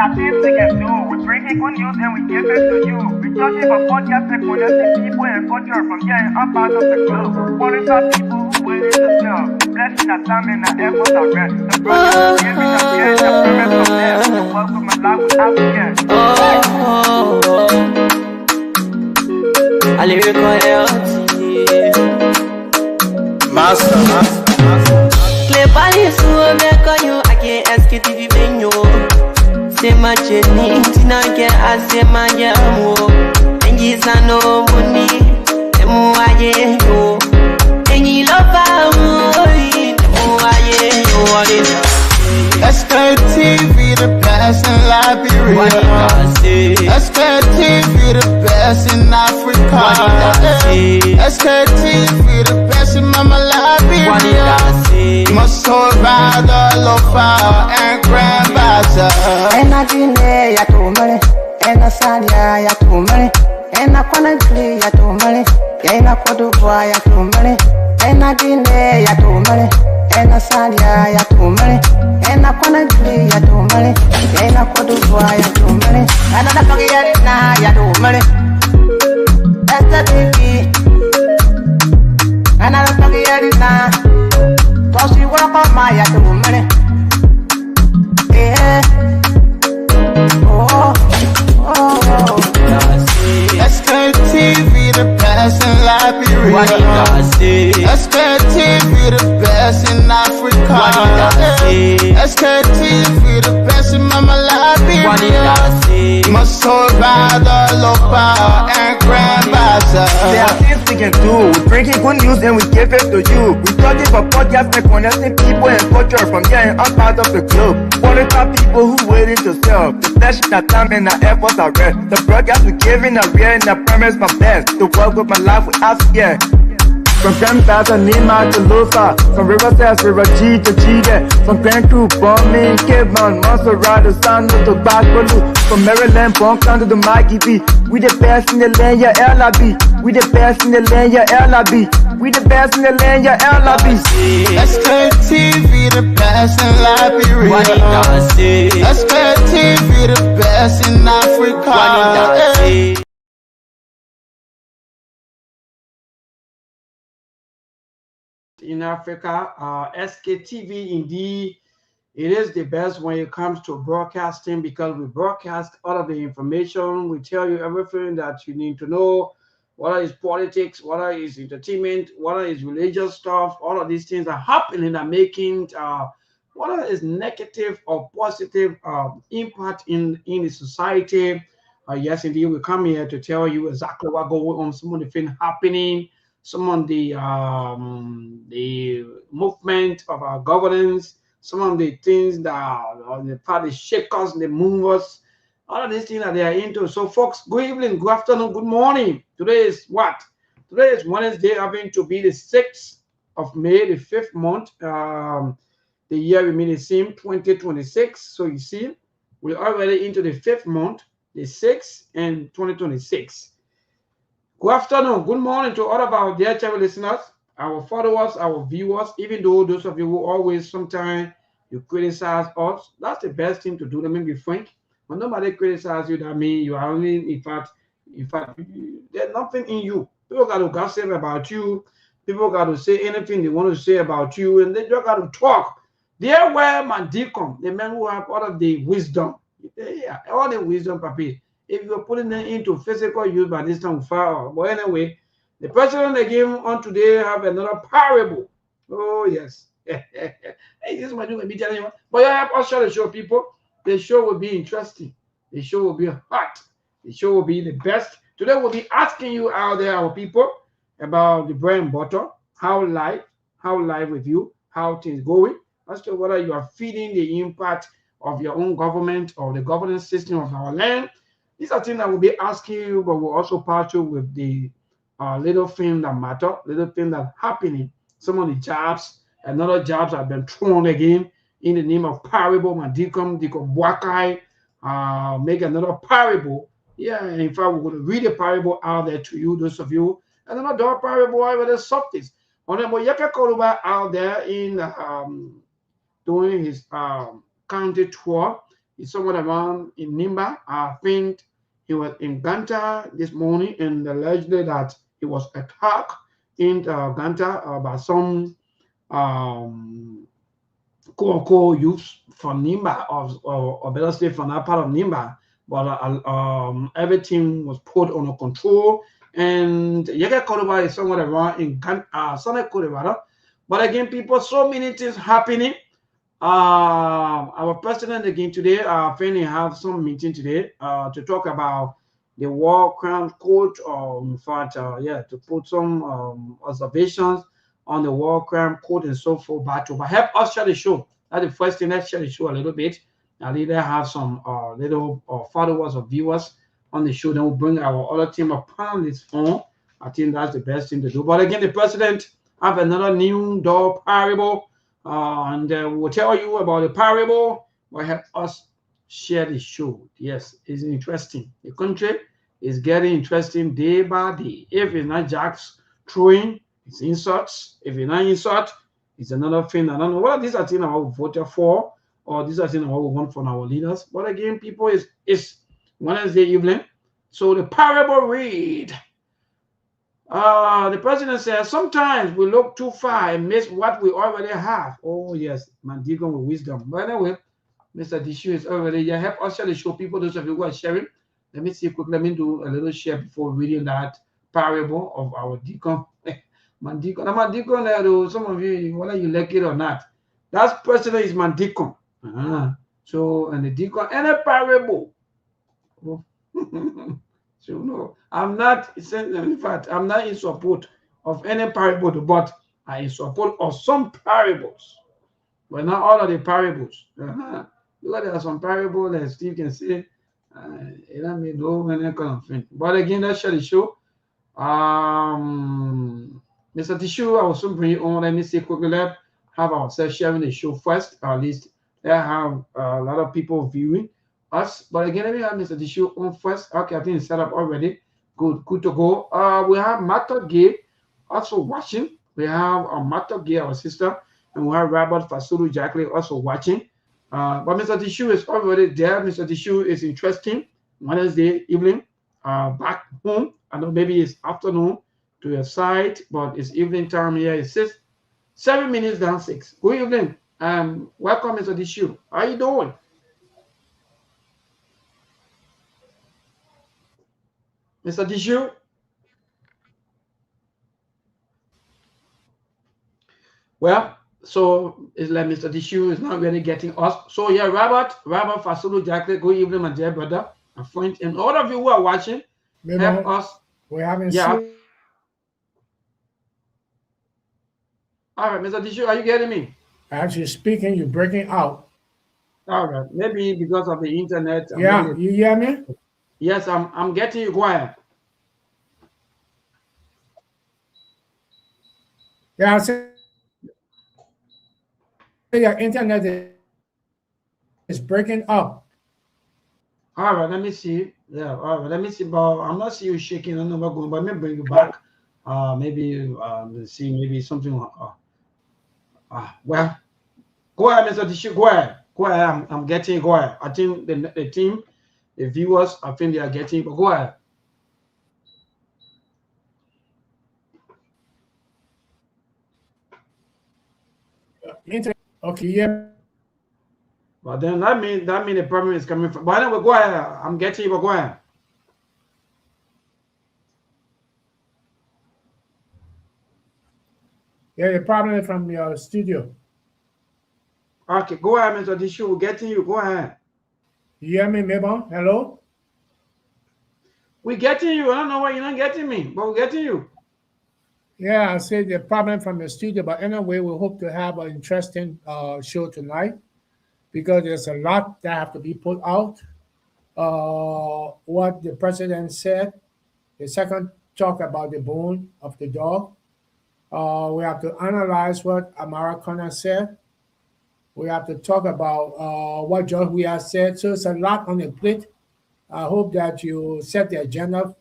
are things we can do. We bring in good news and we give it to you. We talk about podcast and connecting people and culture from here and up out of the globe. Qualified people who willing to serve. Blessing our time and our efforts are rest. The project is giving us here the purpose of them. The welcome and life without fear. I live Master. Clay Paris, who make you again Sktv venue. Say my chenny, Tina can ask my yamu. And he's no money, and Muaye, yo. And he love Sktv, the best in Liberia. Sktv, the best in Africa. Sktv, the best in Mama Liberia. Must hold by the lofa and grand bazaar. And I didn't ya to money, and I said ya to money, and I couldn't play ya to money, and I could do ya to money, and I didn't ya to money, and I said ya to money, and I couldn't play ya to money, and I could do ya to money, and I don't get it now ya to money. That's the baby, and I don't get it now. Cause you walk on my ya to money. Yeah. Sktv, the best in Liberia. Sktv, the best in Africa. Sktv, the best in Mama Liberia. Must hold by the lofa and grand bazaar. There are things we can do. We bring in good news and we give it to you. We talking about podcast and connecting people and culture from here and up out of the globe. Qualified people who willing to serve. The blessing our time and our efforts are rest. The broadcast we giving a real and the promise from best. The world with my life without fear. From Grandfather Nima to Lufa, from Riverside, River G to Chile, from Grand Crew, Bombing, Cape Mount, Montserrat, Sano to Backwalu, from Maryland, Bonk to the Mikey B. We the best in the land, yeah, LIB. We the best in the land, yeah, LIB. We the best in the land, yeah, LIB. Sktv, the best in Liberia. Sktv, the best in Africa. In Africa, Sktv indeed, it is the best when it comes to broadcasting because we broadcast all of the information. We tell you everything that you need to know, whether it's politics, whether it's entertainment, whether it's religious stuff. All of these things are happening and making whether it's negative or positive impact in the society. Yes, indeed, we come here to tell you exactly what's going on, some of the things happening, some of the movement of our governance, some of the things that are the party shakers, the movers, all of these things that they are into. So, folks, good evening, good afternoon, good morning. Today is what? Today is Wednesday, having to be the 6th of May, the 5th month. The year remains the same, 2026. So you see, we're already into the 5th month, the 6th, and 2026. Good afternoon, good morning to all of our dear channel listeners, our followers, our viewers, even though those of you who always sometimes you criticize us. That's the best thing to do. Let me be frank. When nobody criticizes you, that means you are only, in fact, there's nothing in you. People got to gossip about you. People got to say anything they want to say about you, and they just got to talk. There were my deacon, the men who have all of the wisdom. Yeah, all the wisdom, papi. If you're putting them into physical use by this time, far. But anyway, the president again on today have another parable. Oh, yes. Hey, this is my new media. But I have also the show, people. The show will be interesting. The show will be hot. The show will be the best. Today we'll be asking you out there, our people, about the bread and butter, how life with you, how things going, as to whether you are feeling the impact of your own government or the governance system of our land. These are things that we'll be asking you, but we'll also part you with the little things that matter, little things that are happening. Some of the jobs, another jobs have been thrown again in the name of parable. Deacon Buakai, make another parable. Yeah, and in fact, we're going to read a parable out there to you, those of you. And another parable over the substance. On the Yaka Koluba out there in doing his county tour. is somewhere around in Nimba. I think he was in Ganta this morning, and allegedly that he was attacked in Ganta by some quote-unquote youths from Nimba, or better say from that part of Nimba. But everything was put under control, and Yaga Kodoba is somewhere around in Sunday Kodoba. But again, people, so many things happening. Our president again today, finally have some meeting today to talk about the war crime code, in fact, to put some observations on the war crime code and so forth. But to help us share the show, that's the first thing. Let's share the show a little bit. I'll either have some little followers or viewers on the show. Then we'll bring our other team of panelists on. I think that's the best thing to do. But again, the president have another new door parable, and we'll tell you about the parable. Will help us share the show. Yes, it's interesting. The country is getting interesting day by day. If it's not jacks throwing, it's insults. If it's not insult, it's another thing. I don't know what these are things I we voted for, or these are things what we want from our leaders. But again, people, it's Wednesday evening. So the parable read. The president says, sometimes we look too far and miss what we already have. Oh, yes, Mandigo with wisdom. By the way, Mr. Dishu is already here. Help us share the show. People, those of you who are sharing, let me see quick. Let me do a little share before reading that parable of our deacon. Mandikon. Now, Mandikon, some of you, whether you like it or not, that president is Mandikon. So, and the deacon, and a parable. So, no, I'm not, in fact, I'm not in support of any parable, but I in support of some parables, but not all of the parables. Because there are some parables that Steve can say, it don't mean no any kind of thing. But again, let's share the show. Mr. Tishu, I will soon bring you on. Let me see quickly. Let's have ourselves sharing the show first, or at least let's have a lot of people viewing us. But again, let me have Mr. Tishu on first. Okay, I think it's set up already. Good to go. We have Martha Gay also watching. We have Martha Gay, our sister, and we have Robert Fasulu Jackley also watching. But Mr. Tishu is already there. Mr. Tishu is interesting. Wednesday evening, back home. I know maybe it's afternoon to your side, but it's evening time here. It's 7 minutes down 6. Good evening. Welcome, Mr. Tishu. How you doing? Mr. Tishu? Well, so it's like Mr. Tishu is not really getting us. So yeah, Robert Fasulu Jackley, good evening, my dear brother, a friend, and all of you who are watching, help us. We haven't seen. All right, Mr. Tishu, are you getting me? Actually speaking, you're breaking out. All right, maybe because of the internet. Yeah, you hear me? Yes, I'm getting you. Go ahead. Yeah, I say your internet is breaking up. All right, let me see. Yeah, all right, let me see. But I'm not seeing you shaking. I don't know what's going on, but maybe bring you back. Maybe let's see, maybe something. Well, go ahead, Mr. Tishu. Go ahead. Go ahead. I'm getting. Go ahead. I think the team, the viewers, I think they are getting. But go ahead. Okay, yeah. But then that means the problem is coming from. But anyway, go ahead. I'm getting. But go ahead. Yeah, the problem is from your studio. Okay, go ahead, Mr. Tishu. We're getting you. Go ahead. You hear me, Mabel? Hello? We're getting you. I don't know why you're not getting me, but we're getting you. Yeah, I said the problem from the studio, but anyway, we hope to have an interesting show tonight because there's a lot that have to be put out. What the president said, the second talk about the bone of the dog. We have to analyze what Americana said. We have to talk about what George we have said. So it's a lot on the plate. I hope that you set the agenda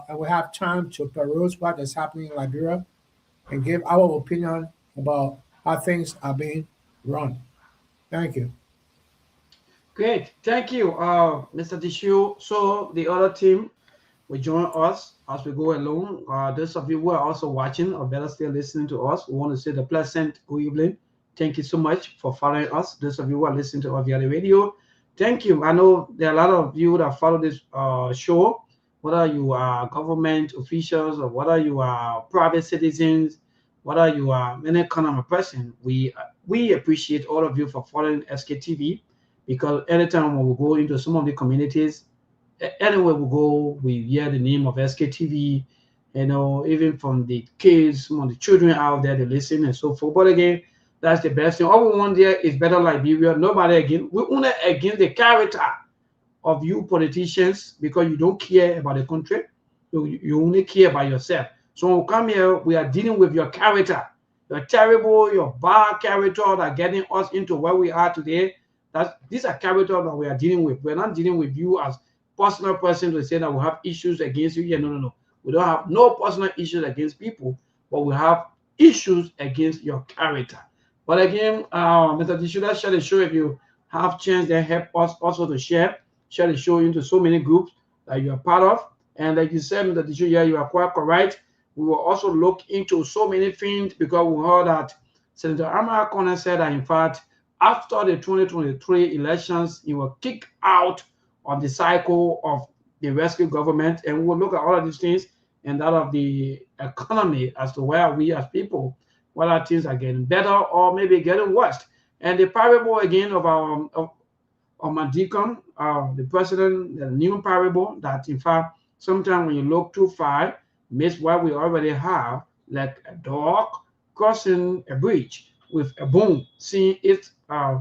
and we have time to peruse what is happening in Liberia and give our opinion about how things are being run. Thank you. Great. Thank you, Mr. Tishu. So the other team will join us as we go along. Those of you who are also watching or better still listening to us, we want to say the pleasant good evening. Thank you so much for following us. Those of you who are listening to us via the radio, thank you. I know there are a lot of you that follow this show, whether you are government officials or whether you are private citizens, whether you are any kind of a person. We appreciate all of you for following SKTV, because anytime when we go into some of the communities, anywhere we go, we hear the name of SKTV, even from the kids, some of the children out there, they listen and so forth. But again, that's the best thing. All we want there is better Liberia. Nobody again. We only against the character of you politicians, because you don't care about the country. You only care about yourself. So when we come here, we are dealing with your character. Your terrible, your bad character that getting us into where we are today. These are characters that we are dealing with. We're not dealing with you as personal person to say that we have issues against you. Yeah, no, no, no. We don't have no personal issues against people, but we have issues against your character. But again, Mr. Tishuda, share the show if you have chance. Then help us also to share the show into so many groups that you are part of. And like you said, Mr. Tishuda, you are quite correct. We will also look into so many things, because we heard that Senator Amara Corner said that in fact, after the 2023 elections, he will kick out of the cycle of the rescue government, and we will look at all of these things and that of the economy as to where we as people, whether things are getting better or maybe getting worse. And the parable again of my deacon, the president, the new parable that in fact sometimes when you look too far, miss what we already have, like a dog crossing a bridge with a bone, seeing its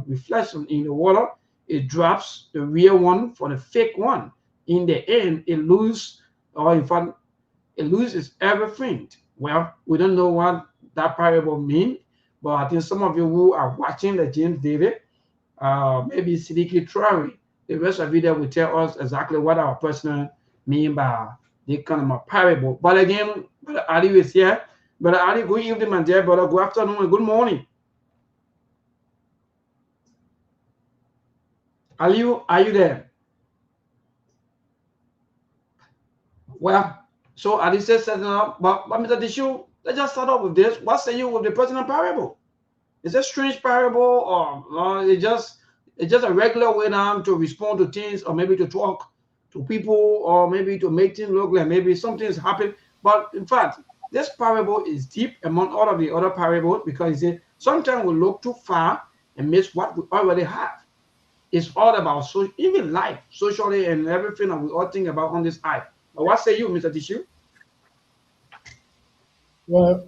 reflection in the water, it drops the real one for the fake one. In the end, it loses, or in fact, it loses everything. Well, we don't know what that parable means, but I think some of you who are watching the James David, maybe Siddiqui Traore, the rest of you that will tell us exactly what our personal mean by the kind of a parable. But again, Brother Ali is here. Brother Ali, good evening, my dear brother. Good afternoon and good morning. Are you there? Well, so Ali says setting up, but Mr. Dishu, let's just start off with this. What say you with the personal parable? Is it a strange parable, or it's just a regular way now to respond to things, or maybe to talk to people, or maybe to make things look like maybe something is happening? But in fact, this parable is deep among all of the other parables, because sometimes we look too far and miss what we already have. It's all about even life, socially, and everything that we all think about on this earth. But what say you, Mr. Tishu? Well,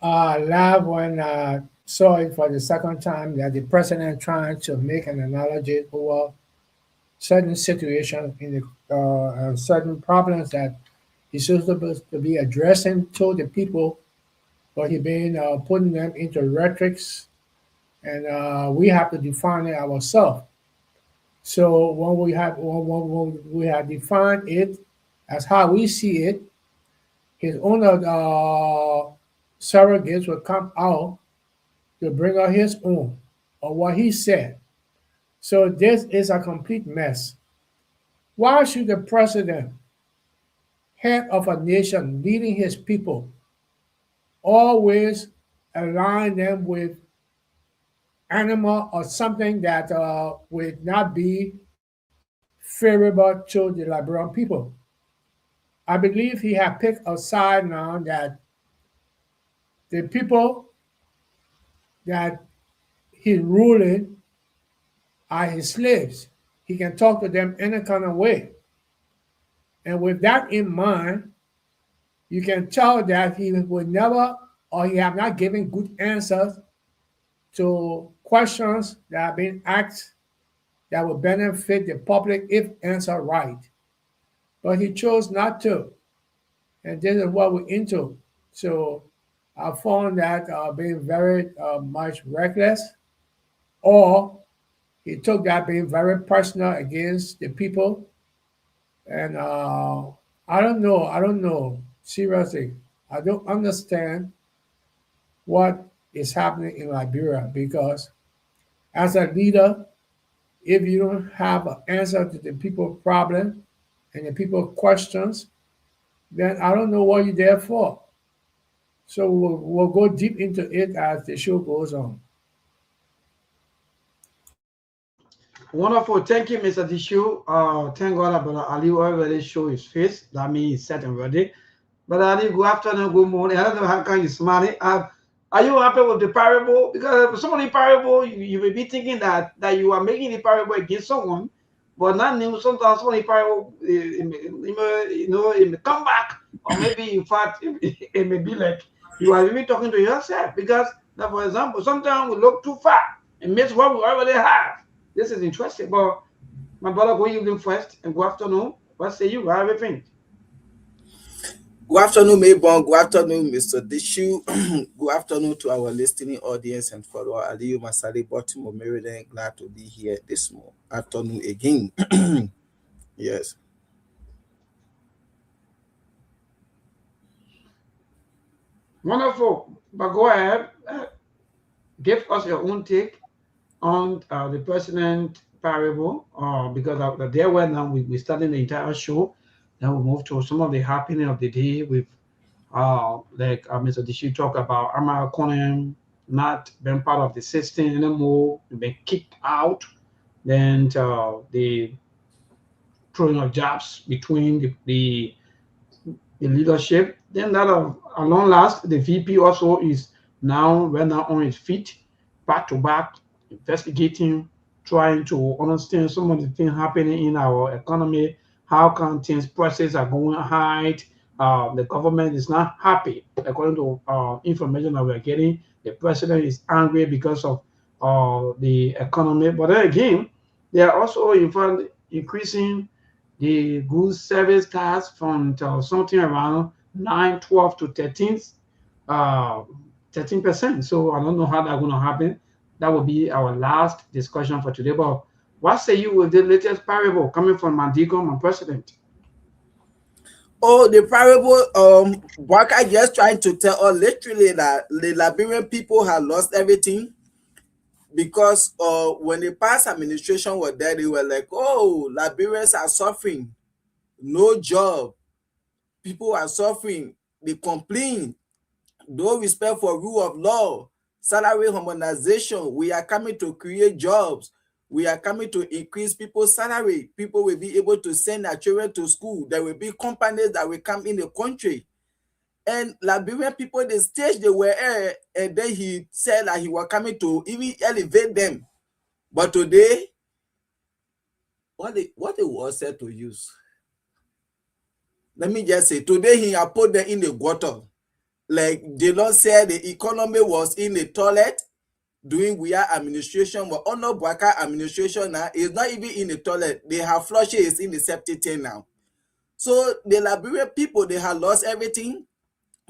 I laughed when I saw it for the second time that the president trying to make an analogy over certain situations in the certain problems that he's supposed to be addressing to the people, but he been putting them into rhetorics, and we have to define it ourselves. So when we have defined it as how we see it, his own surrogates will come out to bring out his own or what he said. So this is a complete mess. Why should the president, head of a nation, leading his people, always align them with animal or something that would not be favorable to the Liberian people? I believe he had picked a side now that the people that he's ruling are his slaves. He can talk to them any kind of way. And with that in mind, you can tell that he would never, or he have not given good answers to questions that have been asked that would benefit the public if answered right. But he chose not to. And this is what we're into. So I found that being very much reckless, or he took that being very personal against the people. And I don't know. I don't know. Seriously, I don't understand what is happening in Liberia, because as a leader, if you don't have an answer to the people's problem and the people's questions, then I don't know what you're there for. So we'll go deep into it as the show goes on. Wonderful. Thank you, Mr. Tishu. Thank God that Brother Ali already show his face. That means he's set and ready. Brother Ali, good afternoon, good morning. I don't know how can you smile. Are you happy with the parable? Because some of the parable, you may be thinking that you are making the parable against someone, but not new. Sometimes some of the parable, it may come back, or maybe in fact, it may be like you are even talking to yourself. Because, now, for example, sometimes we look too far and miss what we already have. This is interesting. But my brother, go evening first and good afternoon. What say you? How everything? Good afternoon, Maybon. Good afternoon, Mr. Dishu. Good afternoon to our listening audience and follower. Aliyu Masari, Baltimore, Maryland. Glad to be here this afternoon again. Yes. Wonderful. But go ahead. Give us your own take on the president parable, because there were now we started the entire show. Then we move to some of the happening of the day with like Mr. Dishi talk about American not being part of the system anymore, being kicked out. Then the throwing of jobs between the leadership. Then that at long last, the VP also is now right now on his feet, back to back, investigating, trying to understand some of the things happening in our economy. How can things prices are going high? The government is not happy according to information that we're getting. The president is angry because of the economy. But then again, they are also in fact increasing the goods service tax from something around 9, 12 to 13, 13%. So I don't know how that's going to happen. That will be our last discussion for today. But what say you with the latest parable coming from Mandigo, my president? Oh, the parable, Barker just trying to tell us literally that the Liberian people have lost everything because when the past administration was there, they were like, oh, Liberians are suffering, no job, people are suffering, they complain, no respect for rule of law, salary harmonization, we are coming to create jobs, we are coming to increase people's salary, people will be able to send their children to school, there will be companies that will come in the country. And Liberian people, the stage they were at, and then he said that he was coming to even elevate them. But today, what they was said to use? Let me just say, today he had put them in the gutter. Like they don't say the economy was in the toilet during we are administration, but under Bwaka administration now is not even in the toilet. They have flushes in the septic tank now. So the Liberian people, they have lost everything.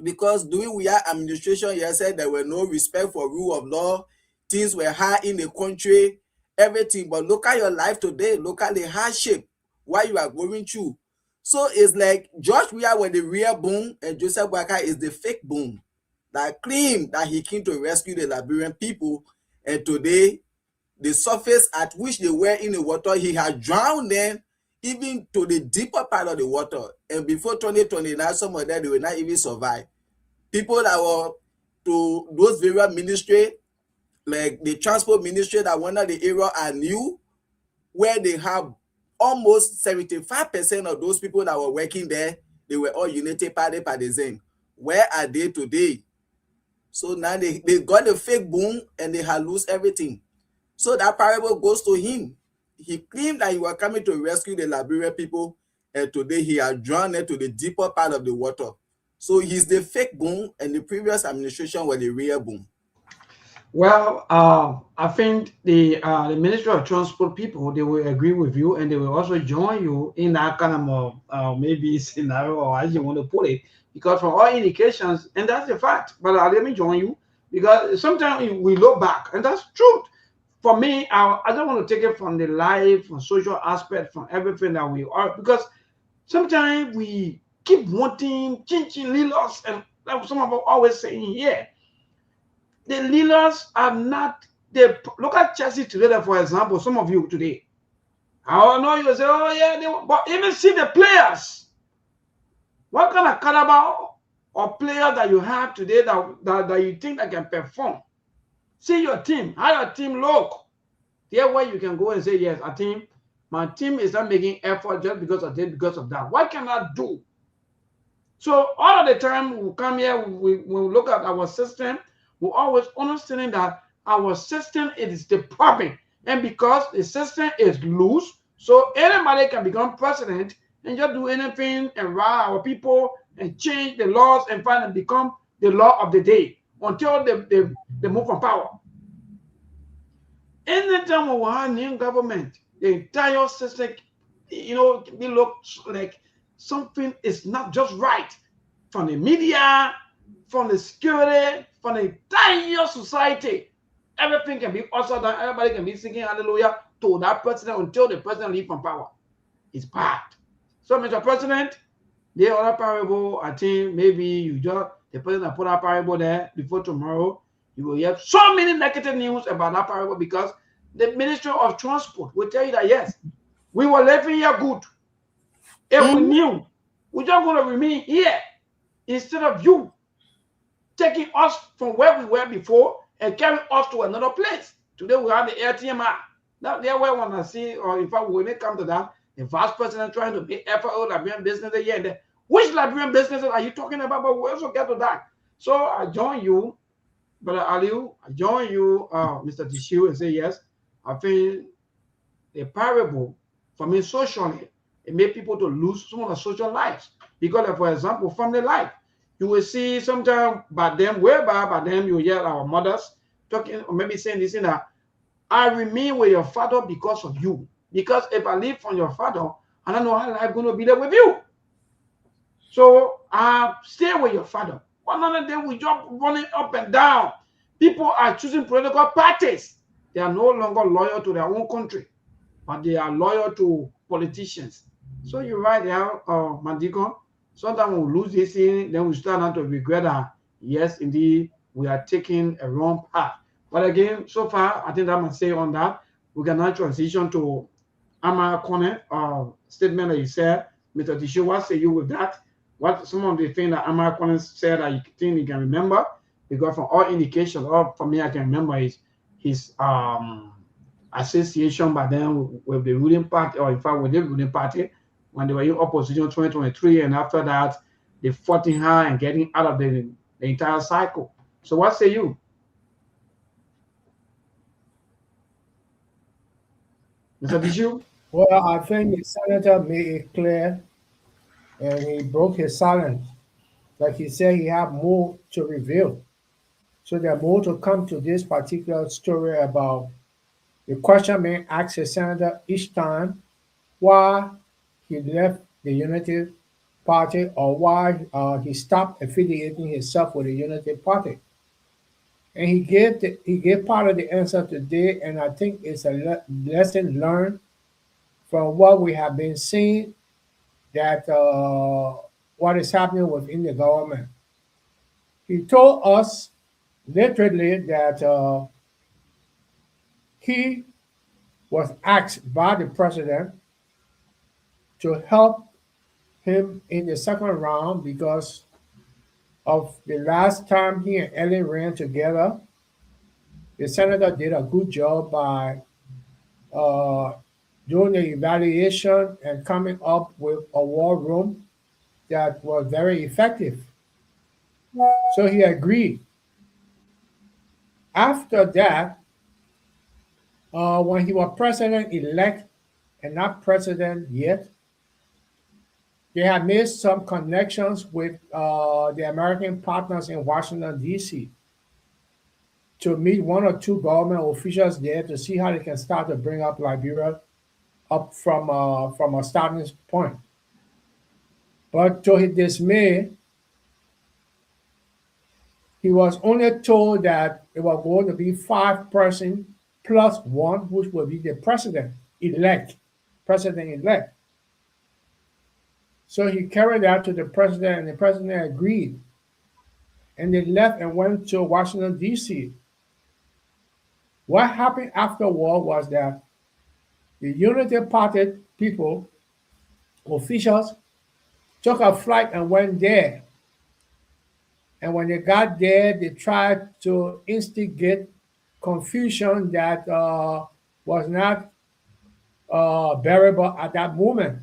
Because during we are administration, you said there were no respect for rule of law, things were hard in the country, everything. But look at your life today, look at the hardship, what you are going through. So it's like George Weah was the real boom and Joseph Boakai is the fake boom that claimed that he came to rescue the Liberian people. And today, the surface at which they were in the water, he had drowned them even to the deeper part of the water. And before 2029, some of them, they will not even survive. People that were to those various ministry, like the transport ministry that went out the area are new, where they have almost 75% of those people that were working there, they were all Unity Party partisans. Where are they today? So now they got the fake boom and they have lost everything. So that parable goes to him. He claimed that he was coming to rescue the Liberian people, and today he has drawn it to the deeper part of the water. So he's the fake boom, and the previous administration was the real boom. Well, I think the Ministry of Transport people, they will agree with you, and they will also join you in that kind of maybe scenario, or as you want to put it, because from all indications, and that's the fact. But let me join you, because sometimes we look back, and that's truth. For me, I don't want to take it from the life, from social aspect, from everything that we are, because sometimes we keep wanting changing leaders, and like some of us always saying here, the leaders are not. They look at Chelsea together, for example. Some of you today, I don't know, you say, oh yeah, but even see the players. What kind of caliber or player that you have today that you think that can perform? See your team, how your team look. There where you can go and say, yes, my team is not making effort just because of this, because of that. What can I do? So all of the time we come here, we look at our system, we always understanding that our system is the problem. And because the system is loose, so anybody can become president and just do anything and rile our people and change the laws and finally become the law of the day until they move from power. Anytime we have new government, the entire system, it looks like something is not just right. From the media, from the security, from the entire society, everything can be upside down. Everybody can be singing hallelujah to that president until the president leaves from power. It's bad. So, Mr. President, the other parable, I think maybe the president put that parable there before tomorrow. You will hear so many negative news about that parable because the Ministry of Transport will tell you that, yes, we were living here good. If we knew, we're just going to remain here instead of you taking us from where we were before and carrying us to another place. Today we have the LTMR. Now, there we want to see, or in fact, when it comes to that, the vice president trying to make effort on Liberian business here and there. Which Liberian businesses are you talking about? But we also get to that. So I join you, Brother Aliu. I join you, Mr. Tishu, and say, yes, I think the parable, for me, socially, it made people to lose some of the social lives. Because, like, for example, family life. You will see sometimes by them, you hear our mothers talking, or maybe saying this, that I remain with your father because of you. Because if I live from your father, I don't know how life going to be there with you. So I stay with your father. One other day we just running up and down. People are choosing political parties. They are no longer loyal to their own country, but they are loyal to politicians. So you're right there, Mandiko. Sometimes we lose this thing, then we start out to regret that, yes, indeed, we are taking a wrong path. But again, so far, I think I must say on that, we can now transition to Amara Kone, statement that you said. Mr. Tishu, what say you with that? What some of the things that Amara Kone said that you think you can remember? Because from all indications, or for me, I can remember is his association by then with the ruling party, or in fact with the ruling party, when they were in opposition 2023, and after that, they fought in her and getting out of the entire cycle. So what say you? Mr. Tishu? Well, I think the senator made it clear and he broke his silence. Like he said, he had more to reveal. So there's more to come to this particular story about the question being asked the senator each time why he left the Unity Party or why he stopped affiliating himself with the Unity Party. And he gave part of the answer today, and I think it's a lesson learned from what we have been seeing that what is happening within the government. He told us literally that he was asked by the president to help him in the second round because of the last time he and Ellen ran together. The senator did a good job by doing the evaluation and coming up with a war room that was very effective. So he agreed. After that, when he was president-elect and not president yet, they had made some connections with the American partners in Washington, D.C. to meet one or two government officials there to see how they can start to bring up Liberia up from a starting point. But to his dismay, he was only told that it was going to be 5 persons plus 1, which will be the president-elect. So he carried that to the president, and the president agreed. And they left and went to Washington, D.C. What happened afterward was that The Unity Party people, officials, took a flight and went there. And when they got there, they tried to instigate confusion that was not bearable at that moment.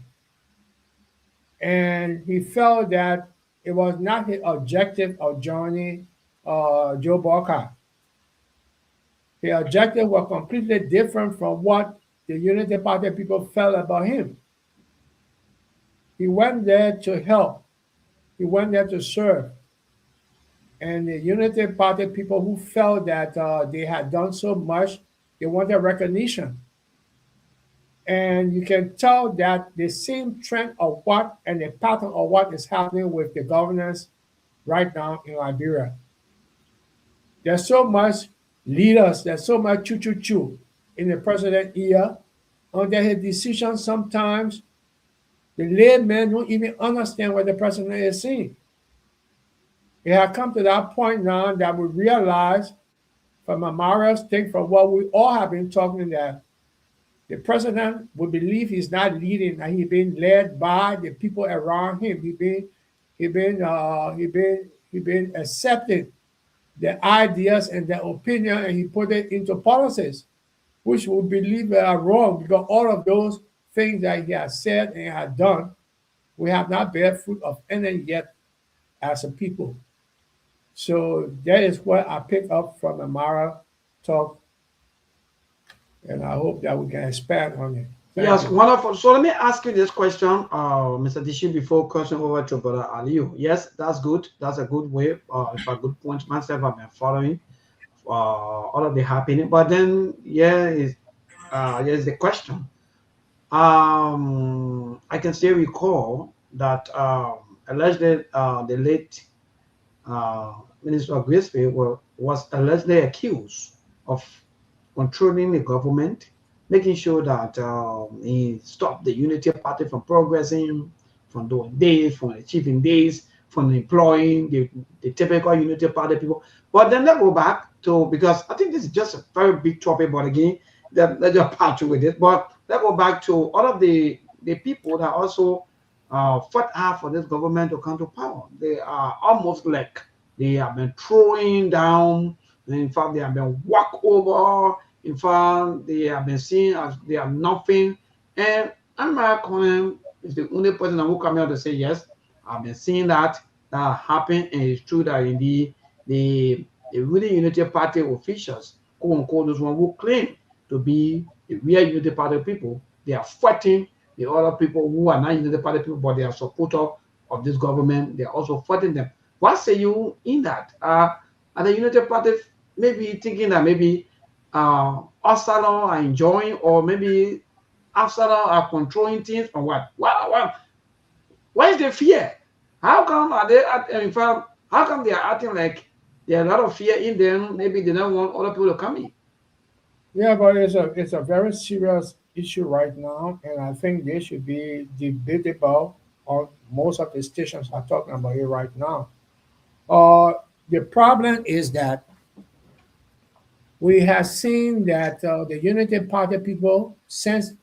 And he felt that it was not his objective of joining Joe Barker. The objective was completely different from what the Unity Party people felt about him. He went there to help. He went there to serve. And the Unity Party people who felt that they had done so much, they wanted recognition. And you can tell that the same trend of what and the pattern of what is happening with the governance right now in Liberia. There's so much leaders, there's so much choo-choo-choo in the president's ear. Under his decisions, sometimes the laymen don't even understand what the president is saying. It has come to that point now that we realize from Amara's thing, from what we all have been talking, that the president would believe he's not leading, and he's being led by the people around him. He been accepting the ideas and the opinion, and he put it into policies, which we believe are wrong, because all of those things that he has said and has done, we have not bear fruit of any yet as a people. So that is what I pick up from Amara talk, and I hope that we can expand on it. Yes, wonderful. So let me ask you this question, Mr. Dishi, before crossing over to Brother Aliu. Yes, that's good. That's a good way. It's a good point. Myself, I've been following all of the happening. But then, here's the question. I can still recall that allegedly the late Minister of Gracefield was allegedly accused of controlling the government, making sure that he stopped the Unity Party from progressing, from doing this, from achieving this, from employing the typical Unity Party people. But then let's go back to, because I think this is just a very big topic, but again, let's just patch with it. But let's go back to all of the people that also fought hard for this government to come to power. They are almost like they have been throwing down. In fact, they have been walked over. In fact, they have been seen as they are nothing. And Amara Conan is the only person who come out to say, yes, I've been seeing that happen. And it's true that indeed the really Unity Party officials, quote unquote, those one who claim to be the real Unity Party people, they are fighting the other people who are not Unity Party people, but they are supporters of this government. They are also fighting them. What say you in that? Are the Unity Party maybe thinking that maybe Absalom are enjoying, or maybe Absalom are controlling things, or what? Why is the fear? How come are they in fact, how come they are acting like there are a lot of fear in them? Maybe they don't want other people to come in. Yeah, but it's a very serious issue right now, and I think they should be debatable. On most of the stations are talking about it right now. The problem is that we have seen that the Unity Party people, since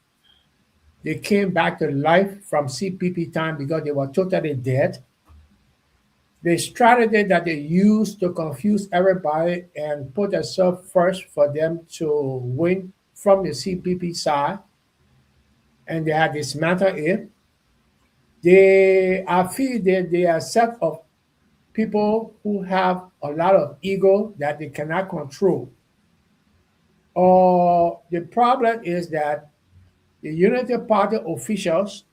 they came back to life from CPP time because they were totally dead, the strategy that they used to confuse everybody and put themselves first for them to win from the CPP side, and they had dismantled it. I feel that they are a set of people who have a lot of ego that they cannot control. The problem is that the Unity Party officials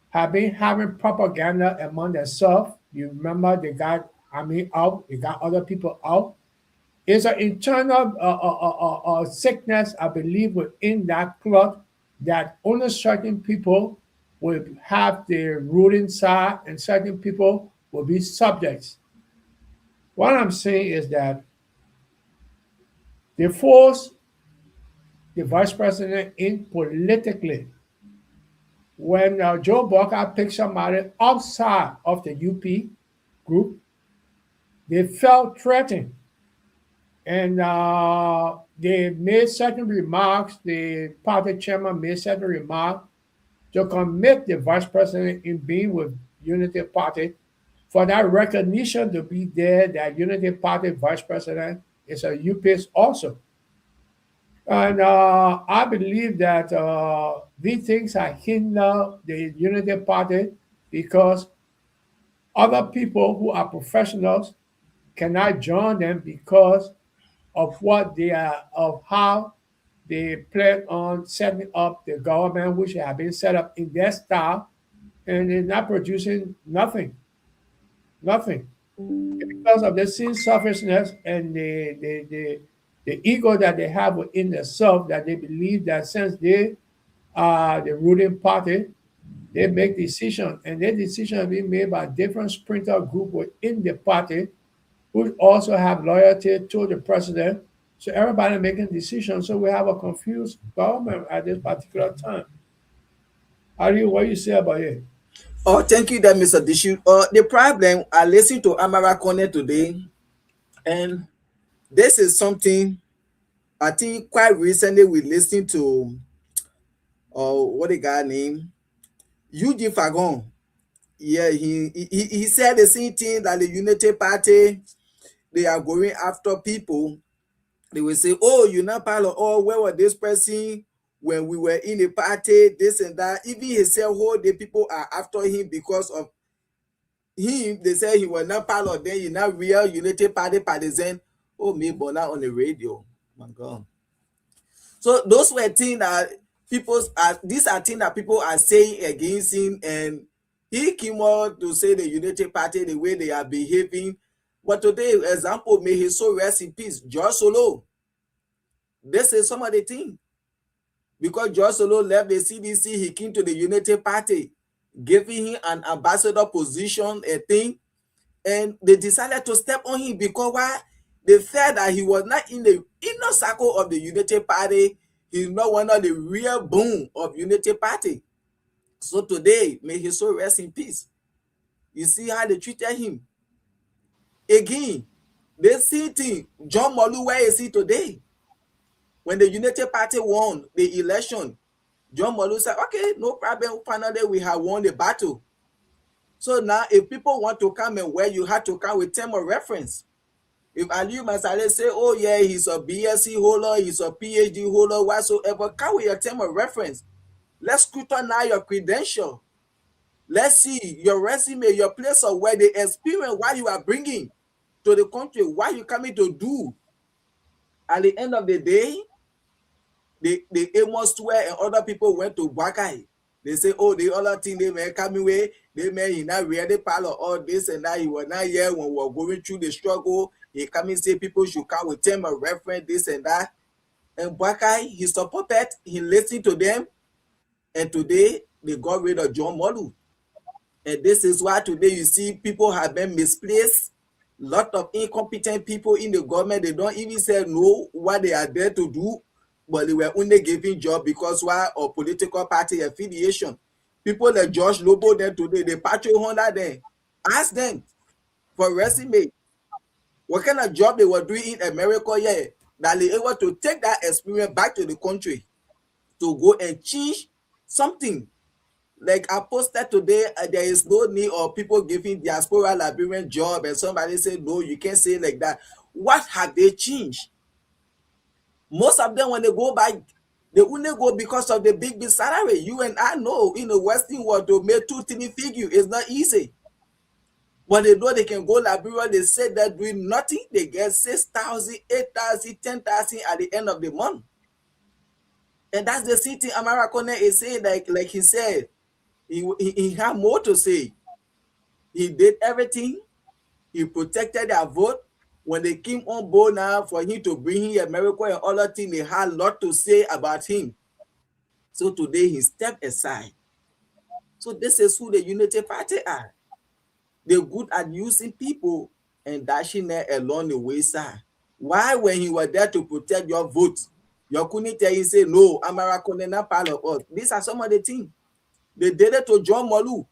have been having propaganda among themselves. You remember they got Army out, they got other people out. It's an internal sickness, I believe, within that club, that only certain people will have the ruling side and certain people will be subjects. What I'm saying is that they force the vice president in politically. When Joe Barker picked somebody outside of the UP group, they felt threatened. And they made certain remarks, the party chairman made certain remarks to commit the vice president in being with Unity Party, for that recognition to be there that Unity Party vice president is a UPS also. And I believe that these things are hinder the Unity Party because other people who are professionals cannot join them because of what they are, of how they plan on setting up the government, which have been set up in their style, and they're not producing nothing, nothing. Because of the sin selfishness and the ego that they have within themselves, that they believe that since they are the ruling party, they make decisions, and their decisions are being made by different splinter group within the party who also have loyalty to the president. So everybody making decisions. So we have a confused government at this particular time. What do you say about it? Oh, thank you, there, Mr. Dishu. The problem, I listened to Amara Kone today, and this is something I think quite recently we listened to, what the guy name, UG Fagon. Yeah, he said the same thing, that the Unity Party, they are going after people. They will say, oh, you're not part of, oh, where was this person when we were in the party, this and that. Even he said, oh, the people are after him because of him. They say he was not part of them, you're not real Unity Party partisan. Oh, me, but not on the radio. My God. So those were things that these are things that people are saying against him, and he came out to say the Unity Party, the way they are behaving. But today, example, may his soul rest in peace, George Solo. This is some of the thing. Because George Solo left the CDC, he came to the Unity Party, giving him an ambassador position, a thing, and they decided to step on him because why? They felt that he was not in the inner circle of the Unity Party. He's not one of the real boom of Unity Party. So today, may his soul rest in peace. You see how they treated him. Again, the same thing. John Molu, where is he today? When the Unity Party won the election, John Molu said, okay, no problem. Finally, we have won the battle. So now, if people want to come and where, you have to come with term of reference. If Aliyu Masale say, oh yeah, he's a BSc holder, he's a PhD holder, whatsoever, come with your term of reference. Let's scrutinize your credential. Let's see your resume, your place of where the experience, what you are bringing to the country, what you coming to do. At the end of the day, the Amos Square and other people went to Bakai. They say, oh, the other thing they may come away, they may he not really part of all this and that. He was not here when we were going through the struggle. He come and say people should come with him a reference, this and that. And Bakai, he supported, he listened to them. And today, they got rid of John Molu. And this is why today you see people have been misplaced. Lot of incompetent people in the government, they don't even say no what they are there to do, but they were only giving job because why? Or political party affiliation. People like Josh Lobo there today, the Patriot Honda there, ask them for resume. What kind of job they were doing in America, yeah, that they able to take that experience back to the country to go and change something. Like I posted today, there is no need of people giving diaspora Liberian job, and somebody said, no, you can't say like that. What have they changed? Most of them, when they go back, they only go because of the big salary. You and I know in the Western world to make 2-3 figure is not easy. But they know they can go Liberia, they say they're doing nothing, they get 6,000, 8,000, 10,000 at the end of the month. And that's the city Amara Kone is saying, like he said, he had more to say. He did everything. He protected their vote. When they came on board now for him to bring in America and other things, they had a lot to say about him. So today he stepped aside. So this is who the Unity Party are. They're good at using people and dashing them along the wayside. Why, when he was there to protect your vote, you couldn't tell him, say, no, Amara Kone not part of us. These are some of the things. They did it to John Molu.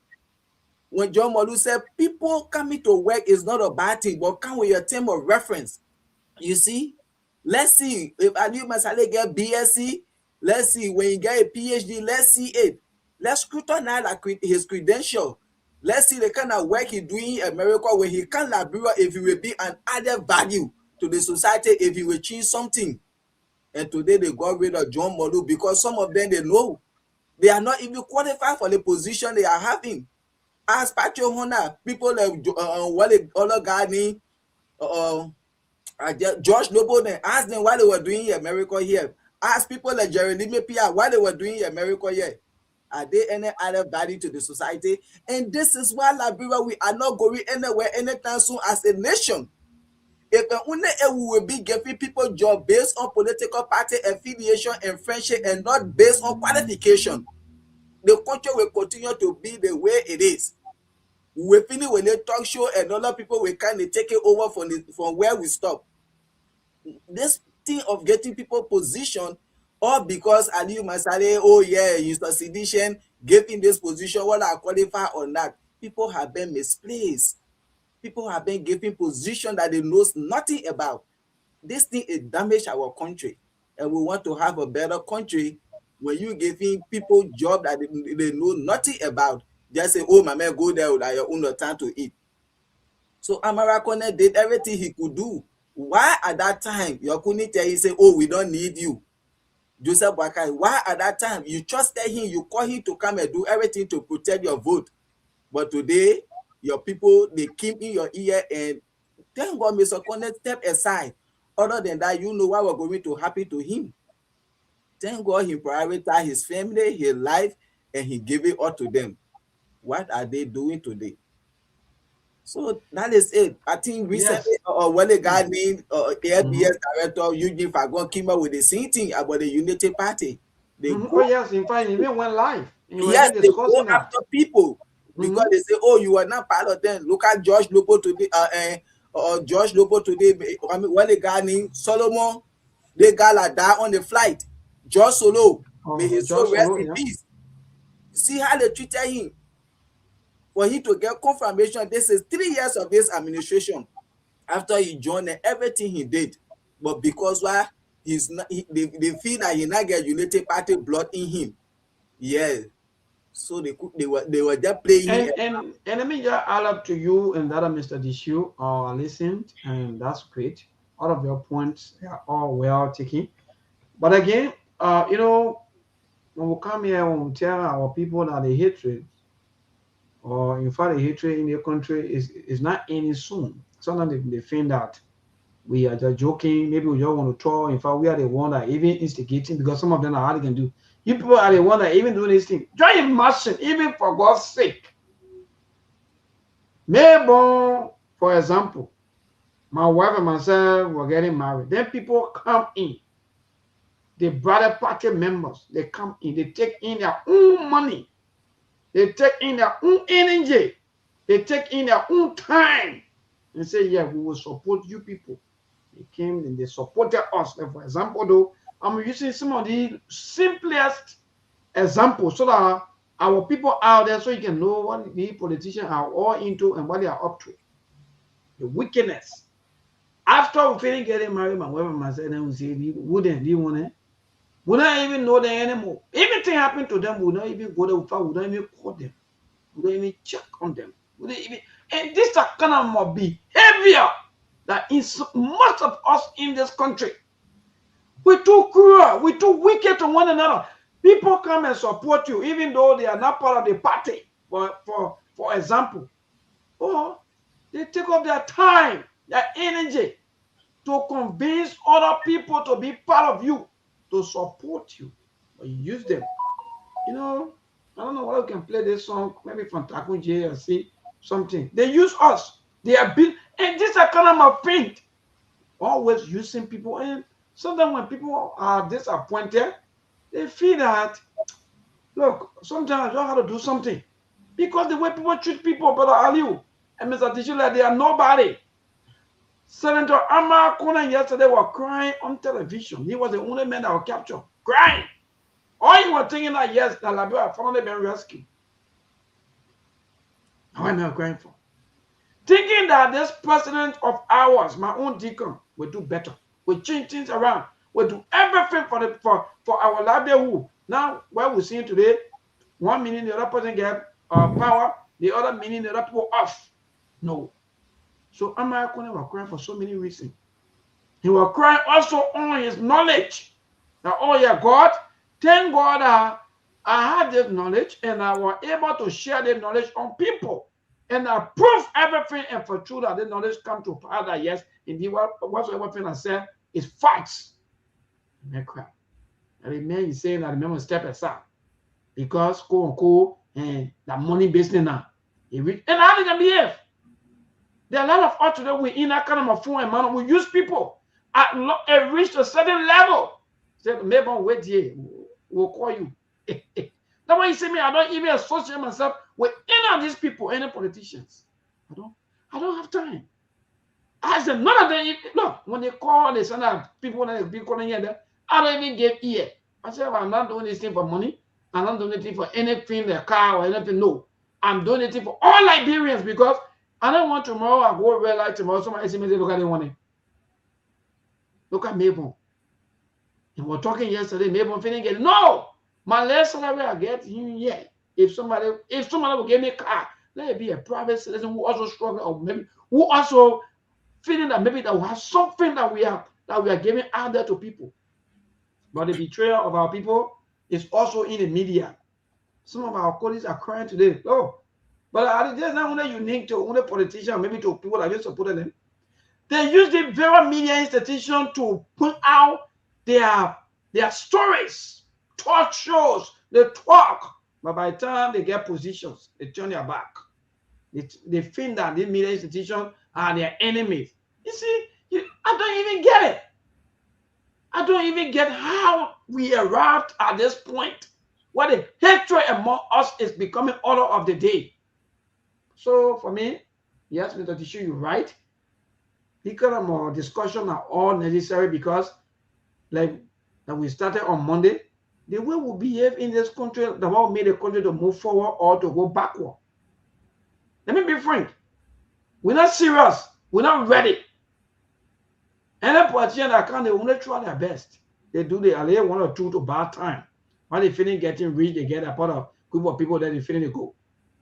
When John Molu said, people coming to work is not a bad thing, but come with your term of reference. You see? Let's see if Aliyu Masale get BSc. Let's see when he get a PhD. Let's see it. Let's scrutinize his credential. Let's see the kind of work he doing in America where he can Liberia if he will be an added value to the society if he will change something. And today they got rid of John Molu because some of them they know they are not even qualified for the position they are having. As Patrick Honor, people like Wale Ologani, George Lobo, then ask them what they were doing in America here. Ask people like Jeremy Pia what they were doing in America here. Are they any other value to the society? And this is why Liberia, we are not going anywhere anytime soon as a nation. If we will be giving people job based on political party affiliation and friendship and not based on qualification, the country will continue to be the way it is. We finish with a talk show and other people will kind of take it over from where we stop. This thing of getting people position, all because Aliyu Masale, oh yeah, he's a sedition, gave him this position, whether I qualify or not. People have been misplaced. People have been given position that they knows nothing about. This thing is damage our country, and we want to have a better country. When you giving people job that they know nothing about, just say, oh my man, go there with your own time to eat. So Amara Kone did everything he could do. Why at that time Yokuni tell you say, oh, we don't need you? Joseph Boakai, why at that time you trusted him, you call him to come and do everything to protect your vote? But today, your people, they keep in your ear and thank God Mr. Kone step aside. Other than that, you know what was going to happen to him. Thank God he prioritized his family, his life, and he gave it all to them. What are they doing today? So that is it. I think recently, when a guy named ABS director Eugene Fagon came up with the same thing about the Unity Party. They go, Oh yes, in fact, it even went live. yes, they go after people because they say, "Oh, you are not part of them." Look at George Lobo today. George Lobo today. I mean, when a guy named Solomon, they got like that on the flight. George Solo, may his soul rest in peace. See how they treated him. For him to get confirmation, this is 3 years of his administration after he joined everything he did. But because why he's not, they feel that he not get United Party blood in him. Yeah. So they were just playing. And let me just add up to you and that Mr. Dishu listened, and that's great. All of your points are all well taken. But again, when we come here and tell our people that the hatred, or in fact the hatred in the country is not ending soon. Sometimes they think that we are just joking, maybe we just want to talk. In fact, we are the one that even instigating, because some of them are hardly can do. You people are the one that even doing this thing. Just imagine, even for God's sake. Maybe, for example, my wife and myself were getting married. Then people come in. The brother party members, they come in, they take in their own money. They take in their own energy. They take in their own time and say, yeah, we will support you people. They came and they supported us. And for example, though, I'm using some of the simplest examples so that our people out there, so you can know what the politicians are all into and what they are up to. The wickedness. After we finish getting married, my wife and myself, then we say, wouldn't you want it? We don't even know them anymore. Anything happened to them, we don't even go there. We don't even call them. We don't even check on them. We don't even, and this is kind of more behavior that is most of us in this country. We're too cruel. We're too wicked to one another. People come and support you, even though they are not part of the party. For example, or they take up their time, their energy to convince other people to be part of you, to support you. But you use them. I don't know whether we can play this song, maybe from Takunje or see something. They use us. They are built, and this is kind of my thing. Always using people, and sometimes when people are disappointed, they feel that, look, sometimes I don't have to do something. Because the way people treat people, Brother Aliu and Mr. Tishula, they are nobody. Senator Amar Kona yesterday was crying on television. He was the only man that was captured, crying. All you were thinking that, yes, that Liberia finally been rescued. How am I crying for? Thinking that this president of ours, my own deacon, will do better, We change things around. We do everything for our livelihood. Now, what we're seeing today, 1 minute the other person get power, the other minute the other people off. No. So Amakone was crying for so many reasons. He was crying also on his knowledge. Now, oh yeah, God, thank God I had this knowledge and I was able to share the knowledge on people. And I prove everything and for true that the knowledge come to power that yes, indeed, whatsoever thing I said is facts. And cry. And the man is saying that the man will step aside because quote unquote and the money business now. And how they can behave? There are a lot of us today we in that kind of phone and man we use people at reach a certain level. Say maybe wait here, we'll call you. That's why you see me, I don't even associate myself with any of these people, any politicians. I don't have time. I said none of them look when they call, they send out people that be calling here, I don't even give ear. I said, well, I'm not doing this thing for money. I'm not doing anything for anything, the car or anything. No. I'm doing anything for all Liberians because I don't want tomorrow I go red light tomorrow. Somebody see me look at the money. Look at Mabel. And we're talking yesterday, Mabel feeling it. No, my last salary I get yeah. If somebody will give me a car, let it be a private citizen who also struggle or maybe who also feeling that maybe that we have something that we are giving out there to people. But the betrayal of our people is also in the media. Some of our colleagues are crying today. Oh, but there's not only unique to only politicians, maybe to people that just supported them. They use the very media institution to put out their stories, talk shows, they talk. But by the time they get positions, they turn their back. They think that the media institutions are their enemies. You see, I don't even get it. I don't even get how we arrived at this point where the hatred among us is becoming order of the day. So for me, yes, Mr. Tishu, you're right. This kind of discussion are all necessary because, like that we started on Monday, the way we behave in this country, the what made the country to move forward or to go backward. Let me be frank. We're not serious. We're not ready. Any politician that can, they only try their best. They do the allay one or two to bad time. When they finish getting rich, they get a part of group of people that they finish go.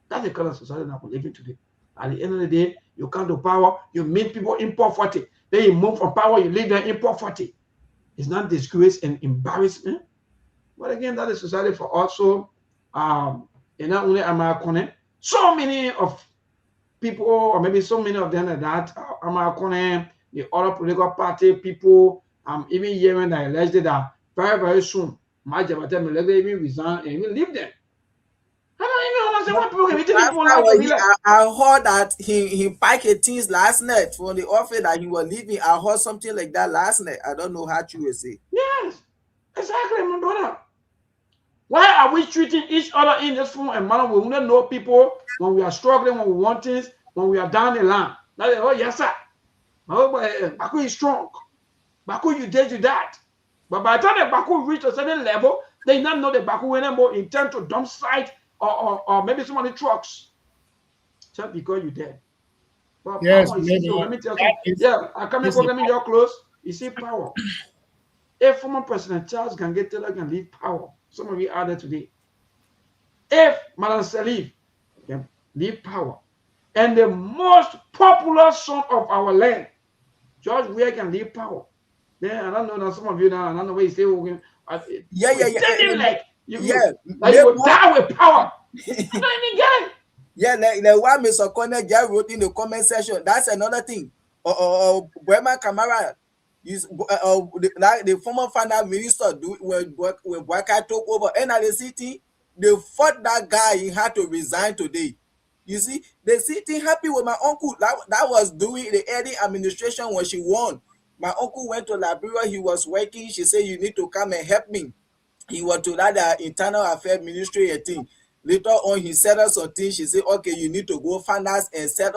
That's the kind of society that we're living today. At the end of the day, you come to power, you meet people in poverty. Then you move from power, you leave them in poverty. It's not disgrace and embarrassment. But again, that is society for also, and not only American, so many of people, or maybe so many of them that American, the other political party people, I'm even hearing that alleged that very, very soon, my Jabata will even resign and even leave them. I don't even understand what people can be telling people. I heard that he packed things last night from the office that he was leaving. I heard something like that last night. I don't know how you will say. Yes, exactly, my brother. Why are we treating each other in this form and manner? We don't know people when we are struggling, when we want things, when we are down the line. Now they, oh yes, sir. Oh, Baku is strong. Baku, you did you that. But by the time the Baku reach a certain level, they not know the Baku anymore intend to dump site or maybe some of the trucks. Just because you dead. But yes, power is let me tell you. Yeah, I come here, let me your close. You see power. If former President Charles Gange Taylor can leave power, some of you are there today. If Madam Salif can leave power, and the most popular son of our land, George Weah can leave power, then I don't know that some of you now, I don't know where you say, you will die with power. I don't even get it. Yeah, like what Mr. Corner just wrote in the comment section, that's another thing. Burma Kamara is the former finance minister when Bwaka took over, and at the city, they fought that guy. He had to resign today. You see, the city happy with my uncle. That was doing the early administration when she won. My uncle went to Liberia. He was working. She said, "You need to come and help me." He was to that internal affairs ministry a thing. Later on, he set up something. She said, "Okay, you need to go finance and set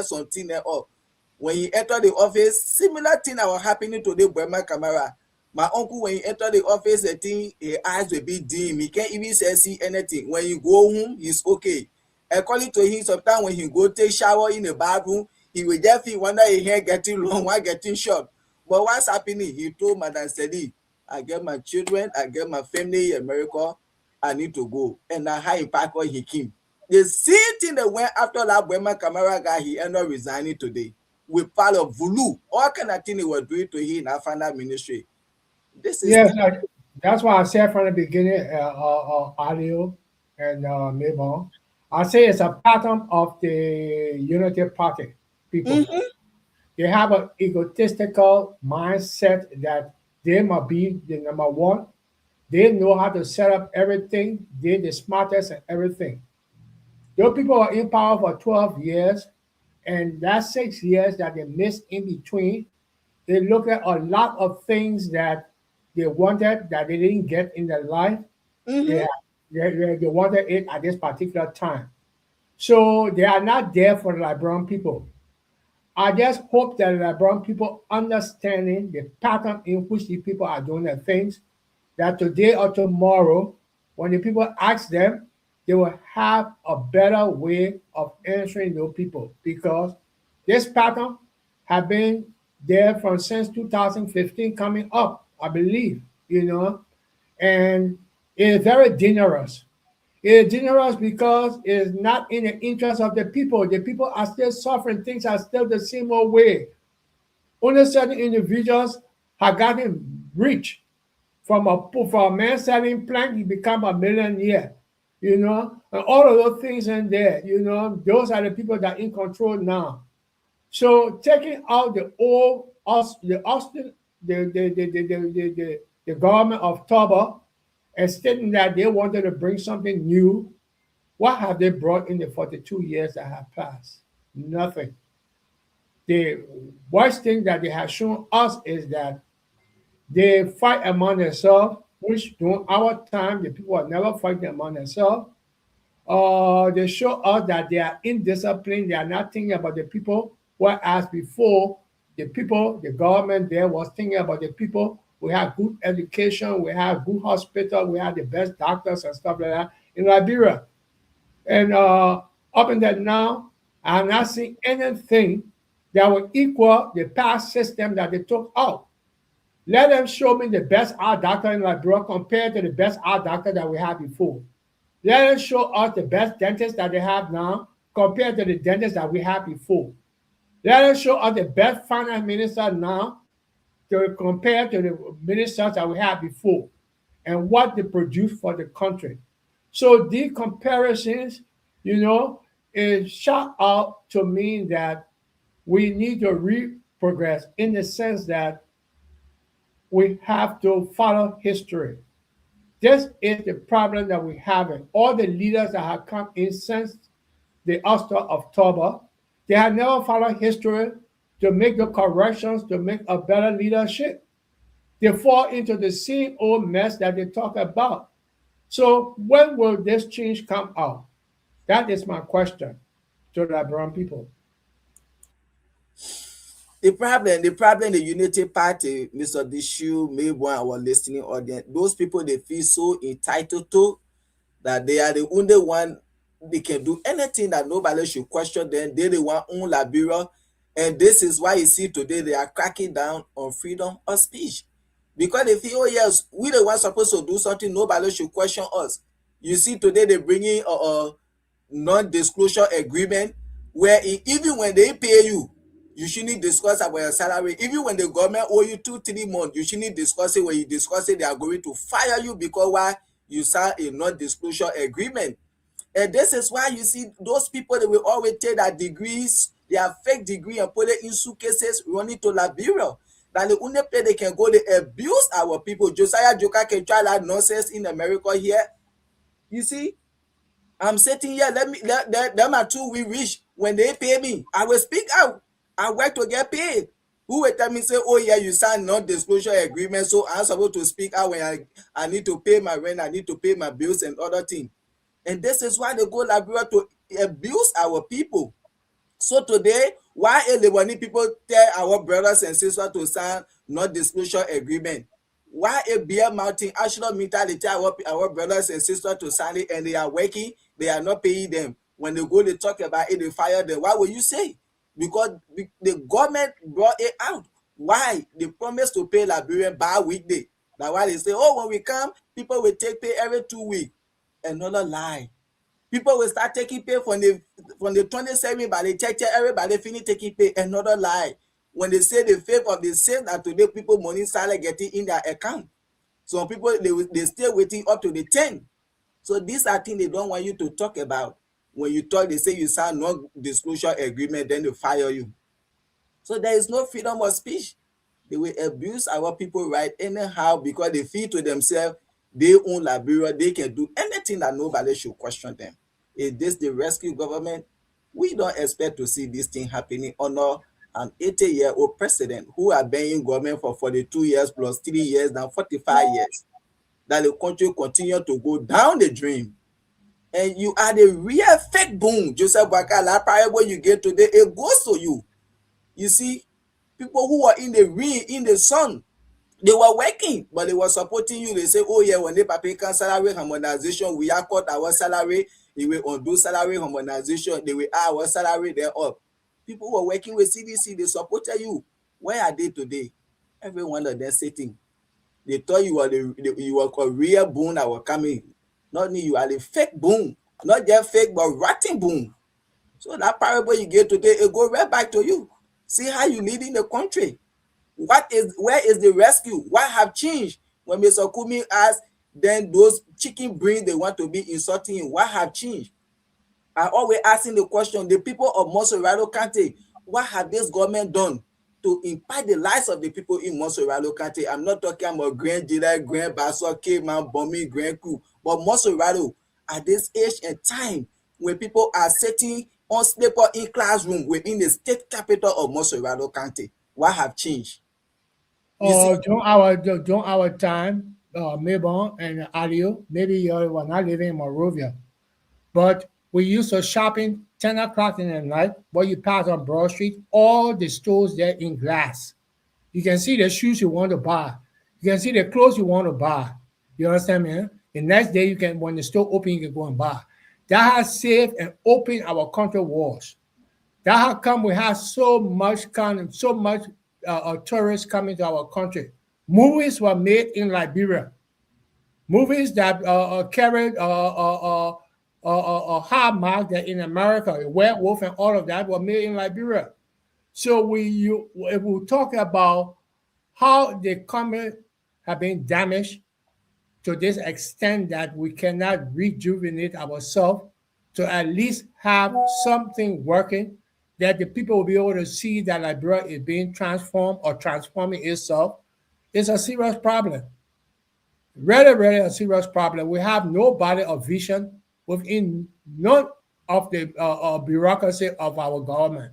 something up." When he entered the office, similar thing that was happening to the Burma Kamara. My uncle, when he entered the office, the thing, his eyes will be dim. He can't even see anything. When you go home, he's okay. According to him, sometimes when he go take shower in the bathroom, he will just feel whether his hair getting long or getting short. But what's happening? He told Madam Sedi, I get my children, I get my family in America, I need to go. And now how he packed he came. The same thing that went after that Burma Camara guy, he ended up resigning today. With part of Vulu. All kind of thing they were doing to him in our final ministry. This is Yes, that's why I said from the beginning, audio and Mabel. I say it's a pattern of the Unity Party people. They have an egotistical mindset that they must be the number one. They know how to set up everything. They're the smartest and everything. Those people are in power for 12 years, and that 6 years that they missed in between, they look at a lot of things that they wanted that they didn't get in their life. They, they wanted it at this particular time. So they are not there for the Liberian people. I just hope that the Liberian people understanding the pattern in which the people are doing their things, that today or tomorrow, when the people ask them, they will have a better way of answering those people, because this pattern have been there from since 2015 coming up, I believe, and it's very dangerous. It's dangerous because it's not in the interest of the people. The people are still suffering. Things are still the same old way. Only certain individuals have gotten rich from a man selling plank, he become a millionaire, and all of those things in there, those are the people that are in control now. So taking out the old, the Austin, the government of Toba, and stating that they wanted to bring something new, what have they brought in the 42 years that have passed? Nothing. The worst thing that they have shown us is that they fight among themselves, which during our time, the people are never fighting among themselves. They show us that they are indisciplined, they are not thinking about the people, whereas before, the people, the government there was thinking about the people. We have good education, we have good hospital, we have the best doctors and stuff like that in Liberia. And up until now, I have not seen anything that will equal the past system that they took out. Let them show me the best eye doctor in Liberia compared to the best eye doctor that we had before. Let them show us the best dentist that they have now compared to the dentist that we had before. Let them show us the best finance minister now to compare to the ministers that we had before and what they produce for the country. So these comparisons, is shout out to me that we need to progress in the sense that we have to follow history. This is the problem that we have. All the leaders that have come in since the ouster of Toba, they have never followed history to make the corrections, to make a better leadership. They fall into the same old mess that they talk about. So when will this change come out? That is my question to the Liberian people. The problem, the Unity Party, Mr. Dishu, Mabel, our listening audience, those people, they feel so entitled to that they are the only one, they can do anything that nobody should question them. They the one own Liberia. And this is why you see today they are cracking down on freedom of speech. Because they feel, oh yes, we the ones supposed to do something, nobody should question us. You see today they bring in a non-disclosure agreement where even when they pay you, you shouldn't discuss about your salary. Even when the government owe you 2-3 months, you shouldn't discuss it. When you discuss it, they are going to fire you because why? You signed a non-disclosure agreement. And this is why you see those people, they will always take their degrees, their fake degree, and put it in suitcases running to Liberia. That the only place they can go, they abuse our people. Josiah Joker can try that nonsense in America here. You see, I'm sitting here, them are two we wish. When they pay me, I will speak out. I work to get paid. Who will tell me, say, oh yeah, you signed non-disclosure agreement, so I'm supposed to speak out when I need to pay my rent, I need to pay my bills and other things. And this is why they go Liberia to abuse our people. So today, why Lebani people tell our brothers and sisters to sign non-disclosure agreement? Why a beer mountain national mentality tell our brothers and sisters to sign it and they are working, they are not paying them. When they go, they talk about it, they fire them. Why will you say? Because the government brought it out. Why? They promise to pay Liberian by weekday. That's why they say, oh, when we come, people will take pay every 2 weeks. Another lie. People will start taking pay from the 27th, but they check everybody finish taking pay. Another lie. When they say the fake of, they say that today people money salary getting in their account. Some people they still waiting up to the 10th. So these are things they don't want you to talk about. When you talk, they say you sign non-disclosure agreement, then they fire you. So there is no freedom of speech. They will abuse our people right anyhow because they feel to themselves they own Liberia, they can do anything that nobody should question them. Is this the rescue government? We don't expect to see this thing happening under an 80-year-old president who are been in government for 42 years plus 3 years, now 45 years. That the country continue to go down the drain. And you are the real fake boom, Joseph Boakai. That parable you get today, it goes to you. You see, people who are in the rain, in the sun, they were working, but they were supporting you. They say, oh yeah, when they pay salary harmonization, we are cut our salary, they will undo salary harmonization, they will add our salary, they're up. People who were working with CDC, they supported you. Where are they today? Every one of them sitting. They thought you were you were a real boon that were coming. Not me, you are the fake boon. Not just fake, but rotten boon. So that parable you get today, it go right back to you. See how you leading the country. Where is the rescue? What have changed? When Mr. Kumi asked, then those chicken brains they want to be insulting him, what have changed? I always asking the question, the people of Monserrado County, what have this government done to impact the lives of the people in Monserrado County? I'm not talking about Grand Jila, Grand Basso, Cayman, Bombay, Grand Crew, but Monserrado at this age and time when people are sitting on sleeper in classroom within the state capital of Monserrado County, what have changed? You see, During our time, Mabon and Adio, maybe you were not living in Monrovia, but we used to shopping 10 o'clock in the night, where you pass on Broad Street, all the stores there in glass. You can see the shoes you want to buy. You can see the clothes you want to buy. You understand me? The next day, you can, when the store open, you can go and buy. That has saved and opened our country walls. That how come we have so much tourists coming to our country. Movies were made in Liberia. Movies that carried a high mark that in America, Werewolf and all of that were made in Liberia. So if we talk about how the economy have been damaged to this extent that we cannot rejuvenate ourselves to at least have something working that the people will be able to see that Liberia is being transformed or transforming itself, is a serious problem. Really, really a serious problem. We have nobody of vision within none of the bureaucracy of our government.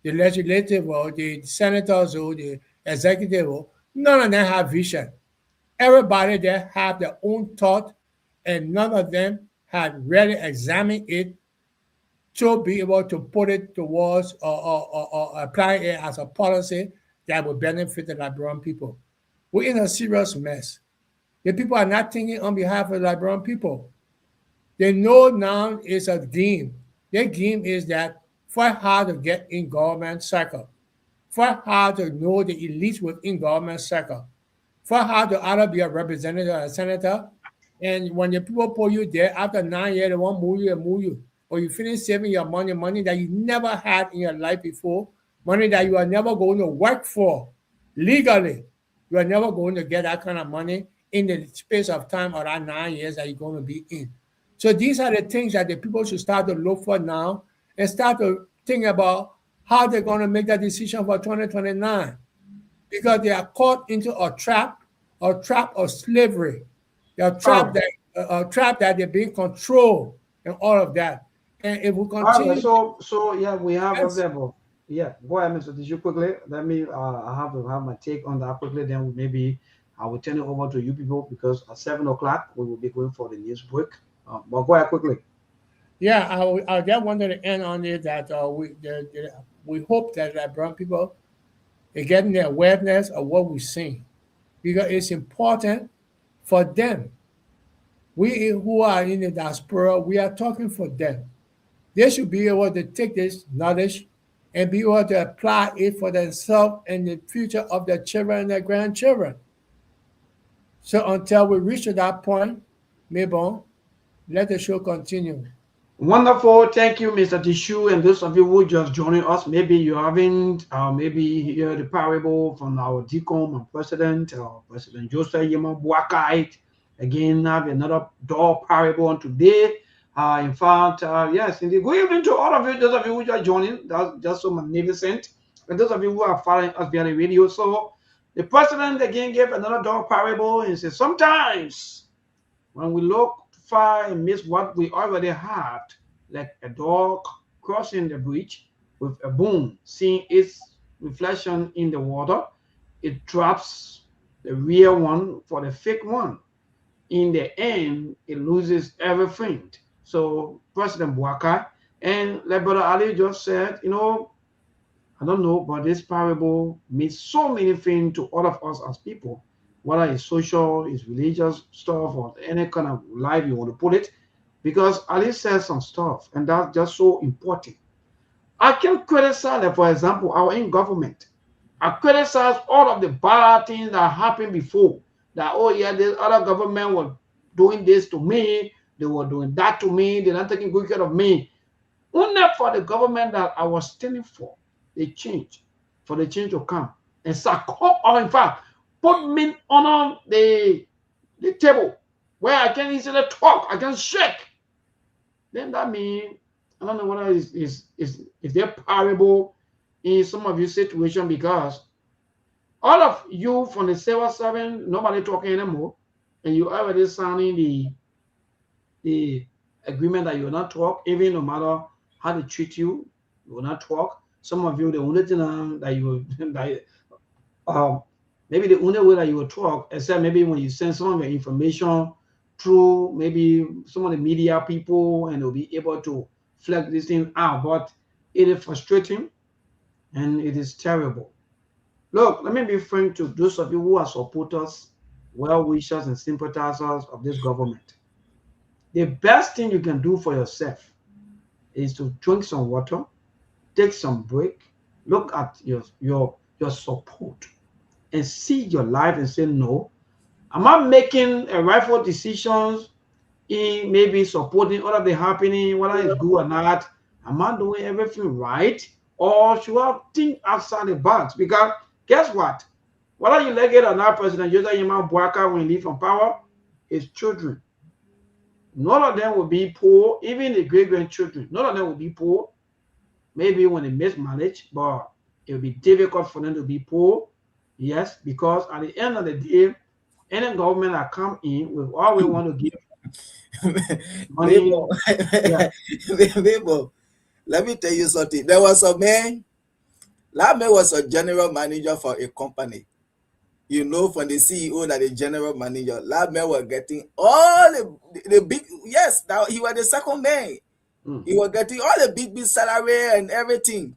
The legislative or the senators or the executive, none of them have vision. Everybody there have their own thought, and none of them have really examined it to be able to put it towards or apply it as a policy that will benefit the Liberian people. We're in a serious mess. The people are not thinking on behalf of the Liberian people. They know now it's a game. Their game is that fight hard to get in government cycle. Fight hard to know the elites within government cycle. Fight hard to either be a representative or a senator. And when the people pull you there, after 9 years, they won't move you. Or you finish saving your money that you never had in your life before, money that you are never going to work for legally. You are never going to get that kind of money in the space of time or that 9 years that you're going to be in. So these are the things that the people should start to look for now and start to think about how they're going to make that decision for 2029. Because they are caught into a trap of slavery. They are trapped that they're being controlled and all of that. And if we continue, so yeah, we have a level. Yeah, go ahead, Mr. Tishu, quickly. Let me. I have to have my take on that quickly. Then maybe I will turn it over to you people because at 7 o'clock we will be going for the news break. But go ahead quickly. Yeah, I just wanted to end on it that we hope that Liberian people are getting the awareness of what we're seeing, because it's important for them. We who are in the diaspora, we are talking for them. They should be able to take this knowledge and be able to apply it for themselves and the future of their children and their grandchildren. So until we reach to that point, Mabel, let the show continue. Wonderful. Thank you, Mr. Tishu. And those of you who just joining us, maybe you haven't maybe heard the parable from our deacon and President, President Joseph Yema Buakai. Again, have another door parable on today. In fact, yes, indeed. Good evening to all of you, those of you who are joining. That's just so magnificent. And those of you who are following us via the radio. So the President again gave another door parable and said, sometimes when we look far and miss what we already had, like a dog crossing the bridge with a boom, seeing its reflection in the water, it drops the real one for the fake one. In the end, it loses everything. So President Buakai, and like Brother Ali just said, I don't know, but this parable means so many things to all of us as people, whether it's social, it's religious stuff, or any kind of life you want to put it, because Ali says some stuff, and that's just so important. I can criticize, for example, our own government. I criticize all of the bad things that happened before. That, oh yeah, this other government was doing this to me, they were doing that to me, they're not taking good care of me. Only for the government that I was standing for, they change, for the change to come. And or in fact, put me on the table where I can easily talk, I can shake. Then that means, I don't know whether is there parable in some of your situation, because all of you from the civil servant, nobody talking anymore, and you already signing the agreement that you will not talk, even no matter how they treat you, you will not talk. Some of you, the only thing that you maybe the only way that you will talk, except maybe when you send some of the information through maybe some of the media people, and they'll be able to flag this thing out. But it is frustrating and it is terrible. Look, let me be frank to those of you who are supporters, well-wishers, and sympathizers of this government. The best thing you can do for yourself is to drink some water, take some break, look at your support, and see your life and say, no, am I making a rightful decisions in maybe supporting all of the happening, whether it's good or not? Am I doing everything right? Or should I think outside the box? Because guess what? Whether you like it or not, President Joseph Yema Buakai, when he leave from power, his children, none of them will be poor, even the great-grandchildren, none of them will be poor. Maybe when they mismanage, but it will be difficult for them to be poor. Yes, because at the end of the day, any government that come in with all we want to give money. Let me tell you something. There was a man, that man was a general manager for a company. From the CEO that the general manager, that man was getting all the big, yes, now he was the second man. He was getting all the big salary and everything.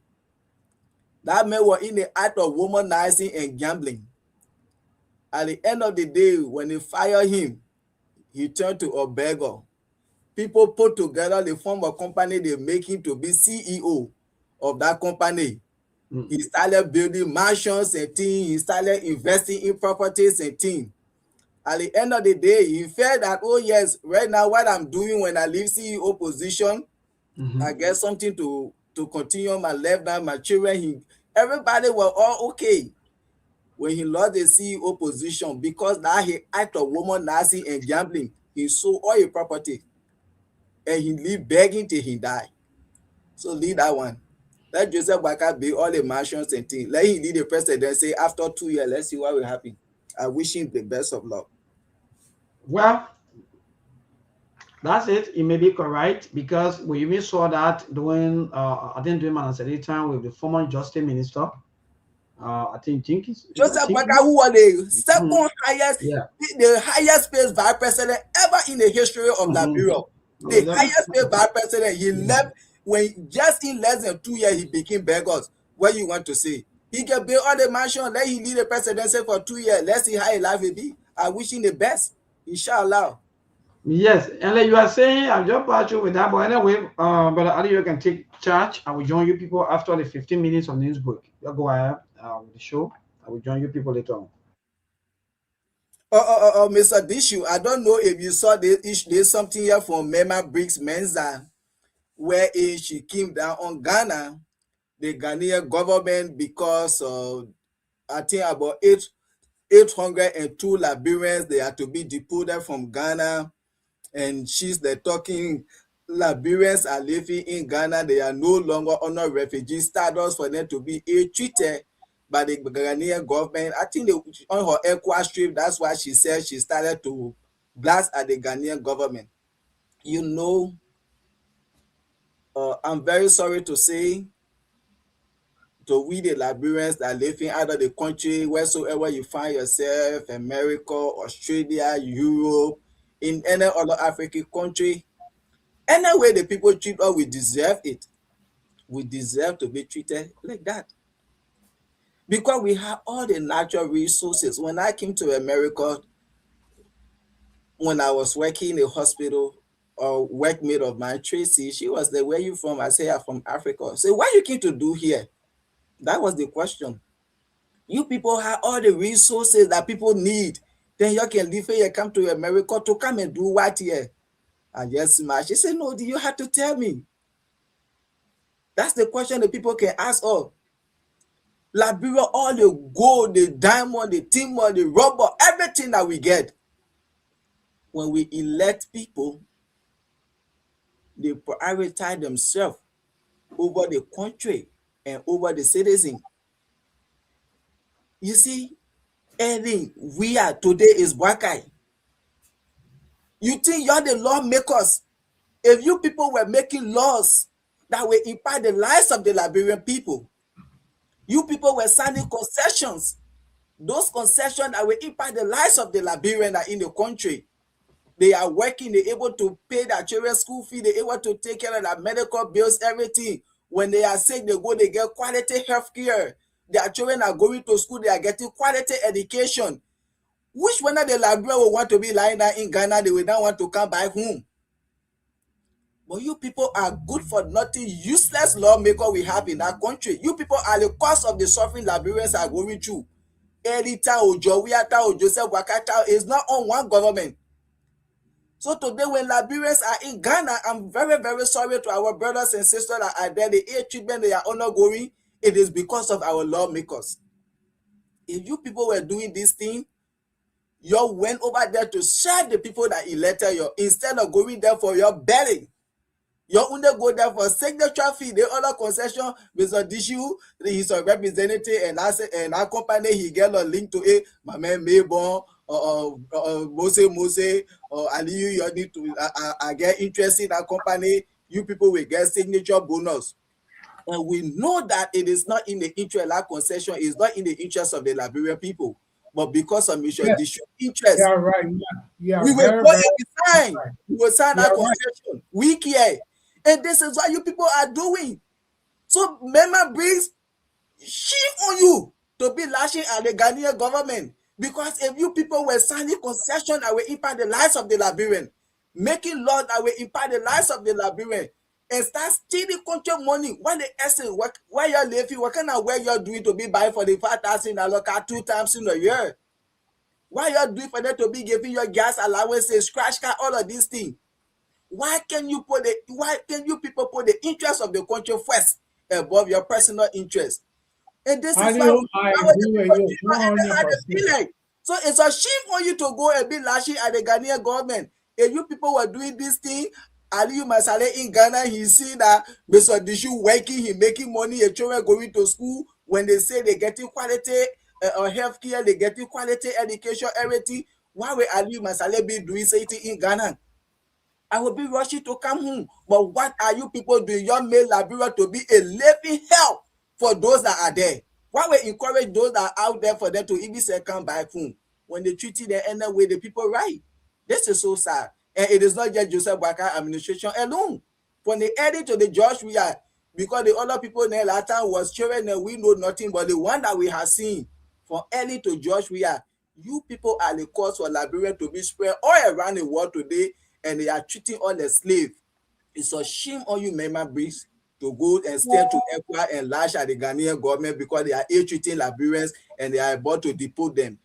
That man was in the act of womanizing and gambling. At the end of the day, when they fired him, he turned to a beggar. People put together, they form a company, they make him to be CEO of that company. He started building mansions and things. He started investing in properties and things. At the end of the day, he felt that, oh yes, right now what I'm doing when I leave CEO position, I get something to continue my life now, my children. Everybody were all okay. When he lost the CEO position, because now he act of womanizing and gambling, he sold all his property. And he lived begging till he died. So leave that one. Let Joseph Buakai build all the mansions and things. Let him lead the presidency. After 2 years, let's see what will happen. I wish him the best of luck. Well, that's it. It may be correct, because we even saw that during I think during my time with the former Justice Minister. I think Jenkins. Joseph Buakai, who was the second highest, the highest paid vice president ever in the history of Liberia. The highest paid vice president. He left when just in less than 2 years he became beggars. What you want to say? He can build all the mansion. Let him lead the presidency for 2 years. Let's see how his life will be. I wish him the best. Inshallah. Yes, and like you are saying, I'll jump at you with that. But anyway, Brother Ali, you can take charge. I will join you people after the 15 minutes of news break. You go ahead with the show. I will join you people later on. Mr. Dishu, I don't know if you saw there's something here from Mema Briggs Menza, where she came down on Ghana, the Ghanaian government, because I think about 802 Liberians, they are to be deported from Ghana, and she's the talking. Liberians are living in Ghana. They are no longer under refugee status for them to be treated by the Ghanaian government. I think on her Equa trip, that's why she said she started to blast at the Ghanaian government. You know, I'm very sorry to say, to we the Liberians that are living out of the country, wheresoever you find yourself, America, Australia, Europe, in any other African country, any way the people treat us, we deserve it. We deserve to be treated like that. Because we have all the natural resources. When I came to America, when I was working in a hospital, a workmate of mine, Tracy, she was there, where you from? I say, I'm from Africa. So what you came to do here? That was the question. You people have all the resources that people need. Then you can leave here, come to America to come and do what here? And yes, ma, she said, no, you have to tell me. That's the question that people can ask of. Liberia, all the gold, the diamond, the timber, the rubber, everything that we get. When we elect people, they prioritize themselves over the country and over the citizen. You see, anything we are today is Wakai. You think you're the lawmakers? If you people were making laws that will impact the lives of the Liberian people, you people were signing concessions. Those concessions that will impact the lives of the Liberians that are in the country. They are working, they're able to pay their children's school fee, they're able to take care of their medical bills, everything. When they are sick, they go, they get quality health care. Their children are going to school, they are getting quality education. Which one of the Liberians will want to be lying down in Ghana, they will not want to come back home? But you people are good for nothing, useless lawmaker we have in that country. You people are the cause of the suffering Liberians are going through. Elita Ojo, Wiata Ojo, Joseph Wakata is not on one government. So today when Liberians are in Ghana, I'm very, very sorry to our brothers and sisters that are there. The air treatment they are undergoing, it is because of our lawmakers. If you people were doing this thing, you went over there to serve the people that elected you instead of going there for your belly. You only go there for signature fee. The other concession, Mr. Dishu, he's a representative, and our company, he get a link to it. My man Maybon, Mose, and you need to I get interested in that company. You people will get signature bonus. And we know that it is not in the interest of that concession, it's not in the interest of the Liberian people. But because of Mr. Dishu's interest, Yeah, right. Yeah, we will go and sign. right. We will sign that concession. We care. And this is what you people are doing. So Mema brings shame on you to be lashing at the Ghanaian government. Because if you people were signing concession that will impact the lives of the Liberian, making laws that will impact the lives of the Liberian, and start stealing country money, what the essence, where you're living, what kind of work you're doing to be buying for the $5,000 2 times in a year? Why you're doing for them to be giving your gas allowances, scratch card, all of these things? Why can you people put the interest of the country first above your personal interest? And this is I why agree with you 100%. So it's a shame on you to go and be lashing at the Ghanaian government. If you people were doing this thing, Aliyu Masale in Ghana, he see that Mr. Dishu working, he making money, your children going to school. When they say they getting quality health care, they getting quality education, everything. Why will Aliyu Masale be doing something in Ghana? I will be rushing to come home. But what are you people doing? You made Liberia to be a living hell for those that are there. Why we encourage those that are out there for them to even say come back home when they treated them any way the people right? This is so sad. And it is not just Joseph Baka administration alone. From the edit to the George we are, because the other people in the last time was children and we know nothing, but the one that we have seen from early to George we are, you people are the cause for Liberia to be spread all around the world today. and they are treating all the slaves. It's a shame on you, member beings, to go and stare to Ekwa and lash at the Ghanaian government because they are ill-treating Liberians and they are about to deport them.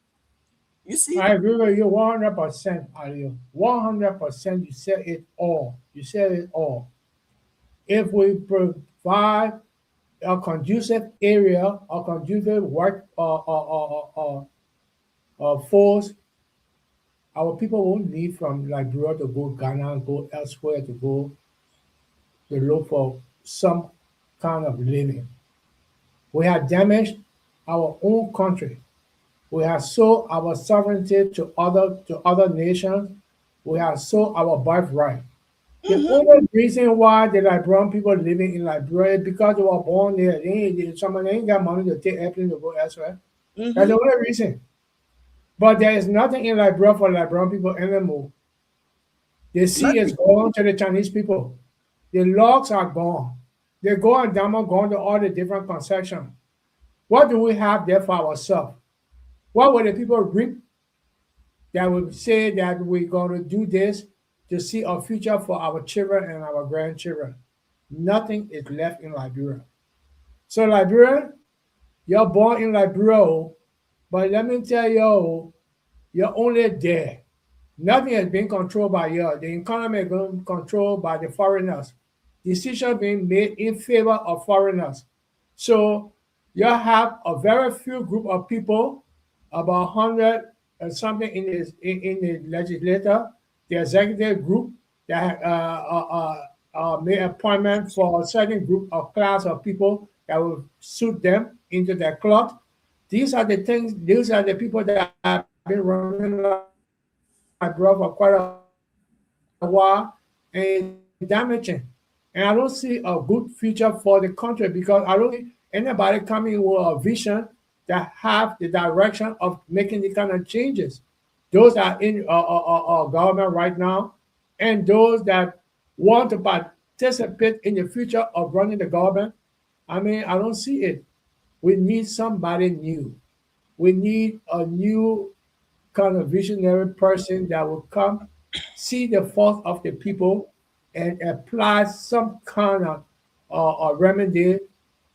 You see? I agree with you 100%, Aliyu. 100%. You said it all. You said it all. If we provide a conducive area, a conducive work force, our people won't need from Liberia to go Ghana and go elsewhere to go to look for some kind of living. We have damaged our own country. We have sold our sovereignty to other nations. We have sold our birthright. The only reason why the Liberian people living in Liberia is because they were born there. Someone ain't got money to take airplane to go elsewhere. That's the only reason. But there is nothing in Liberia for Liberian people anymore. The sea is gone to the Chinese people. The logs are gone. They go and Dama gone to all the different concessions. What do we have there for ourselves? What will the people reap that will say that we're going to do this to see a future for our children and our grandchildren? Nothing is left in Liberia. So Liberia, you're born in Liberia, but let me tell you, you're only there. Nothing is being controlled by you. The economy is being controlled by the foreigners. Decisions being made in favor of foreigners. So you have a very few group of people, about 100 and something in the legislature, the executive group that made appointment for a certain group of class of people that will suit them into their cloth. These are the things. These are the people that have been running Liberia for quite a while and damaging. And I don't see a good future for the country because I don't see anybody coming with a vision that have the direction of making the kind of changes. Those are in government right now, and those that want to participate in the future of running the government, I mean, I don't see it. We need somebody new. We need a new kind of visionary person that will come, see the fault of the people, and apply some kind of remedy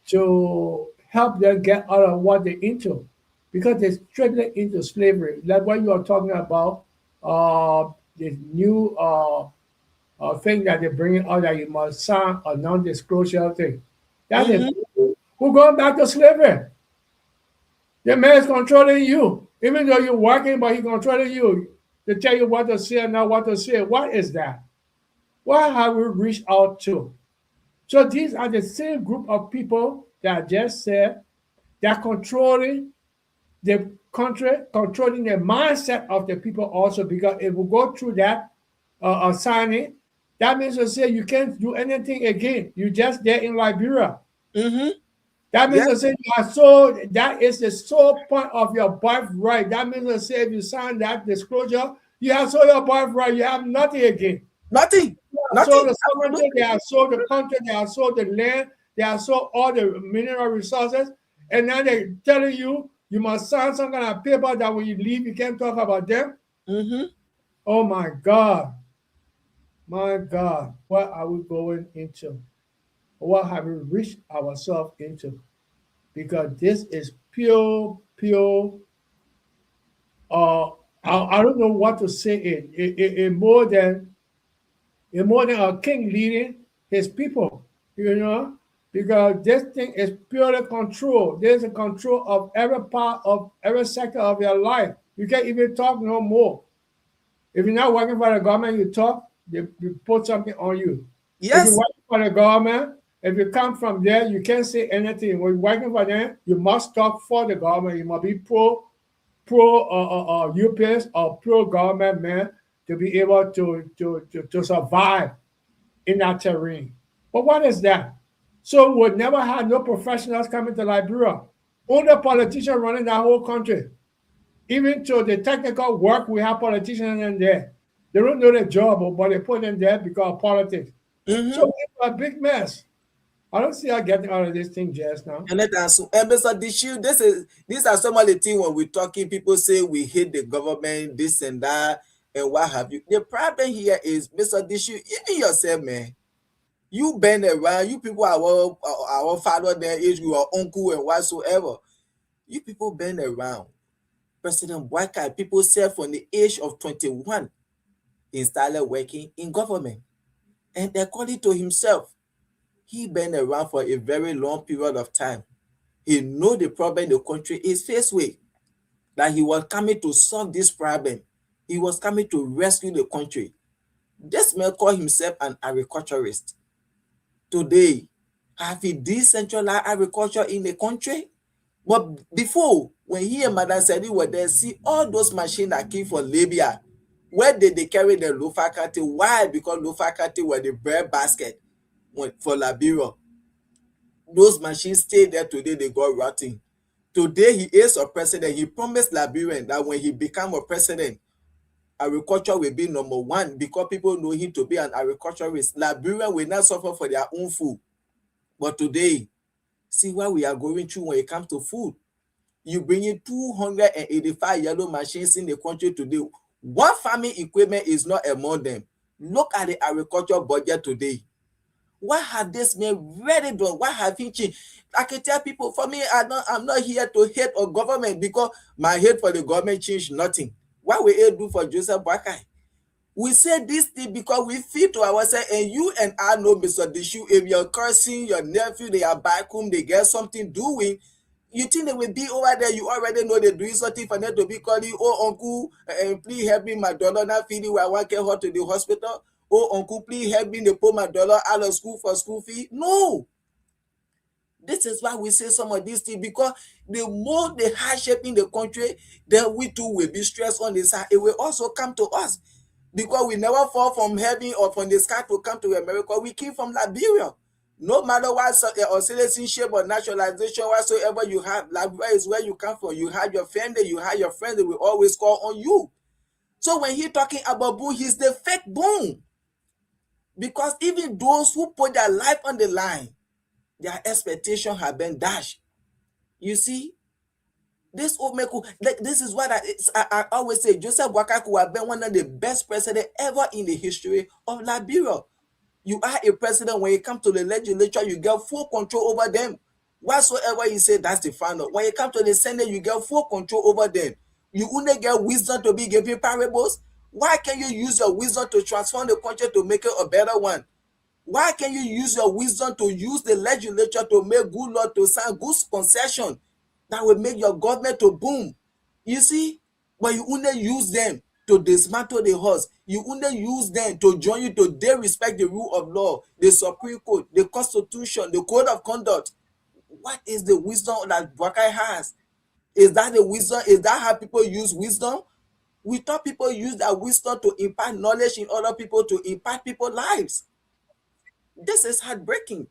to help them get out of what they're into, because they're strictly into slavery. Like what you are talking about, the new thing that they're bringing out that you must sign a non-disclosure thing. That is, we're going back to slavery. The man is controlling you. Even though you're working, but he's controlling you to tell you what to say and not what to say. What is that? What have we reached out to? So these are the same group of people that I just said that controlling the country, controlling the mindset of the people also, because if we go through that signing, that means to say you can't do anything again. You're just there in Liberia. That means to say you are so, that is the sole point of your birthright. That means to say if you sign that disclosure, you have sold your birthright, you have nothing again. Nothing. They have sold the sovereignty, they have sold the country, they have sold the land, they have sold all the mineral resources, and now they're telling you you must sign some kind of paper that when you leave, you can't talk about them. Oh my God. My God. What are we going into? What have we reached ourselves into? Because this is pure, I don't know what to say it more than a king leading his people, because this thing is purely control. There's a control of every part of every sector of your life. You can't even talk no more. If you're not working for the government, you talk, they put something on you. Yes. If you're working for the government, if you come from there, you can't say anything. When you're working for them, you must talk for the government. You must be pro UPS or pro government man to be able to survive in that terrain. But what is that? So we never had no professionals coming to Liberia. Only politicians running that whole country. Even to the technical work, we have politicians in there. They don't know their job, but they put them there because of politics. So it's a big mess. I don't see how getting out of this thing just now. And Mr. Dishu, these are some of the things when we're talking, people say we hate the government, this and that. and what have you. The problem here is, Mr. Dishu, even yourself, man, you been around, you people are our father, their age, your uncle and whatsoever. You people been around. President Boakai, people say from the age of 21, he started working in government. And according to himself, he been around for a very long period of time. He know the problem the country is faced with, that he was coming to solve this problem. He was coming to rescue the country. This man called himself an agriculturist. Today, have he decentralized agriculture in the country? But before, when he and Madam Sedi were there, see all those machines that came from Libya, where did they carry the lofa kati? Why? Because lofa kati were the bread basket for Liberia. Those machines stayed there today, they got rotten. Today, he is a president. He promised Liberian that when he become a president, agriculture will be number one because people know him to be an agriculturist. Liberian will not suffer for their own food. But today, see what we are going through when it comes to food. You bring in 285 yellow machines in the country today. One farming equipment is not among them. Look at the agriculture budget today. What have this man really done? What have he changed? I can tell people, for me, I'm not here to hate a government because my hate for the government changed nothing. What will it do for Joseph Boakai? We say this thing because we feel to ourselves, and you and I know, Mr. Dishu, if your cousin, your nephew, they are back home, they get something doing, you think they will be over there, you already know they're doing something for them to be calling, oh, uncle, please help me, my daughter not feeling where I want to get her to the hospital. Oh, uncle, please help me to put my daughter out of school for school fee. No. This is why we say some of these things, because the more the hardship in the country, then we too will be stressed on this side. It will also come to us. Because we never fall from heaven or from the sky to come to America. We came from Liberia. No matter what or citizenship or naturalization whatsoever you have, Liberia is where you come from. You have your family, you have your friends, they will always call on you. So when he's talking about boom, he's the fake boom. Because even those who put their life on the line, their expectations have been dashed. You see? This is what I always say. Joseph Boakai could have been one of the best presidents ever in the history of Liberia. You are a president. When you come to the legislature, you get full control over them. Whatsoever you say, that's the final. When you come to the Senate, you get full control over them. You only get wisdom to be giving parables. Why can't you use your wisdom to transform the country to make it a better one? Why can't you use your wisdom to use the legislature to make good law, to sign good concession that will make your government to boom? You see? But you only use them to dismantle the horse. You only use them to join you to they respect the rule of law, the Supreme Court, the Constitution, the Code of Conduct. What is the wisdom that Boakai has? Is that the wisdom? Is that how people use wisdom? We thought people use that wisdom to impart knowledge in other people, to impact people's lives. This is heartbreaking.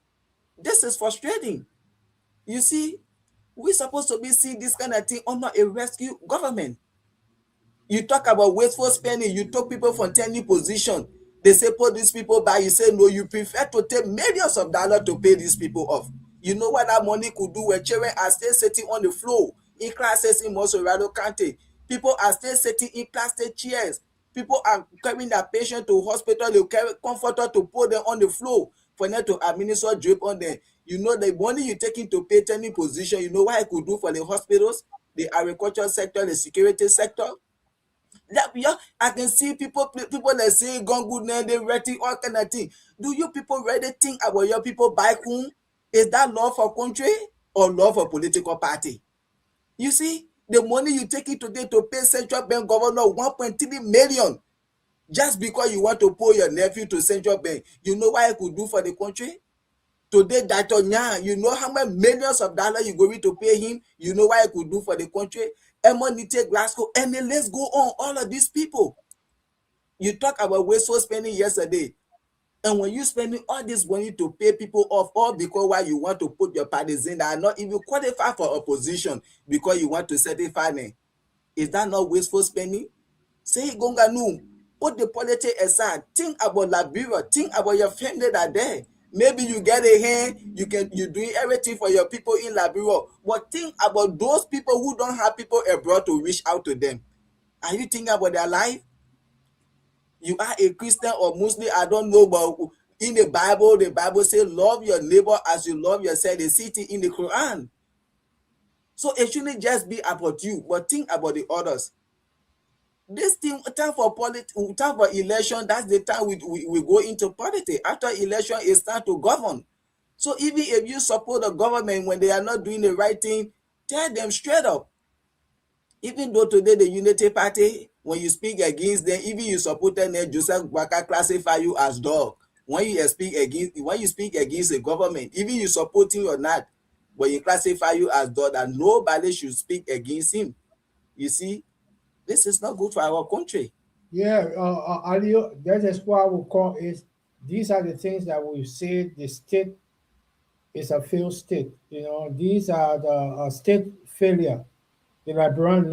This is frustrating. You see, we're supposed to be seeing this kind of thing under a rescue government. You talk about wasteful spending, you took people from any position. They say put these people back. You say no, you prefer to take millions of dollars to pay these people off. You know what that money could do when children are still sitting on the floor in classes in Mosorado County. People are still sitting in plastic chairs. People are carrying their patient to hospital. They carry comforter to put them on the floor for them to administer drip on them. You know the money you taking to pay any position. You know what it could do for the hospitals, the agriculture sector, the security sector. Yeah, I can see people that say gone good now, they ready all kind of thing. Do you people really think about your people back home? Is that love for country or love for political party? You see, the money you take it today to pay central bank governor 1.3 million just because you want to pull your nephew to central bank. You know what I could do for the country? Today, Dr. Nyan, you know how many millions of dollars you're going to pay him? You know what I could do for the country? Emonite Glasgow, and then let's go on. All of these people. You talk about wasteful spending yesterday. And when you spending all this money to pay people off, all because why you want to put your parties in that are not even qualified for opposition because you want to certify them. Is that not wasteful spending? Say Gonganu, put the politics aside. Think about Liberia. Think about your family that are there. Maybe you get a hand, you're doing everything for your people in Liberia. But think about those people who don't have people abroad to reach out to them. Are you thinking about their life? you are a Christian or Muslim, I don't know, but in the Bible says, love your neighbor as you love yourself. They see it in the Quran. So it shouldn't just be about you, but think about the others. This thing, time for time for election, that's the time we go into politics. After election, it's time to govern. So even if you support the government when they are not doing the right thing, tell them straight up. Even though today the Unity Party, when you speak against them, even you support them, Joseph Baka classify you as dog. When you speak against the government, even you supporting or not, but you classify you as dog, and nobody should speak against him. You see, this is not good for our country. Yeah, Alio, that is what we call it. These are the things that we say the state is a failed state. You know, these are the state failure. The Liberian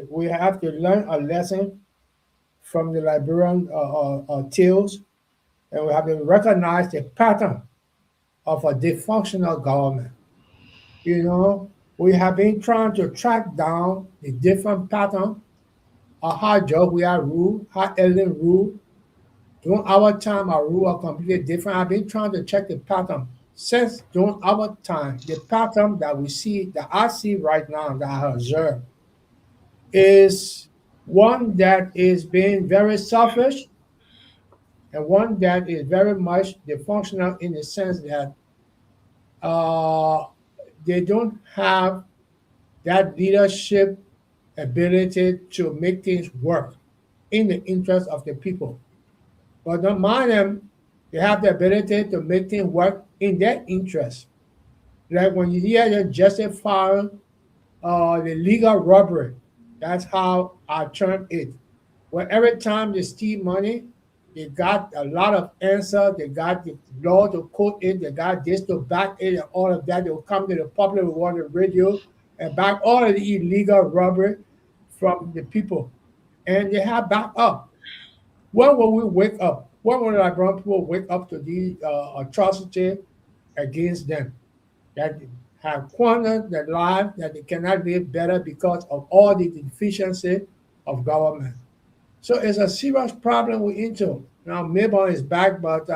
we have to learn a lesson from the Liberian tales, and we have to recognize the pattern of a dysfunctional government. You know, we have been trying to track down the different pattern of how Joe we are ruled, how Ellen ruled. During our time, our rule are completely different. I've been trying to check the pattern since during our time. The pattern that we see, that I see right now, that I observe, is one that is being very selfish and one that is very much dysfunctional in the sense that they don't have that leadership ability to make things work in the interest of the people. But don't mind them, they have the ability to make things work in their interest. Like when you hear them justify the legal robbery, that's how I term it. Well, every time they steal money, they got a lot of answer. They got the law to quote it. They got this to back it and all of that. They'll come to the public on the radio and back all of the illegal robbery from the people. And they have back up. When will we wake up? When will the Liberian people wake up to these atrocity against them? That have cornered their life, that they cannot live better because of all the deficiency of government. So it's a serious problem we're into. Now, Mabon is back, but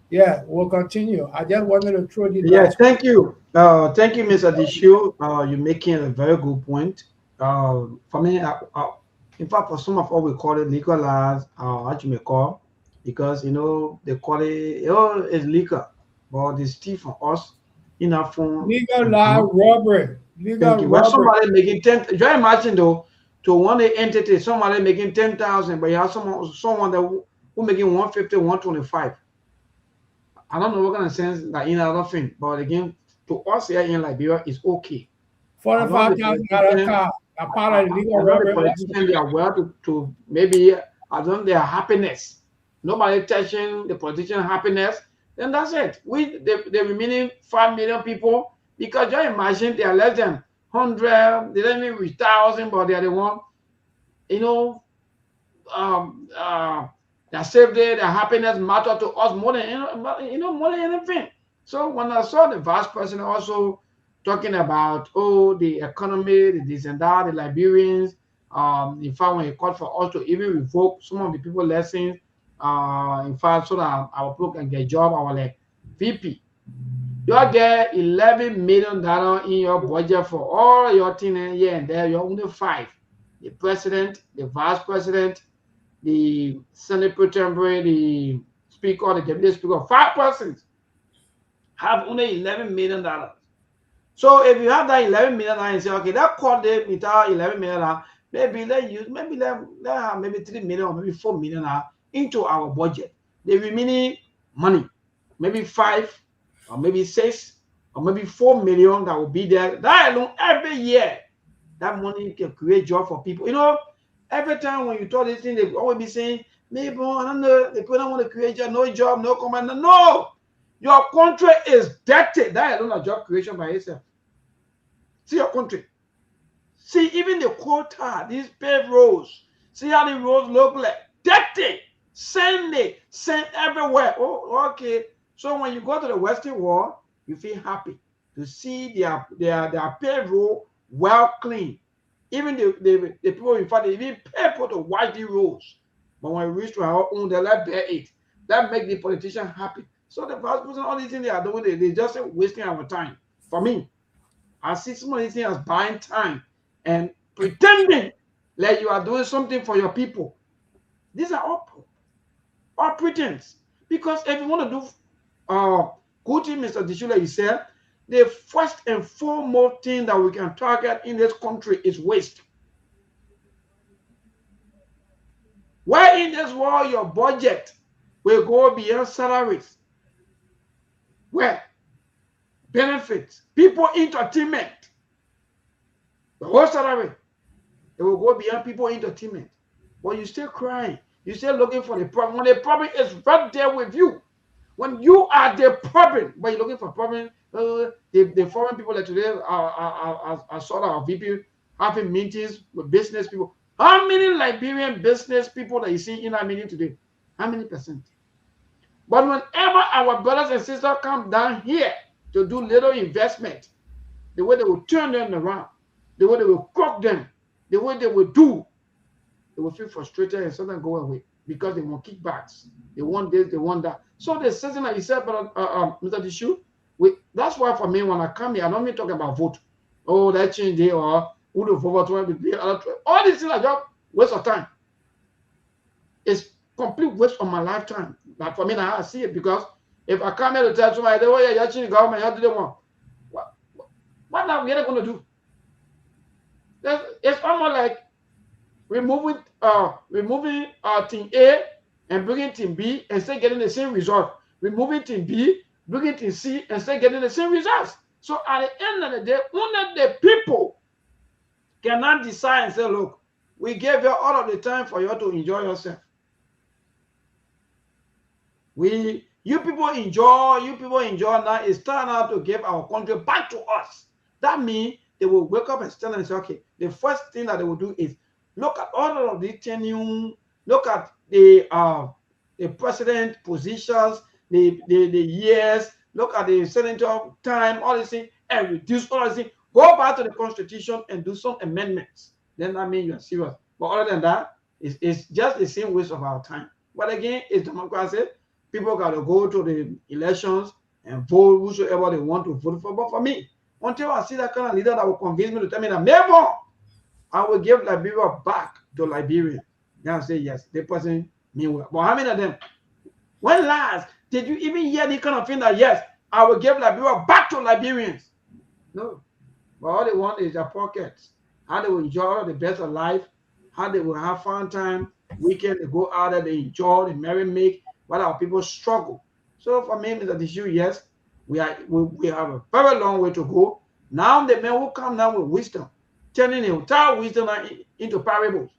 yeah, we'll continue. I just wanted to throw the Yeah, last. thank you. Thank you, Mr. Dishu. You're making a very good point. For me, in fact, for some of what we call it legalized, what you may call, because you know they call it, oh, it's legal, but they steal from us in our phone. Legal law robbery. Legal Thank you. When robbery. somebody making 10, just imagine though, to one entity, somebody making 10,000, but you have someone that who making 150, 125. I don't know what kind of sense that in another thing, but again, to us here in Liberia, it's okay. As long as the $45,000 car, a part of the legal robbery. politicians they are well to maybe as long as their happiness, nobody touching the politician happiness, then that's it. The remaining 5 million people, because just imagine they are less than 100, they don't even reach 1,000, but they are the one, you know, their safety, their happiness matter to us more than more than anything. So when I saw the vice president also talking about the economy, the this and that, the Liberians, in fact when he called for us to even revoke some of the people lessons, in fact so that our people can get job, our like VP. You get $11 million in your budget for all your things here and there. You're only 5. The president, the vice president, the Senate Pro Tempore, the speaker, the deputy speaker, 5 persons have only $11 million. So if you have that $11 million and say, okay, that called them without $11 million, maybe let have maybe $3 million or maybe $4 million into our budget. The remaining money, maybe 5 or maybe 6 or maybe 4 million that will be there. That alone every year, that money can create job for people. You know, every time when you talk this thing, they always be saying, maybe I don't know, the people don't want to create job, no job, no command. No, your country is dirty. That alone a job creation by itself. See your country. See even the quota, these paved roads. See how the roads look like. Dirty. Sand everywhere. Oh, okay. So when you go to the Western world, you feel happy to see their paved road well clean. Even the people, in fact, they even pay people to wash the roads. But when we reach to our own, they let bear it. That make the politician happy. So the first person, all these things they are doing, they just wasting our time. For me, I see some of these things as buying time and pretending like you are doing something for your people. These are all pretense. Because if you want to do good thing, Mr. Dishula, he said, the first and foremost thing that we can target in this country is waste. Why in this world your budget will go beyond salaries? Where? Benefits, people entertainment. The whole salary, it will go beyond people entertainment. But you still crying. You still looking for the problem. When the problem is right there with you. When you are the problem, but you're looking for problem, the foreign people that today are sort of VP having meetings with business people. How many Liberian business people that you see in our meeting today? How many percent? But whenever our brothers and sisters come down here to do little investment, the way they will turn them around, the way they will cook them, the way they will do, they will feel frustrated and sometimes go away because they want kickbacks. They want this, they want that. So the season that you said, but Mr. Dishu, that's why for me, when I come here, I don't mean talk about vote. Oh, that change day or who to vote for, all these things are just waste of time. It's complete waste of my lifetime. But for me, now I see it because if I come here to tell somebody, oh yeah, you're changing government, how do they want? What are we going to do? It's almost like removing team A and bringing team B and still getting the same result. Removing team B, bringing team C and still getting the same results. So at the end of the day, only the people cannot decide and say, look, we gave you all of the time for you to enjoy yourself. You people enjoy now. It's time now to give our country back to us. That means they will wake up and stand and say, okay, the first thing that they will do is look at all of the tenure, look at the president positions, the years, look at the senator time, all these things, and reduce all these things. Go back to the constitution and do some amendments. Then that means you are serious. But other than that, it's just the same waste of our time. But again, it's democracy. People got to go to the elections and vote whosoever they want to vote for. But for me, until I see that kind of leader that will convince me to tell me that maybe I will give Liberia back to Liberia. Then I say yes, the person mean well. But how many of them? When last did you even hear the kind of thing that yes, I will give Liberia back to Liberians? No. But all they want is their pockets. How they will enjoy the best of life, how they will have fun time, weekend, they go out there, they enjoy, they merry make, while our people struggle. So for me, Mr. Dishu, yes, we have a very long way to go. Now the men who come now with wisdom, turning the entire wisdom into parables.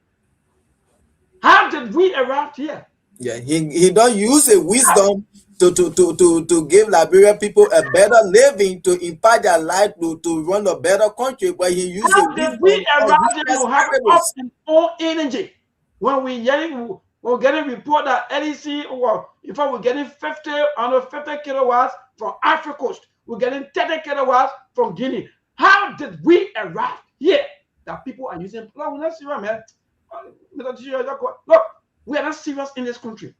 How did we arrive here? Yeah, he don't use a wisdom to give Liberian people a better living, to impart their life, to run a better country, but he used How a did wisdom we arrive here to have up parables. and on energy? When we're getting report that LEC, or in fact, we're getting 50 kilowatts from Africa Coast, we're getting 30 kilowatts from Guinea. How did we arrive here that people are using? Look, we're not serious, man. Look, we are not serious in this country.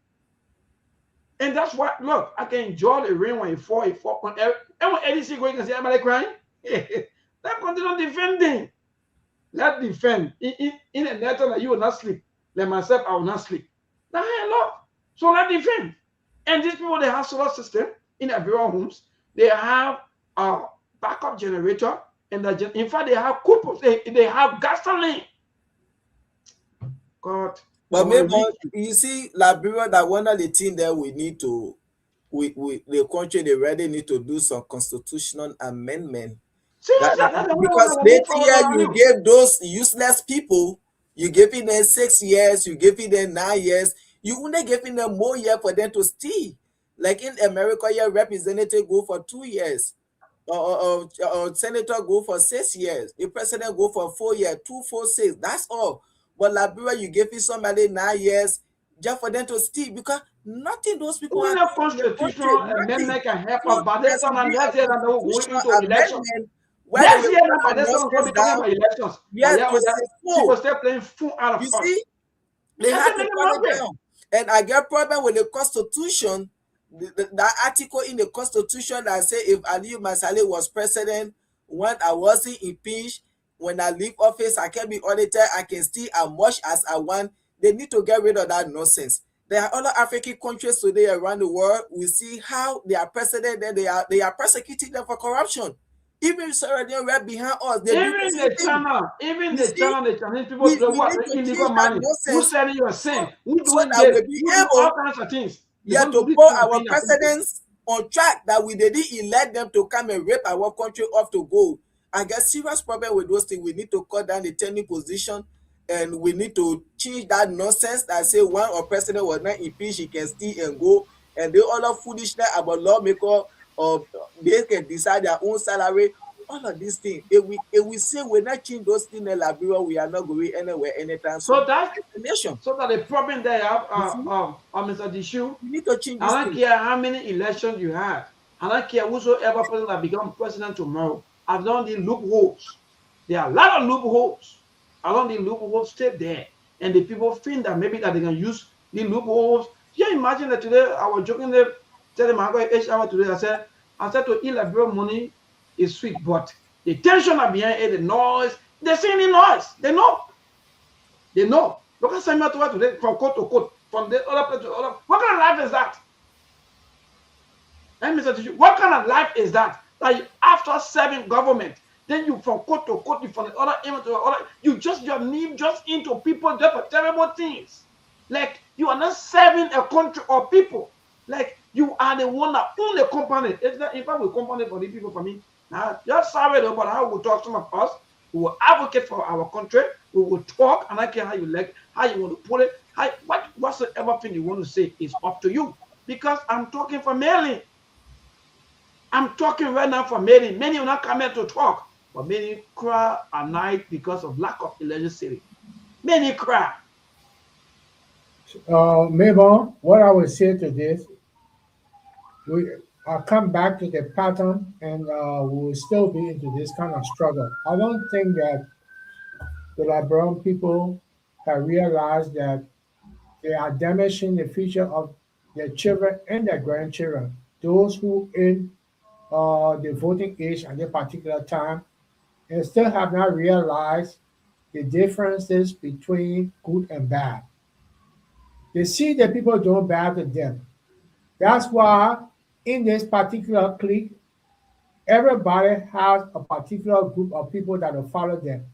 And that's why, look, I can enjoy the rain when it falls. And when LEC go, you can see everybody crying. Let continue defending. Let defend. In a net that you will not sleep. Like myself, I will not sleep. Now, hey, look. So let defend. And these people, they have solar system in their burial homes. They have a backup generator. And in fact, they have coupons. They have gasoline. God. But maybe you see, Liberia, that one of the things that we need to, the country, they really need to do some constitutional amendment. Because later you gave those useless people, you gave them 6 years, you gave them 9 years, you only giving them more years for them to steal. Like in America, your representative go for 2 years, or senator go for 6 years, the president go for 4 years, 2, 4, 6. That's all. But Liberia, you give somebody 9 years just for them to steal, because nothing those people have constitutional amendment can help us. But this one and that's it, and we'll go into elections. Yes, but this one will be talking about elections. Yeah, people still playing fool out of us. You see, They That's had a to making turn it progress. down. And I get problem with the constitution. That article in the constitution that say if Aliyu Masale was president when I wasn't impeached, when I leave office, I can be audited, I can steal as much as I want. They need to get rid of that nonsense. There are other African countries today around the world. We see how they are president, then they are persecuting them for corruption. Even Sierra Leone right behind us, they do the Even same the thing. China, even You the see, China, the Chinese people, the we what, need the to illegal change that money, who nonsense selling your so, sin, who so doing that this, we'll be who doing all able, kinds of things. They're yeah, going to to do put this kind of our thing at people. presidents on track, that we didn't elect them to come and rape our country off to go. I get serious problem with those things. We need to cut down the turning position, and we need to change that nonsense that say when our president was not impeached, he can steal and go, and the other foolishness about lawmaker or they can decide their own salary. All of these things, if we say we're not change those things in Liberia, we are not going anywhere anytime So soon. that's As a nation, so that the problem they have, you see, Mr. Dishu, we need to change this I don't thing. care how many elections you have. I don't care whosoever person that become president tomorrow. As long as the loopholes, there are a lot of loopholes. As long as the loopholes stay there, and the people think that maybe that they can use the loopholes. Can you imagine that today I was joking there, telling my HR today, I said to eat like real money is sweet, but the tension are behind it, the noise, they're seeing the noise. They know. They know. Look at Samuel today from court to court, from the other place to the other. What kind of life is that? And Mr. Tishu, what kind of life is that? Like after serving government, then you from court to court, you from the other end to the other, you just your name just into people just for terrible things. Like you are not serving a country or people. Like you are the one that own the company. If I will company for the people for me, now just sorry about how we talk some of us. We will advocate for our country. We will talk, and I care how you like, how you want to put it, how whatsoever thing you want to say is up to you. Because I'm talking for mailing. I'm talking right now for many. Many will not come here to talk, but many cry at night because of lack of electricity. Many cry. Mabel, what I would say to this, I'll come back to the pattern and we'll still be into this kind of struggle. I don't think that the Liberian people have realized that they are damaging the future of their children and their grandchildren, those who in the voting age at a particular time, and still have not realized the differences between good and bad. They see that people doing bad to them. That's why in this particular clique, everybody has a particular group of people that will follow them.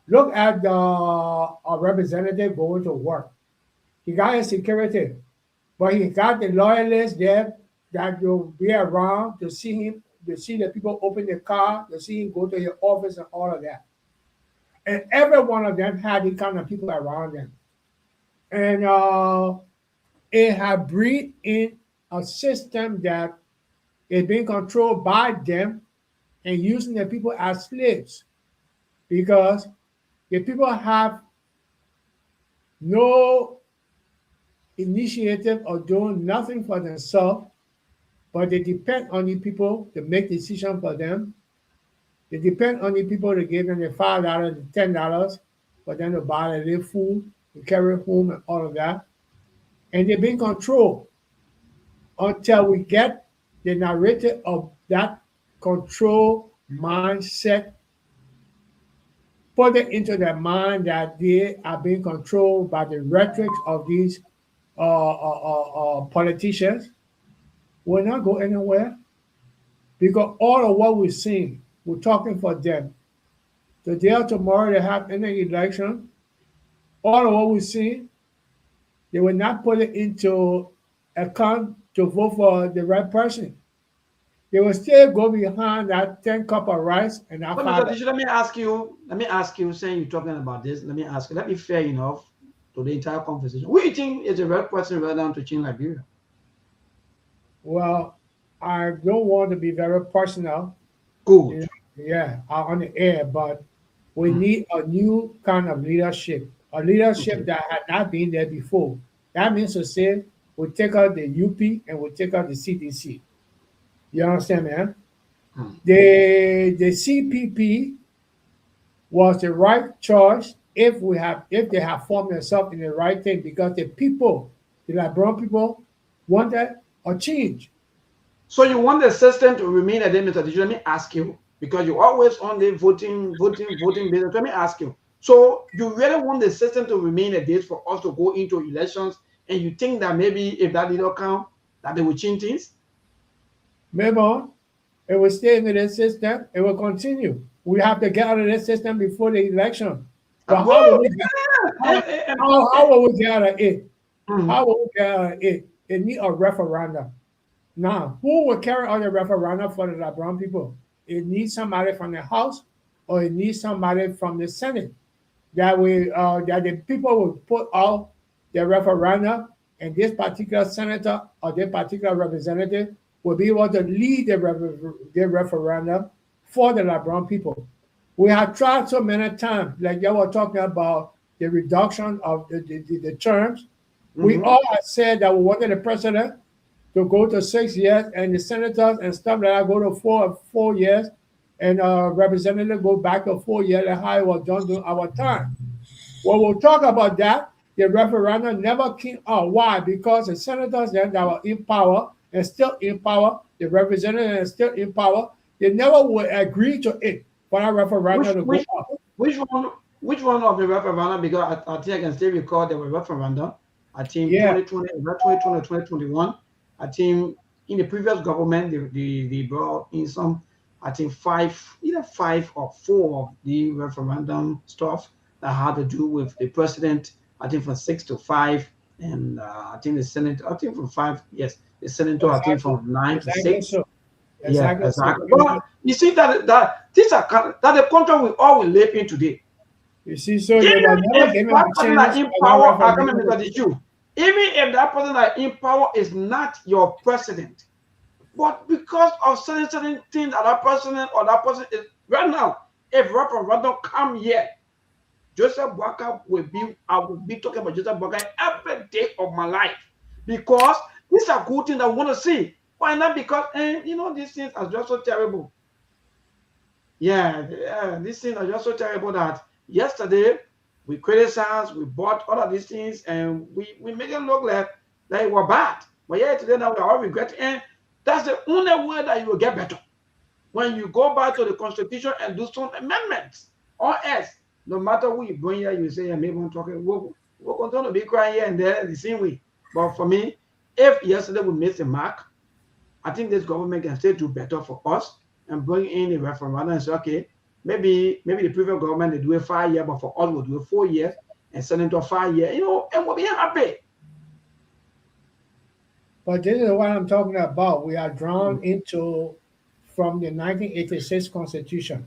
Look at the a representative going to work. He got his security, but he got the loyalists there that will be around to see him, to see the people open the car, to see him go to your office and all of that. And every one of them had the kind of people around them. And it had breed in a system that is being controlled by them and using the people as slaves because the people have no initiative or doing nothing for themselves, but they depend on the people to make decisions for them. They depend on the people to give them the $5, the $10 for them to buy their little food, to carry home and all of that. And they're being controlled until we get the narrative of that control mindset put it into their mind that they are being controlled by the rhetoric of these politicians, will not go anywhere because all of what we're seeing, we're talking for them. Today or tomorrow they have any election, all of what we're seeing, they will not put it into account to vote for the right person. They will still go behind that 10 cup of rice and that So, Mr. $5. Tishu, let me ask you, saying you're talking about this, let me ask you, let me fair enough to the entire conversation. Who do you think is the right person right now to change Liberia? Well, I don't want to be very personal, Good. yeah, on the air, but we need a new kind of leadership, a leadership Okay. that had not been there before. That means to say we take out the UP and we take out the CDC. You understand, man? The CPP was the right choice if they have formed themselves in the right thing, because the people, the Liberian people, wanted a change. So you want the system to remain at the Mr. Let me ask you, because you're always on the voting business. Let me ask you. So you really want the system to remain a date for us to go into elections, and you think that maybe if that did not come, that they will change things? Remember, it will stay in the system, it will continue. We have to get out of this system before the election. But how will Woo! we get, Eh, how will we get out of it? mhm. How will we get out of it? It need a referendum. Now, who will carry out the referendum for the Liberian people? It needs somebody from the House, or it needs somebody from the Senate. That the people will put out the referendum, and this particular senator or this particular representative will be able to lead the referendum for the Liberian people. We have tried so many times, like you were talking about the reduction of the terms. We all have said that we wanted the president to go to 6 years, and the senators and stuff like that go to 4 years, and representative go back to 4 years, like how it was done during our time. When we'll talk about that, the referendum never came out. Why? Because the senators then that were in power and still in power, the representatives are still in power, they never would agree to it for that Which referendum to go which out. which one which one of the referendum? Because I think I can still recall there were referendum. I think Yeah, 2020, 2020, 2021. I think in the previous government they brought in some, I think either 5 or 4 of the referendum stuff that had to do with the president. I think from 6 to 5, and I think the Senate. I think from 5. Yes, the senator. I think exactly. from 9 to Exactly 6. so. Yeah, Exactly so. exactly. But you see that these are that the country we all will live in today. You see, so they Even were never if given that a person that chance in for that power, I come and referendum to Mr. go out. Issue. Even if that person that in power is not your president, but because of certain things that that president or that person is right now, if referendum come here, Joseph Boakai will be, I will be talking about Joseph Boakai every day of my life, because these are good things I want to see. Why not? Because these things are just so terrible. Yeah, these things are just so terrible that yesterday we criticized, we bought all of these things, and we make it look like we're bad. But yeah, today now we are all regretting. And that's the only way that you will get better. When you go back to the constitution and do some amendments, or else, no matter who you bring here, you say, yeah, maybe I'm talking, we'll continue to be crying here and there the same way. But for me, if yesterday we missed a mark, I think this government can still do better for us and bring in a referendum and say, okay, maybe the previous government they do it 5 years, but for us we'll do it 4 years and send it to 5 years, and we'll be happy. But this is what I'm talking about. We are drawn into from the 1986 Constitution.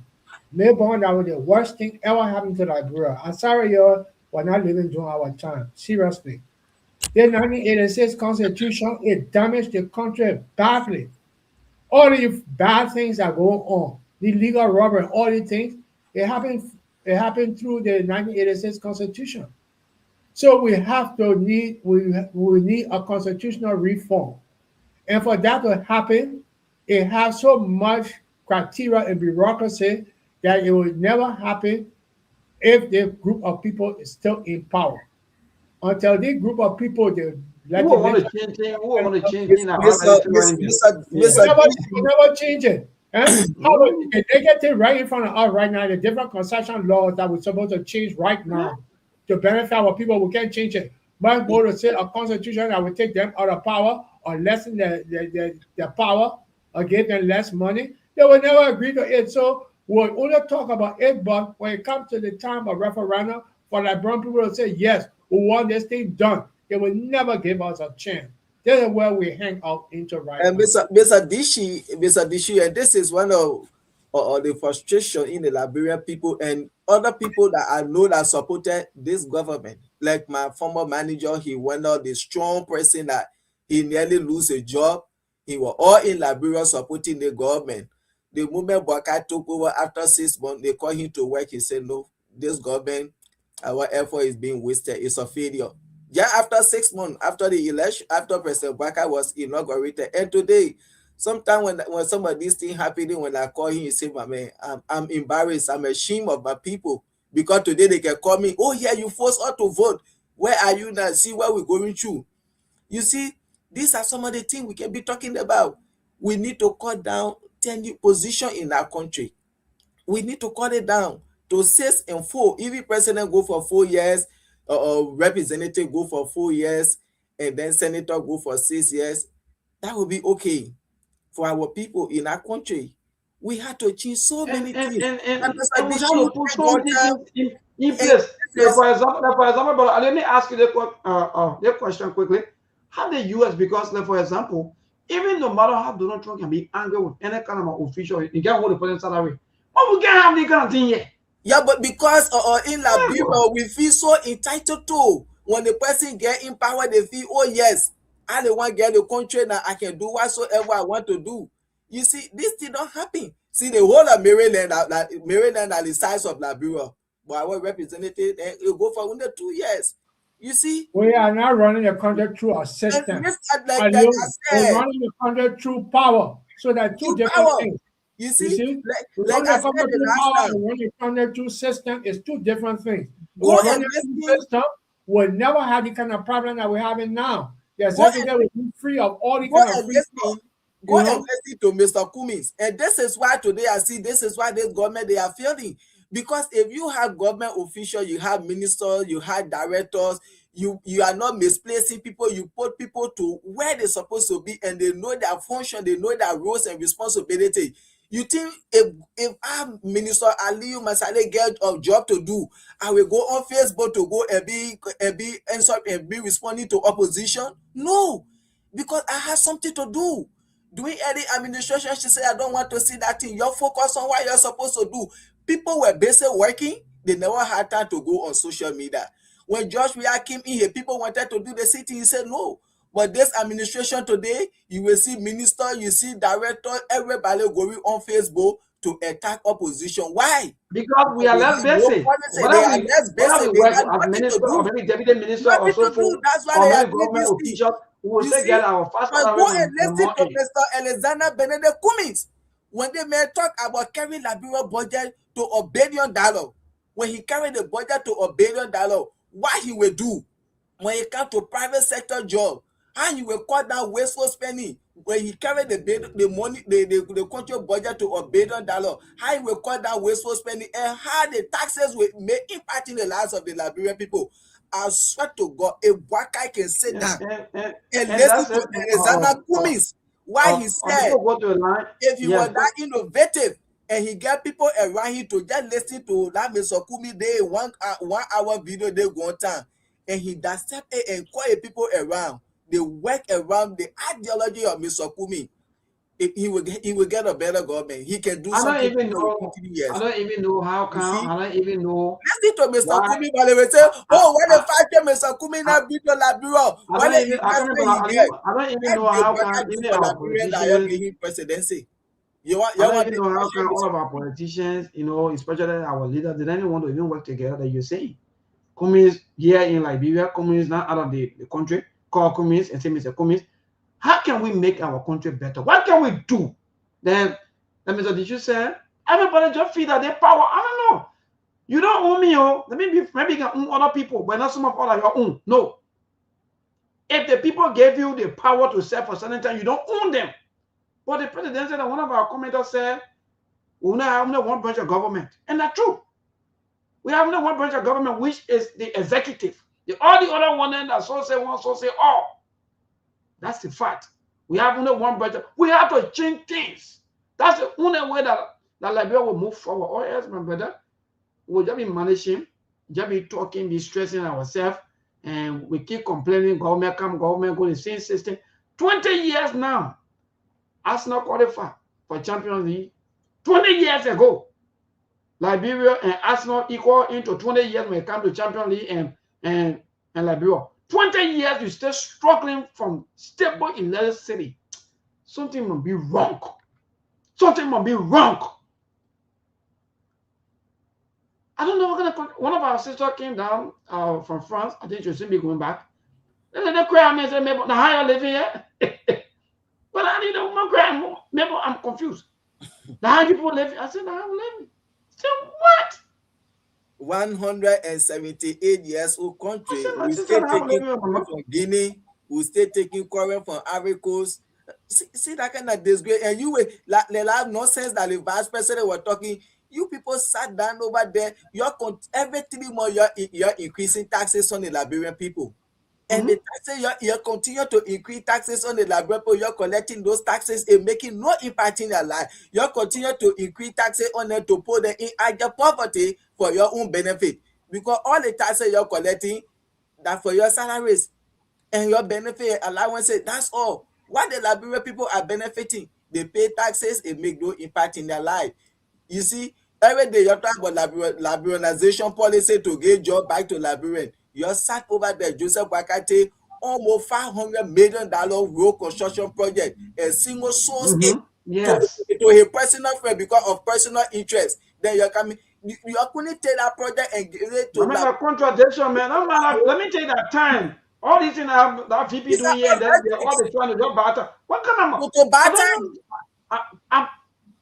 Melbourne, that was the worst thing ever happened to Liberia. I'm sorry, you were not living during our time. Seriously. The 1986 Constitution, it damaged the country badly. All the bad things that go on, the legal robbery, all the things, it happened. It happened through the 1986 Constitution. So we need a constitutional reform, and for that to happen, it has so much criteria and bureaucracy that it will never happen if the group of people is still in power. Until this group of people, the Who will want legislature, to change things? Who will want to change things that Mr. already still running there? Yeah. Mr. will never change it. Eh? They get it right in front of us right now. The different concession laws that we're supposed to change right now to benefit our people, we can't change it. Much more to say a constitution that will take them out of power or lessen their power or give them less money. They will never agree to it. So we'll only talk about it, but when it comes to the time of referendum, for Liberian people to say, yes, we want this thing done, they will never give us a chance. This is where we hang out into right And now. Mr. Dishi, and this is one of the frustration in the Liberian people and other people that I know that supported this government. Like my former manager, he went out the strong person that he nearly lose a job. He was all in Liberia supporting the government. The moment Boakai took over after 6 months, they called him to work. He said, no, this government, our effort is being wasted. It's a failure. Yeah, after 6 months, after the election, after President Boakai was inaugurated, and today, sometimes when some of these things happening, when I call him, he say, my man, I'm embarrassed. I'm ashamed of my people because today they can call me, oh yeah, you forced us to vote. Where are you now? See what we're going through. You see, these are some of the things we can be talking about. We need to cut down tenure position in our country. We need to cut it down to 6 and 4. If president go for 4 years, representative go for 4 years, and then senator go for 6 years, that will be okay for our people in our country. We had to change so many things. And we have to put so many things in place. For example, but let me ask you the question quickly. How the US, because for example, even no matter how Donald Trump can be angry with any kind of official, you can hold the president salary. But we can't have the kind of thing yet. Yeah, but because in Liberia, we feel so entitled to. When the person get in power, they feel, oh yes, I the one get the country now, I can do whatsoever I want to do. You see, this thing don't happen. See, the whole of Maryland are the size of Liberia. But our representative, you go for under 2 years. You see? We are not running the country through a system. Like we're running the country through power. So that two different things. You see? Like I said the last time, running the country through system is two different things. Running through system will never have the kind of problem that we're having now. The executive will be free of all the kind of free stuff. Go and listen to Mr. Cummings. And this is why today I see this is why this government they are failing. Because if you have government officials, you have ministers, you have directors, you are not misplacing people, you put people to where they're supposed to be, and they know their function, they know their roles and responsibility. You think if our Minister Aliyu Masale get a job to do, I will go on Facebook to go and be responding to opposition? No, because I have something to do. Doing any administration, she said, I don't want to see that thing. You're focused on what you're supposed to do. People were busy working. They never had time to go on social media. When George Weah came in here, people wanted to do the same thing. He said no. But this administration today, you will see minister, you see director, everybody going on Facebook to attack opposition. Why? Because we are less basic. Whether we work as minister or maybe deputy minister or so forth, that's why they are government officials who will say get our fast go and listen to Mr. Alexander Benedict Cummings when they may talk about carrying Liberia budget to $1 billion. When he carried the budget to $1 billion, what he will do when he come to private sector job, how he will cut down wasteful spending. When he carried the money, the country budget to $1 billion, how he will cut down wasteful spending, and how the taxes will make impact in the lives of the Liberian people. I swear to God, if Wakai can sit down and listen to Alexander Cummings, why he said if he was that innovative and he get people around him to just listen to that Mr. Cummings, they 1 hour video they go on time, and he accept it and call people around. They work around the ideology of Mr. Cummings. He will get a better government. He can do something. I don't even know how come. I don't even know. Listen to Mr. Cummings, but they will say, oh, when the fact Mr. Cummings not beat the Liberia, I don't even know how come even our politicians presidency. I don't even know how come all of our politicians, especially our leaders, they don't want to even work together. That you're saying, Cummings here in Liberia, Cummings not out of the country, call Cummings and say, Mr. Cummings, how can we make our country better? What can we do? Then Mr. Did you say everybody just feel that their power? I don't know. You don't own me, maybe you can own other people, but not some of all of your own. No. If the people gave you the power to serve for certain time, you don't own them. But the president said that one of our commenters said, we now have only one branch of government. And that's true. We have only one branch of government, which is the executive. All the other one that so say one, so say all. That's the fact. We have only one branch. We have to change things. That's the only way that Liberia will move forward. Or else, my brother, we'll just be managing, just be talking, be stressing ourselves, and we keep complaining, government come, government go, the same system. 20 years now, Arsenal qualified for Champions League. 20 years ago, Liberia and Arsenal equal into 20 years when it comes to Champions League and Liberia. 20 years, you still struggling from stable in another city. Something must be wrong. Something must be wrong. I don't know. One of our sisters came down from France. I think she'll soon be going back. They cry and say, maybe the higher living here. But I need a woman crying more. Maybe I'm confused. The high people live. I said, the high living. I said, what? 178 years old country. I We see still that taking happening, quarrel from Guinea. We still taking quarrel from Ivory Coast. See that kind of disgrace. And you were like the last nonsense that the vice president were talking. You people sat down over there. Every 3 months you're increasing taxes on the Liberian people. And the taxes you continue to increase taxes on the Liberian people. You're collecting those taxes and making no impact in their life. You continue to increase taxes on them to put them in higher poverty for your own benefit. Because all the taxes you're collecting, that for your salaries and your benefit allowances, that's all. What the Liberian people are benefiting, they pay taxes and make no impact in their life. You see, every day you're talking about Liberianization policy to give job back to Liberian. You're sat over there, Joseph Wakate, almost $500 million road construction project, a single source it Yes. to a personal friend because of personal interest. Then you're coming, you couldn't take that project and give it to Remember contradiction, man. No matter, let me take that time. All these things that VP These are doing here, all and then they're all ethics they trying to go batter. What kind of? to I batter. don't know.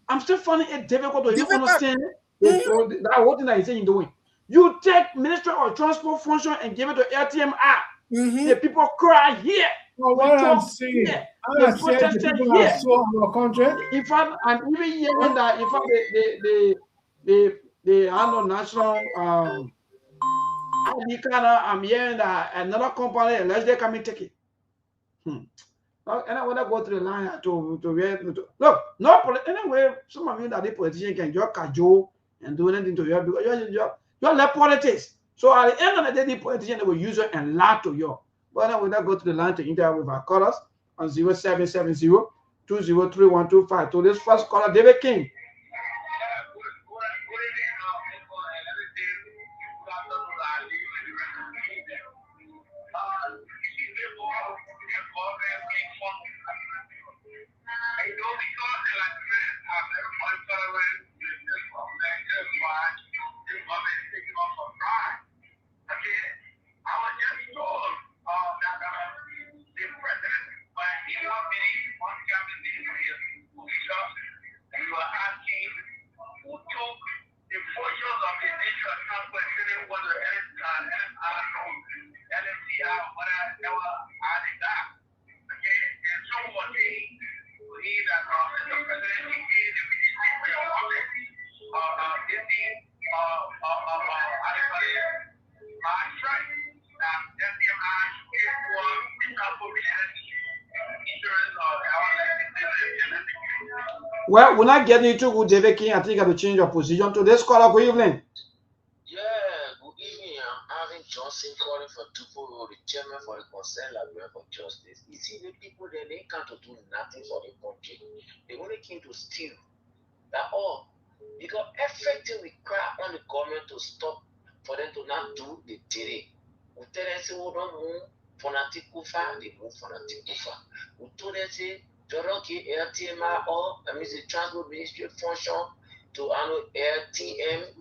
I'm still finding it difficult to even Difficult. understand that whole thing that he's saying doing. You take Ministry of Transport function and give it to LTMI. The people cry here. Well, what I'm saying, They protested the people here. are so in our country. In fact, and even hearing that, in fact, the I know national I'm hearing that another company, unless they come and take it. And I want to go to the line to look, no, anyway, some of you that the politician can just cajole and do anything to you because you're like politics. So at the end of the day, the politician will use it and lie to you. But now we now go to the line to interact with our callers on 0770-203125. To this first caller, David King. Well, we're not getting into good David King. I think I have to change your position. To this caller, good evening. Yeah, good evening. I'm Alvin Johnson calling for Tupo, the chairman for the Concerned Librarian for Justice. You see, the people there, they can't do nothing for the country. They only came to steal. That all. Because everything we cry on the government to stop for them to not do, they did it. We tell them, say, we don't move fanatic kufa, they move fanatic kufa. We told them, say, okay, LTMI or I mean the Transport Ministry function to LTM.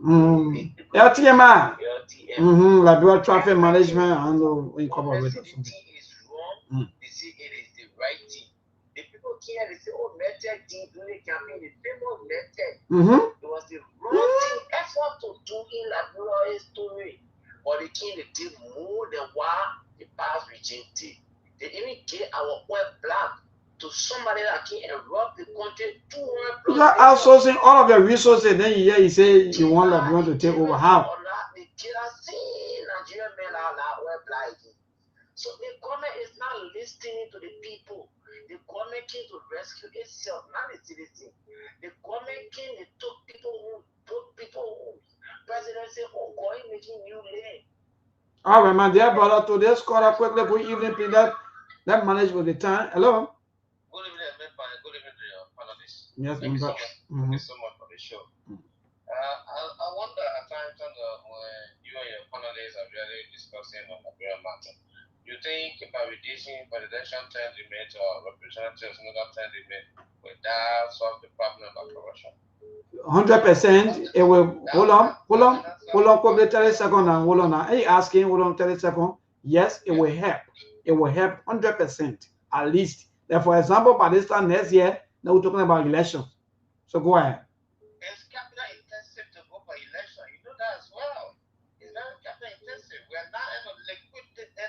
LTMI. Liberal Traffic Management and Incorporated. Is wrong. They say it is the right thing. The people here they say, oh, method thing during the campaign, the famous method. It was the wrong thing effort to do in Liberal story. But the king they did more than what the past regime did. They even gave our oil black to somebody that can rob the country 200 plus. You're outsourcing all of your resources, then you say you want everyone to take over. How? The killer see Nigerian men are oil black. So the government is not listening to the people. The government came to rescue itself, not the citizen. The government came to took people home. President said, oh, God is making new lane. All right, my dear brother, to this caller quickly, good evening, please. That manage with the time. Hello. Good evening, good evening to your panelists. Yes, Thank you so much. Thank you so much for the show. I wonder at times when you and your panelists are really discussing on the real matter. You think by reducing presidential term limit or representatives another term limit will that solve the problem of corruption? 100%. It will. Hold on. Quickly, 30 seconds now. Hold on now. Are you asking? Hold on, 30 seconds. Yes, it will help. It will help 100% at least. Like for example, by this time next year, now we're talking about elections. So go ahead. It's capital intensive to go for election. You know that as well.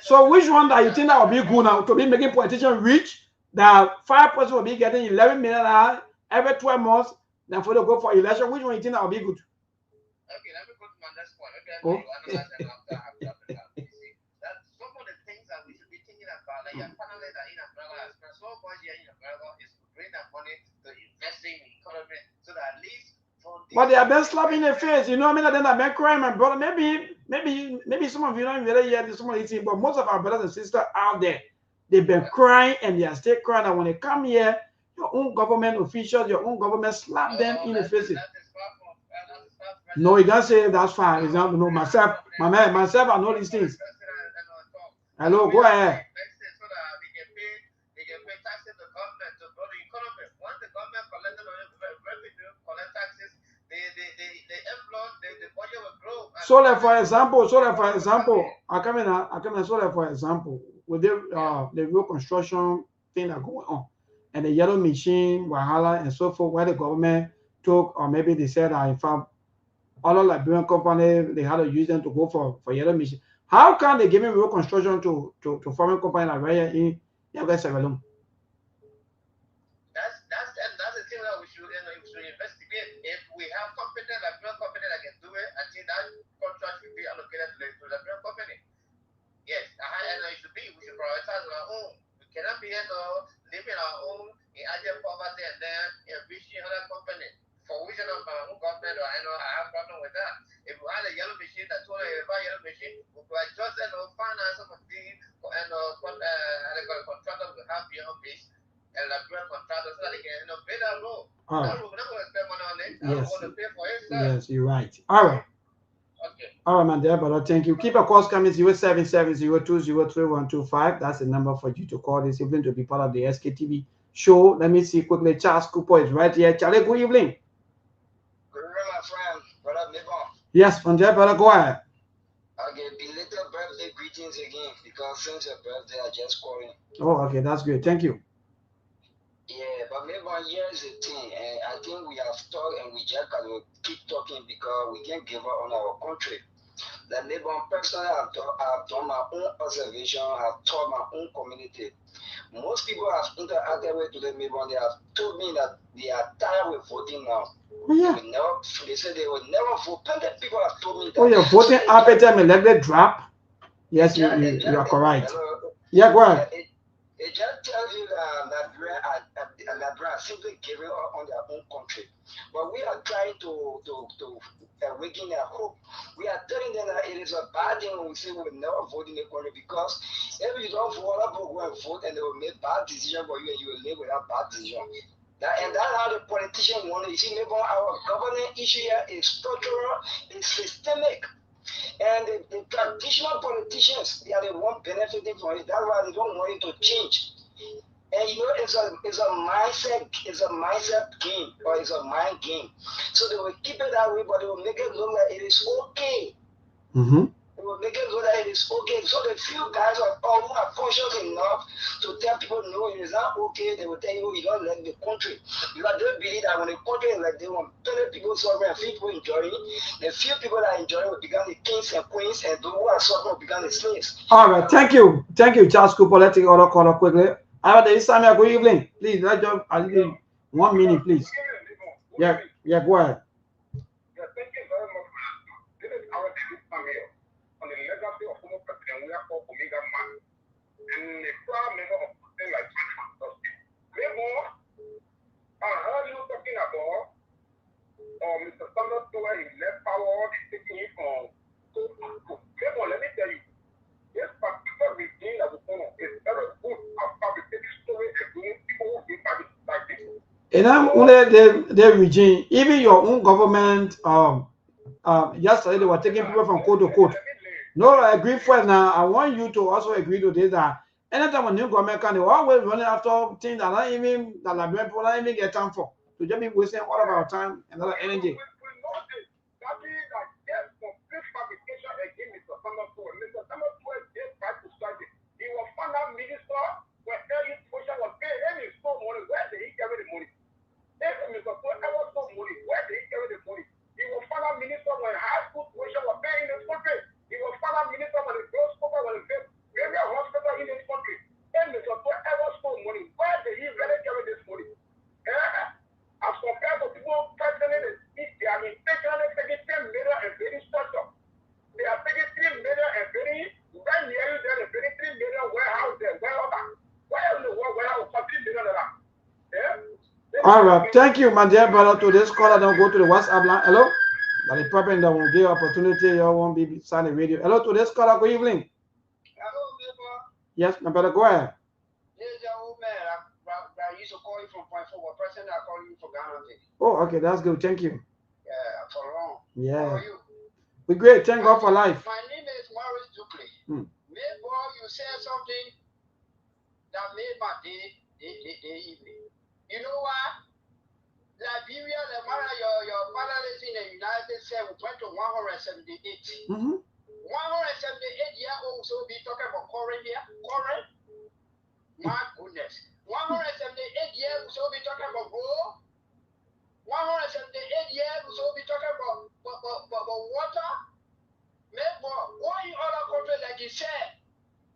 So which one that you think that will be good now to be making politicians rich? That 5% will be getting 11 million every 12 months. Then for to go for election, which one you think that will be good? Okay, let me go to my next point. Okay, Oh. you analyze them after. You see, that some of the things that we should be thinking about, like your panel that in America has spent so much here in America is to bring that money to investing in the economy so that at least from but they have been slapping in the face, you know what I mean? Then I've been crying, my brother. Maybe some of you don't really hear this, some of you, but most of our brothers and sisters out there, they've been crying and they are still crying. And when they come here, your own government officials, your own government slap them in the face. No, you can't say that's fine. Example, no, myself, I know these things. Hello, go ahead. So like for example, I come in, so like for example, with the road construction thing that going on, and the yellow machine, Wahala, and so forth, where the government took, or maybe they said that in fact, other Liberian companies, they had to use them to go for yellow machine. How can they give me road construction to foreign company like right here in West Sierra? That's the thing that we should investigate. If we have competent Liberian company that can do it, I think that contract should be allocated to the Liberian company. Yes, and it should be. We should prioritize our own. We cannot be living our own in Asian poverty and then enriching other company. For which my own government, or I have problem with that. If we had a yellow machine that told us about yellow machine, we could adjust and finance some of the contractors we have here on base and Liberian contractors so that they can pay that road. That road, we're not going to spend money on it. That road going to pay for itself. Yes, you're right. All right. Okay. All right, man, dear brother. Thank you. Keep a call coming 0770203125. That's the number for you to call this evening to be part of the SKTV show. Let me see quickly. Charles Cooper is right here. Charlie, good evening. Good evening, my friend, brother Mibon. Yes, from there, brother, go ahead. Okay, belated birthday greetings again because since your birthday, I just called in. Oh, okay, that's great. Thank you. Yeah, but Mibon, here's the thing, and I think we have talked and we just gotta keep talking because we can't give up on our country. Like Mibon, personally, I've done my own observation, I've taught my own community. Most people have interacted with today, Mibon, they have told me that they are tired with voting now. Oh, yeah. They said they will never vote. Plenty of people have told me that. Oh, your voting appetite may let it drop. Yes, you are correct. Yeah, go ahead. It just tells you that Liberia simply giving up on their own country. But we are trying to awaken their hope. We are telling them that it is a bad thing when we say we will never vote in the country because if you don't vote, other people go and vote and they will make bad decisions for you and you will live with that bad decision. And that's how the politicians want it. You see, maybe our governing issue here is structural, it's systemic. And the traditional politicians, they are the one benefiting from it. That's why they don't want it to change. And you know, it's a mindset game, or it's a mind game. So they will keep it that way, but they will make it look like it is okay. Mm-hmm. They will make it look like it is okay. So the few guys who are conscious enough to tell people no, it is not okay, they will tell you you don't like the country. Because they believe that when the country is like they want plenty people suffering and few people enjoying, the few people that enjoy will become the kings and queens, and those who are suffering will become the slaves. All right, thank you, Charles Cooper. Let's take other caller quickly. All right, Samia, good evening. Please, let's just 1 minute, please. Yeah, go ahead. Yeah, thank you very much. This is our Samuel on the legacy of former President we are called Omega Man. And a proud member of something like Therefore, I heard you talking about Mr. Sanders where he left power, taking it from Therefore, let me tell you, this particular regime that we follow is very good at fabricating stories and doing people who think like this. And I'm only the regime, even your own government, yesterday they were taking people from court to court. No, I agree for now. I want you to also agree to this that anytime a new government can, they always running after things that not even that Liberian people not even get time for. To just be wasting all of our time and other energy. He was finance minister when early social was paid any store money. Where did he carry the money? If Mr. ever stole money, where did he carry the money? He was finance minister when high school tuition was paid in his country. He was finance minister when the girls' school was paid. Maybe All right. Thank you, my dear brother. To this caller, don't go to the WhatsApp line. Hello? That is probably that will give opportunity. You won't be sign the radio. Hello to this caller. Good evening. Hello, neighbor. Yes, my brother. Go ahead. This is your old man. I used to call you from Point 4. What person I call you for Ghana? Oh, okay. That's good. Thank you. Yeah, for long. Yeah. How are you? We're great. Thank God for life. My name is Maurice Dukley. Neighbor, you said something that made my day evening. You know what? Liberia, the man your father is in the United States, we went to 178. 178-year-old, so be talking about current here. Current? My goodness. 178 years, so be talking about gold. 178 years, so be talking about water. Maybe what in other countries, like you said,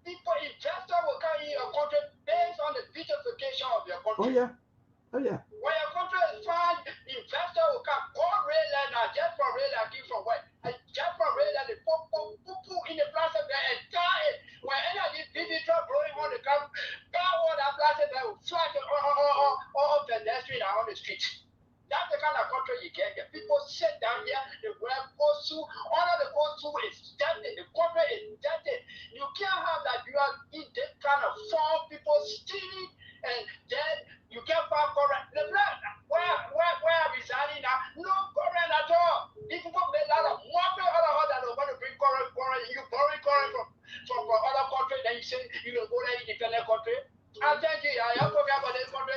people, investors will come in your country based on the beautification of your country. Oh, yeah. Oh, yeah. When your country is fine, investor will come. Go rail and just from rail and give from where? Just from rail and they put in the plastic there and tie it. When energy digital blowing on the come, power that plastic there will flash it on pedestrian on the street. That's the kind of country you get. The people sit down here, they wear coat suit, all of the coat suit is dirty, the country is dirty. You can't have that. You are in this kind of form, people stealing, and then you can't find current. The blood, where I'm residing now, no current at all. These people made a lot of money, all of that, they're going to bring current. You borrow current from other country, then you say you go to independent country.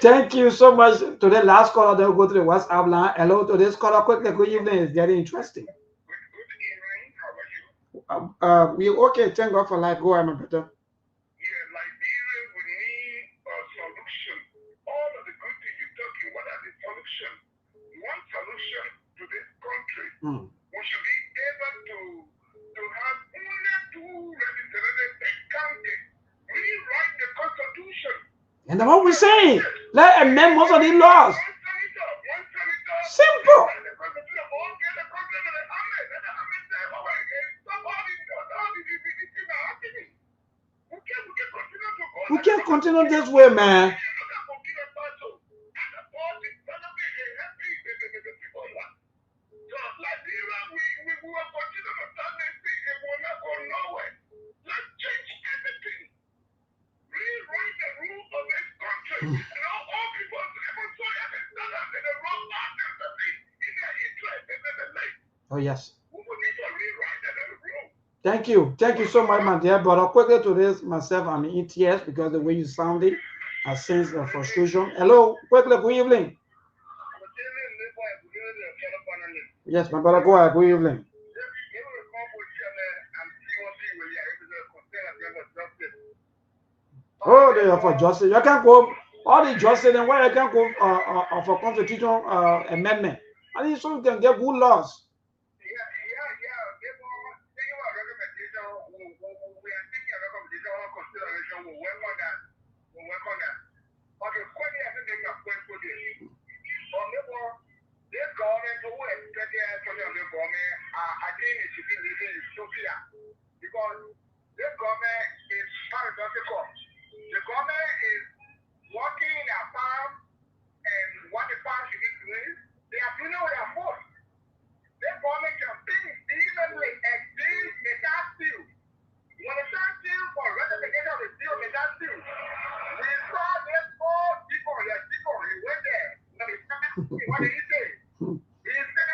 Thank you so much. To the last caller, then we'll go to the WhatsApp line. Hello to this caller. Quickly, good evening. It's very interesting. We okay. Thank God for life. Go ahead, my brother. Yeah, Liberia, we need a solution. All of the good things you're talking, what are the solution? One solution to this country, we should be able to have only two representatives counted. Rewrite the Constitution. And that's what we're saying. Let amend most of the laws. Simple. We can't continue this way, man. Oh, yes. Thank you. Thank you so much, my dear brother. Quickly to this, myself, I'm in tears because the way you sounded, I sense the frustration. Hello, quickly, good evening. Yes, my brother, go ahead. Good evening. Oh, they are for justice. You can't go, all the justice, and why you can't go for constitutional amendment. I think so you can get good laws. Because this government is paradoxical. The government is working in a farm, and what the farm should be doing, they are doing it with their force. This government can think evenly exist metal steel. When the start steel for ratification of the steel metal steel, we saw this old people, he went there. What did he say? He said,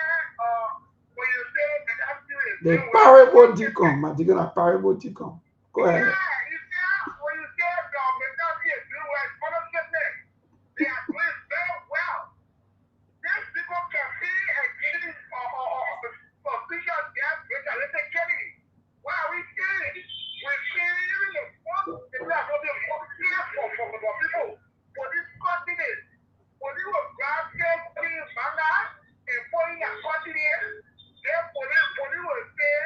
when you say metal steel is the parable deacon, my deacon, a parable deacon. Go ahead. yeah, you see, when you say metal steel is doing well, scholarship, they are doing very well. These people can see and give official gas data. Let's say, Kenny, why are we seeing? We're seeing even the first people are going to be more serious for people. For this continent, when you were grasping putting manga and putting a continent, then police will say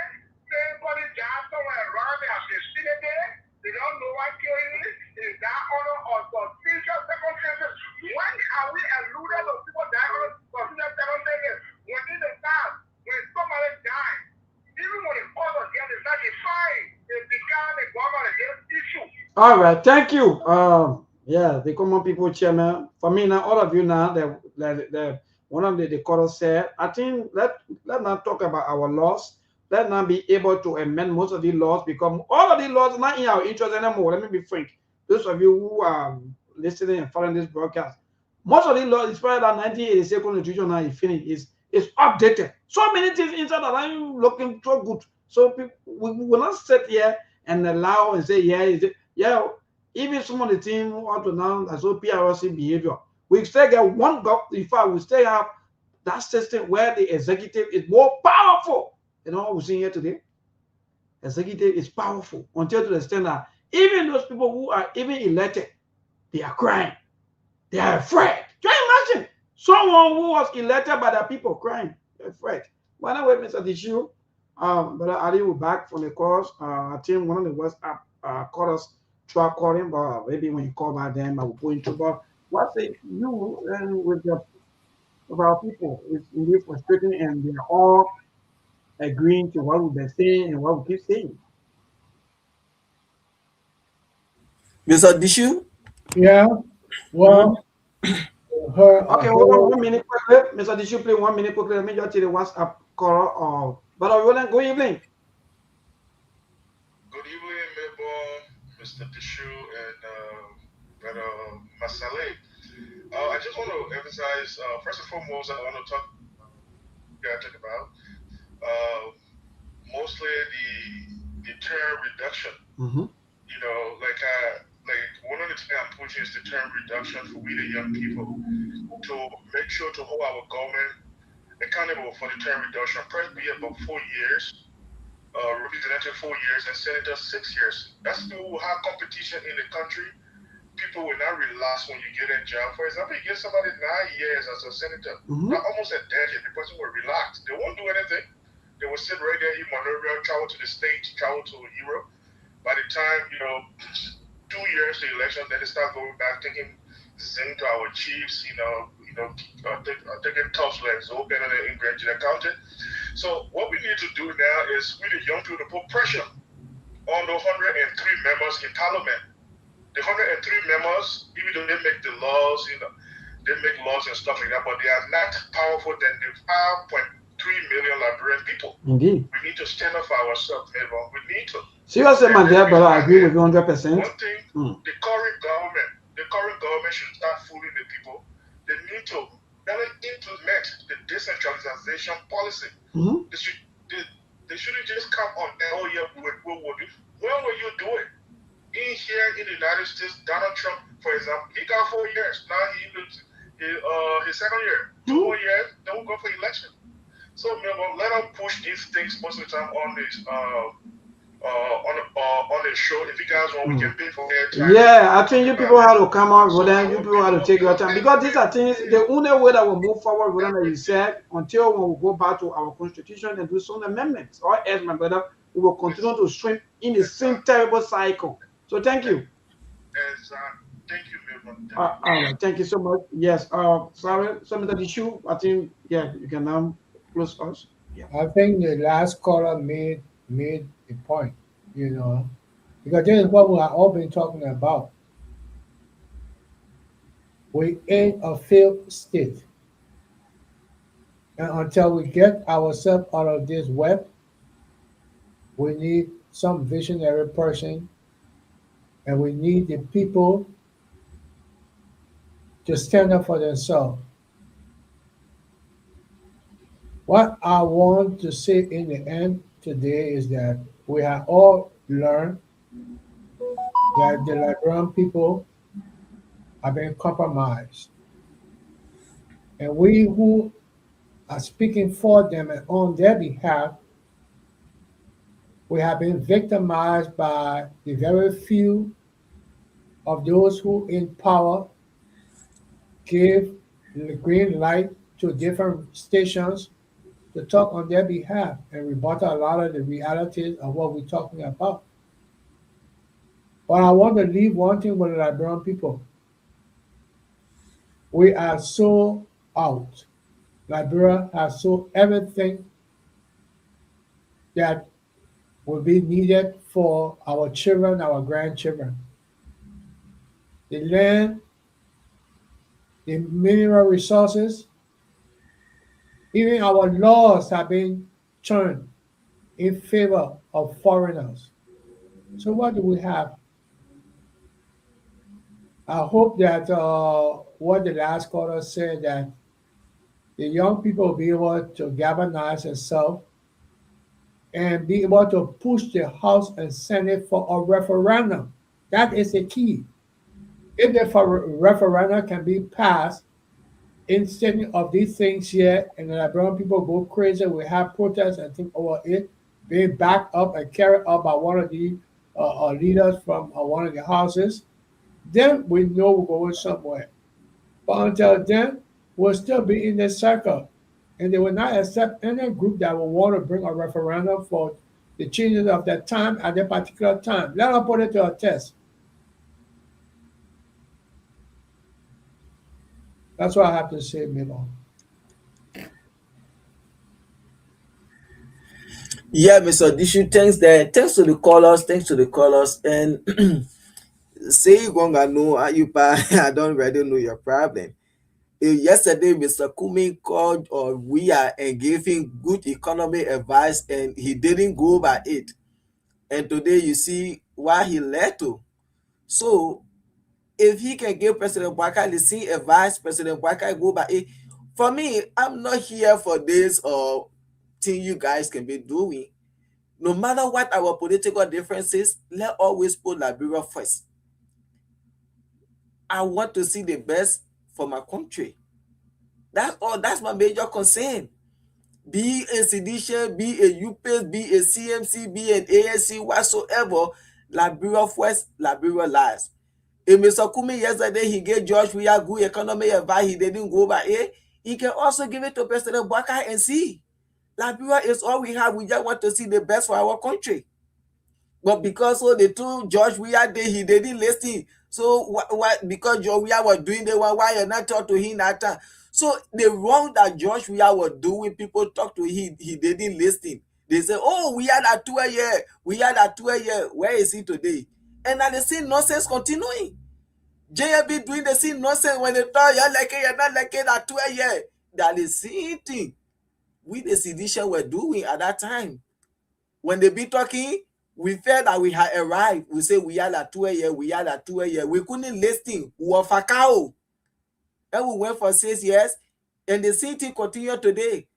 police gas somewhere around their vicinity. They don't know what killing is. Is that honor or suspicious circumstances? When are we alluded to people dying on suspicious circumstances? Within the past, when somebody died, even when the cause of death is not defined, it becomes a government against issue. All right, thank you. Yeah, the common people chairman. For me now, all of you now, the one of the quarter said, I think let not talk about our laws. Let not be able to amend most of the laws because all of the laws are not in our interest anymore. Let me be frank. Those of you who are listening and following this broadcast, most of the laws inspired that 1986 constitution now is finished, is updated. So many things inside that are looking so good. So people, we will not sit here and allow and say, yeah, even some of the team want to now as well PRC behavior. We still get one in fact, we still have that system where the executive is more powerful. You know what we're seeing here today? Executive is powerful until to the extent that even those people who are even elected, they are crying. They are afraid. Can you imagine? Someone who was elected by the people crying. They're afraid. By the way, Mr. Dishu, Brother Ali will back from the course. I think one of the WhatsApp callers try calling, but maybe when you call by them, I will go into. But what say you and with our people is indeed frustrating, and they are all agreeing to what we've been saying and what we keep saying. Mr. Dishu? Yeah, Mhm. well, her, Okay, hold on 1 minute quickly. Mr. Dishu, play 1 minute quickly. Let me just tell the WhatsApp caller. But Roland, good evening. Good evening, Mabel, Mr. Tishu, and Brother Masale. I just want to emphasize, first and foremost, I want to talk about uh, mostly the term reduction. Mm-hmm. You know, like one of the things I'm pushing is the term reduction for we the young people to make sure to hold our government accountable for the term reduction. Probably be about 4 years, representative 4 years, and senator 6 years. That's still high competition in the country. People will not relax when you get in jail. For example, you give somebody 9 years as a senator, Mm-hmm. not almost a decade, the person will relax. They won't do anything. They will sit right there, eat malaria, travel to the States, travel to Europe. By the time, 2 years to the election, then they start going back, taking zing to our chiefs, taking tough legs, open and ingredient accounting. So what we need to do now is we the young people to put pressure on the 103 members in parliament. The 103 members, even though they make the laws, they make laws and stuff like that, but they are not powerful than the 5.3 million Liberian people. Indeed. We need to stand up for ourselves, neighbor. We need to. Seriously, my dear brother, I agree with you 100%. One thing, the current government should start fooling the people. They need to implement the decentralization policy. Mm-hmm. They shouldn't just come on, oh yeah, when will you do it? In here in the United States, Donald Trump, for example, he got 4 years. Now his second year, 2 more years, then we'll go for election. So let them push these things most of the time on this on the show. If you guys want, we can pay for airtime. Yeah, I think you people have to come out with them. You people have to take your time because these are things. The only way that we'll move forward with them, as you said, until when we go back to our constitution and do some amendments, or else, my brother, we will continue to swim in the same terrible cycle. So thank you. Thank you, Milton. All right, thank you so much. Yes. Sorry, some of the issue. I think you can now close us. Yeah. I think the last caller made a point, because this is what we have all been talking about. We in a failed state, and until we get ourselves out of this web, we need some visionary person, and we need the people to stand up for themselves. What I want to say in the end today is that we have all learned that the Liberian people have been compromised. And we who are speaking for them and on their behalf, we have been victimized by the very few of those who in power give the green light to different stations to talk on their behalf and rebuttal a lot of the realities of what we're talking about. But I want to leave one thing with the Liberian people. We are so out. Liberia has so everything that will be needed for our children, our grandchildren. the land, the mineral resources, even our laws have been turned in favor of foreigners. So what do we have? I hope that what the last caller said, that the young people will be able to galvanize themselves and be able to push the House and Senate for a referendum. That is the key. If the referendum can be passed instead of these things here, and the Liberian people go crazy, we have protests and think over it, being backed up and carried up by one of the leaders from one of the houses, then we know we're going somewhere. But until then, we'll still be in this circle. And they will not accept any group that will want to bring a referendum for the changes of that time at that particular time. Let us put it to a test. That's what I have to say, Milo. Yeah, Mr. Dishu, thanks there. Thanks to the callers, and say you gonna know you I don't really know your problem. Yesterday, Mr. Kumi called we are and gave him good economic advice, and he didn't go by it. And today, you see why he led to. So, if he can give President Bwaka the same advice, President Bwaka go by it. For me, I'm not here for this thing you guys can be doing. No matter what our political differences, let always put Liberia first. I want to see the best for my country. That's all. That's my major concern. Be a sedition, be a UPS, be a CMC, be an ANC, whatsoever. Liberia first, Liberia last. If Mr. Kumi yesterday he gave George Weah good economic advice, he didn't go by it. He can also give it to President Bwaka and see. Liberia is all we have. We just want to see the best for our country. But because the two George Weah did, he didn't listen. So what? Because George Weah was doing the one, why you not talk to him that time? So the wrong that George Weah was doing, people talk to him, he didn't listen. They say, oh, we had a 2 year, we had a 2 year. Where is he today? And now the same nonsense continuing. JFB doing the same nonsense when they talk, you're like it, you're not like it at 2 year. That is the same thing we the sedition were doing at that time. When they be talking, we felt that we had arrived. We say we had a 2 year, we had a 2 year. We couldn't listen. We were fakao. And we went for 6 years, and the same thing continued today.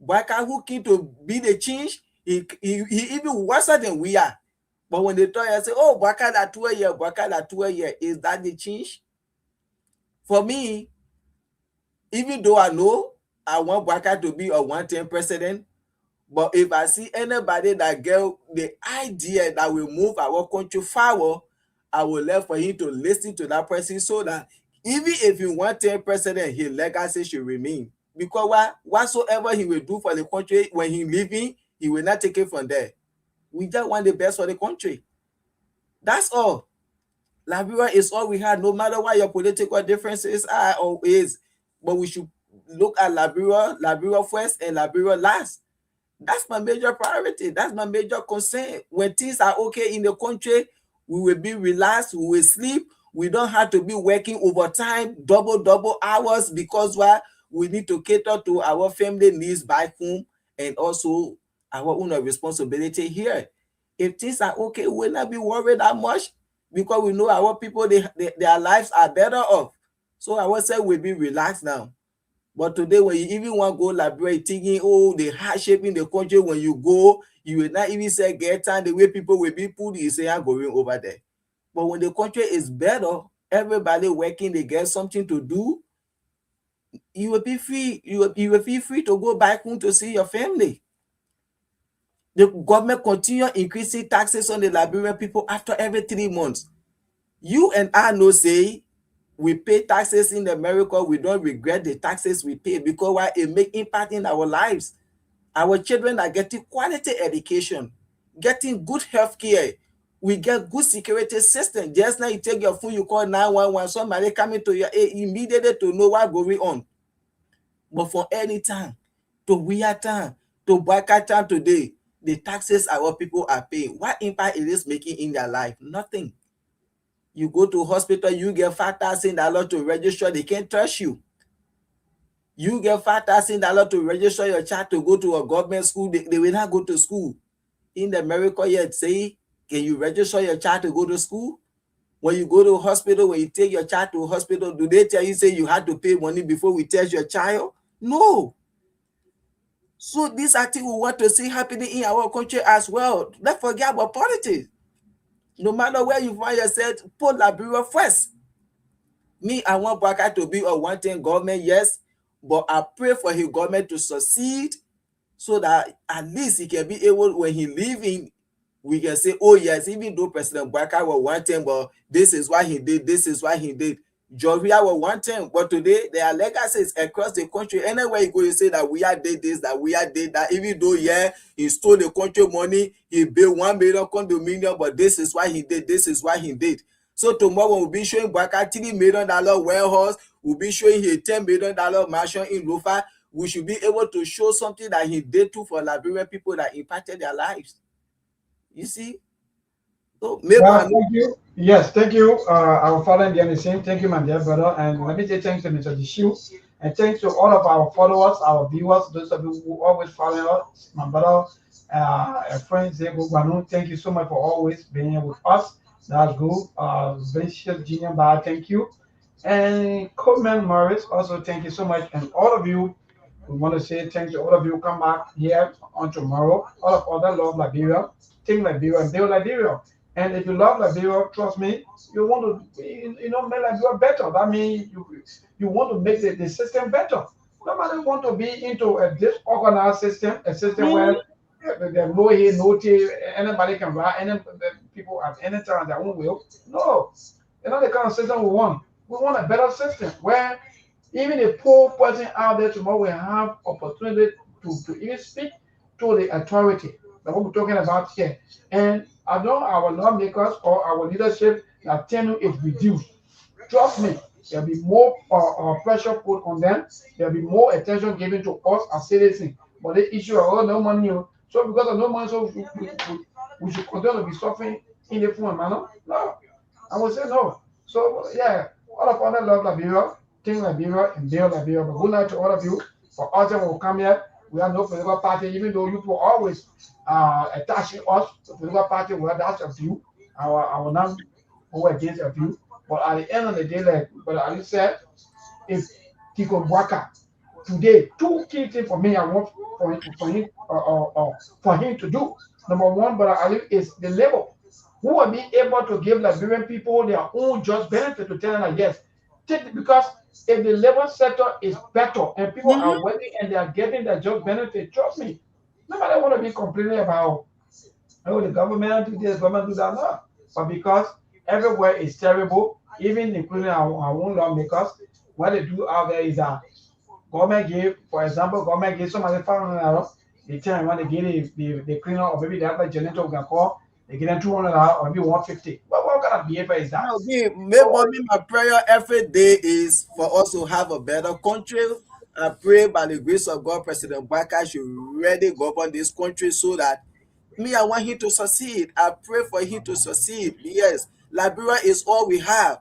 Bwaka, who came to be the change, he even worse than we are. But when they talk, I say, oh, Bwaka that 2 year, Bwaka that 2 year, is that the change? For me, even though I know I want Bwaka to be a one-term president, but if I see anybody that get the idea that will move our country forward, I will love for him to listen to that person so that even if he one-term president, his legacy should remain. Because whatsoever he will do for the country when he leaving, he will not take it from there. We just want the best for the country. That's all. Liberia is all we had, no matter what your political differences are or is. But we should look at Liberia first and Liberia last. That's my major priority. That's my major concern. When things are okay in the country, we will be relaxed, we will sleep. We don't have to be working overtime, double hours, because we need to cater to our family needs back home and also our own responsibility here. If things are okay, we will not be worried that much because we know our people, their lives are better off. So I would say we'll be relaxed now. But today, when you even want to go Liberia, thinking, oh, the hardship in the country, when you go, you will not even say get time, the way people will be put, you say, I'm going over there. But when the country is better, everybody working, they get something to do, you will be free. You will feel free to go back home to see your family. The government continue increasing taxes on the Liberian people after every 3 months. You and I know say, we pay taxes in America. We don't regret the taxes we pay because it make impact in our lives. Our children are getting quality education, getting good health care. We get good security system. Just now you take your phone, you call 911, somebody coming to your aid immediately to know what's going on. But for any time, to Weah time, to Bwaka time today, the taxes our people are paying. What impact it is making in their life? Nothing. You go to hospital, you get $5,000 to register, they can't trust you. You get $5,000 to register your child to go to a government school, they will not go to school. In America yet, say, can you register your child to go to school? When you go to hospital, when you take your child to hospital, do they tell you, say you had to pay money before we test your child? No. So these are things we want to see happening in our country as well. Let's forget about politics. No matter where you find yourself, put Liberia first. Me, I want Baka to be a one-thing government, yes, but I pray for his government to succeed so that at least he can be able, when he leaving, we can say, oh yes, even though President Baka was one thing, but this is why he did, this is why he did. Georgia was one thing, but today there are legacies across the country. Anywhere you go, you say that we are did this, that we are did that. Even though, yeah, he stole the country money, he built 1 million condominium, but this is why he did, this is why he did. So tomorrow we'll be showing Baka $3 million warehouse, we'll be showing him $10 million mansion in Lofa. We should be able to show something that he did too for Liberian people that impacted their lives. You see? So maybe thank you. Yes, thank you. Our father in the same. Thank you, my dear brother. And let me say thanks to Mr. Dishu. And thanks to all of our followers, our viewers, those of you who always follow us, my brother, friends, thank you so much for always being here with us. That's good. Vincius Junior Bar, thank you. And Coleman Morris, also thank you so much. And all of you, we want to say thank you. All of you come back here on tomorrow. All of other love Liberia, think Liberia, and build Liberia. And if you love Liberia, trust me, you want to, make Liberia better. That means you want to make the system better. Nobody want to be into a disorganized system, a system where there's no here, no tail, anybody can ride, any people at any time their own will. No, it's not the kind of system we want. We want a better system where even a poor person out there tomorrow will have opportunity to even speak to the authority. That's what we're talking about here. And I know our lawmakers or our leadership that tenure is reduced. Trust me, there'll be more pressure put on them. There'll be more attention given to us as citizens. But the issue of no money, so because of no money, so we should continue to be suffering in the full manner. No, I would say no. So yeah, all of us love Liberia, think Liberia, and build Liberia. But good night to all of you. For us, when we come here, we have no political party, even though you people always attaching us to political party, well, that's a view. I will not go against a view. But at the end of the day, like but Ali said, if Tiko Bwaka today, two key things for me I want for him to do. Number one, but Ali is the level who will be able to give Liberian people their own just benefit to tell them that yes, because if the labor sector is better and people are working and they are getting their job benefit, trust me, nobody want to be complaining about the government do this, government do that. No. But because everywhere is terrible, even including our own lawmakers, what they do out there is that government give, for example, government give somebody $500, they tell them when they give the cleaner or maybe the other janitor we can call, they give them $200 or maybe $150. But what kind of behavior is that? No, me, my prayer every day is for us to have a better country. I pray by the grace of God, President Baka should really govern this country so that I want him to succeed. I pray for him to succeed. Yes, Liberia is all we have.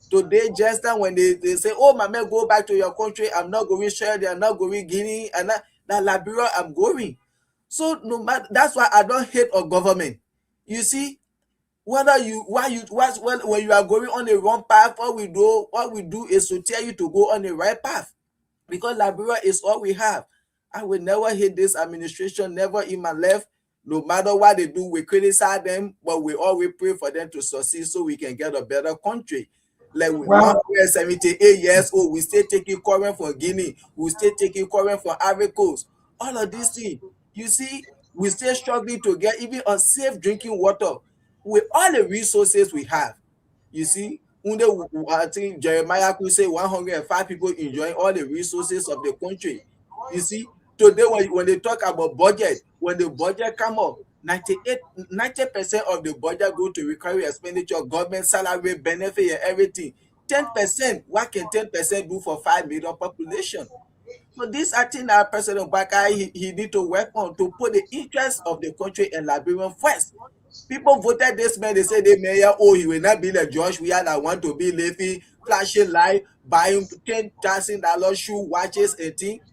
Today, just then when they say, oh, my man, go back to your country, I'm not going share, they are not going Guinea, and that Liberia, I'm going. So no matter, that's why I don't hate a government. You see, when you are going on the wrong path, what we do is to tell you to go on the right path. Because Liberia is all we have. I will never hate this administration, never in my life. No matter what they do, we criticize them, but we always pray for them to succeed so we can get a better country. Like 178 years old, we still taking current from Guinea, we still taking current from Ivory Coast. All of these things, you see, we still struggling to get even a safe drinking water with all the resources we have. You see, I think Jeremiah could say 105 people enjoying all the resources of the country. You see, today when they talk about budget, when the budget come up, 90% of the budget go to recurring expenditure, government salary, benefit, and everything. 10%, what can 10% do for 5 million population? So this I think that President Baka he need to work on to put the interest of the country and Liberian first. People voted this man. They say the mayor, oh, he will not be the Josh we had that want to be Leafy, flashing light, buying $10,000 shoe, watches, and things.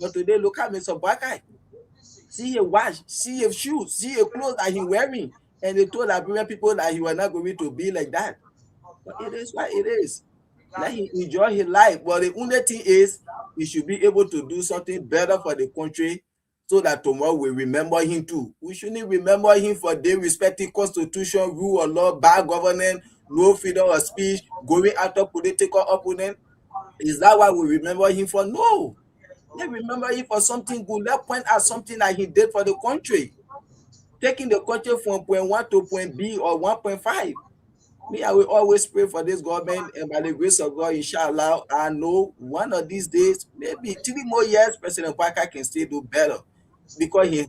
But today, look at Mr. Bakai. See a watch, see a shoe, see a clothes that he wearing. And they told Liberian people that he was not going to be like that. But it is what it is. Let him enjoy his life. But the only thing is, he should be able to do something better for the country so that tomorrow we remember him too. We shouldn't remember him for they respecting constitution, rule of law, bad governance, no freedom of speech, going after political opponent. Is that why we remember him for? No. Let's remember him for something good. Let's point out something that he did for the country. Taking the country from point 1 to point B or 1.5. Me, I will always pray for this government, and by the grace of God, inshallah, I know one of these days, maybe 3 more years, President Parker can still do better because he can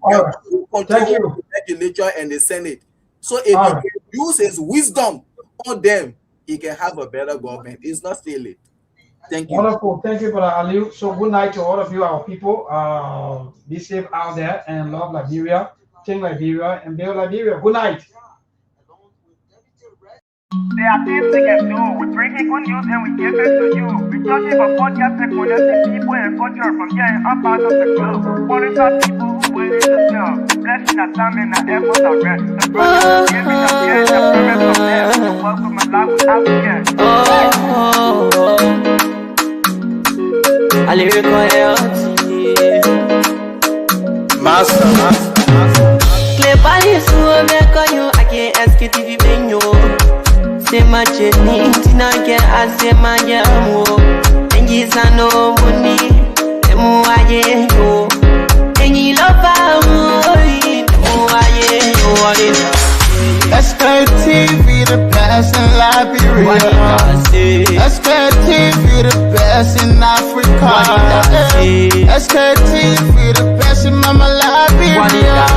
control the legislature and the Senate. So if he can use his wisdom on them, he can have a better government. It's not still late. Thank you. Wonderful. Thank you, Brother Aliu. So good night to all of you, our people. Be safe out there and love Liberia, think Liberia, and build Liberia. Good night. There are things we can do. We bring in good news and we give it to you. We talking about podcasts and connecting people and culture from here and part of the globe. Qualified people who will in the cell. Blessing that time and that effort are rest. The brothers giving us the end of promise from them. So welcome my life with African. I lyrical Master. Clay Paris, who make you, I can't Sktv-Lib. Say my journey, Tina get I say my yamo. And you no money, and Muaye, and you love Sktv, the best in Liberia. Sktv, the best in Africa. Sktv, the best in Mama Liberia.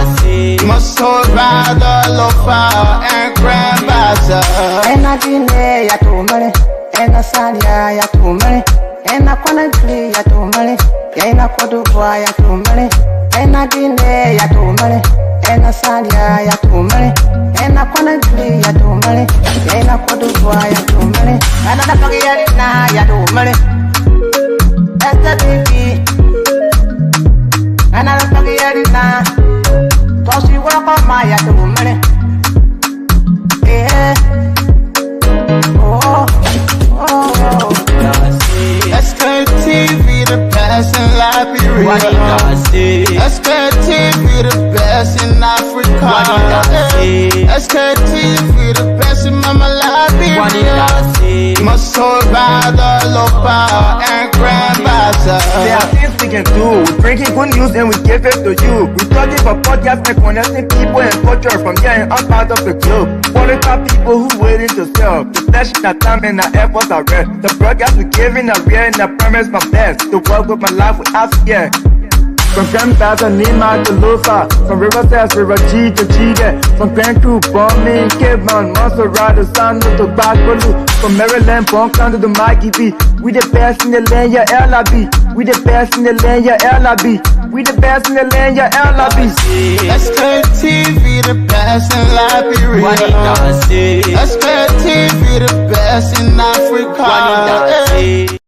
Muscle Rider, Lofa, and Grandmaster. And I dine ya to money, and a sadia ya to money, and a quantity ya to money, and a quadruple ya to money, and a dine ya to money, and a sadia ya to money, and a quantity ya to money, and a quadruple ya to money, and a forget na ya to money. That's the TV, and I forget it now. Cause you walk on my ya to money. Yeah. Sktv, the best in Liberia. Sktv, the best in Africa. Sktv, the best in Mama Liberia. Muscle Rider, Lofa, and Grandmaster. There are things we can do. We bring in good news and we give it to you. We talking about podcasts and connecting people and culture from here and all part of the globe. Qualified people who waiting to sell. The flesh, that time and our efforts are rest. The broadcast we giving a real and I promise my best. To work with my life with Africa. From Grandfather Nima to Lufa, from Riverside to Raji to Chide, from Grand Crew, Bombing, Kidman, Monster Rider, Sando to Bakwalu, from Maryland, Bonkan to the Mikey B. We the best in the land, yeah, LIB. We the best in the land, yeah, LIB. We the best in the land, yeah, LIB. Sktv, the best in Liberia. Sktv, the best in Africa.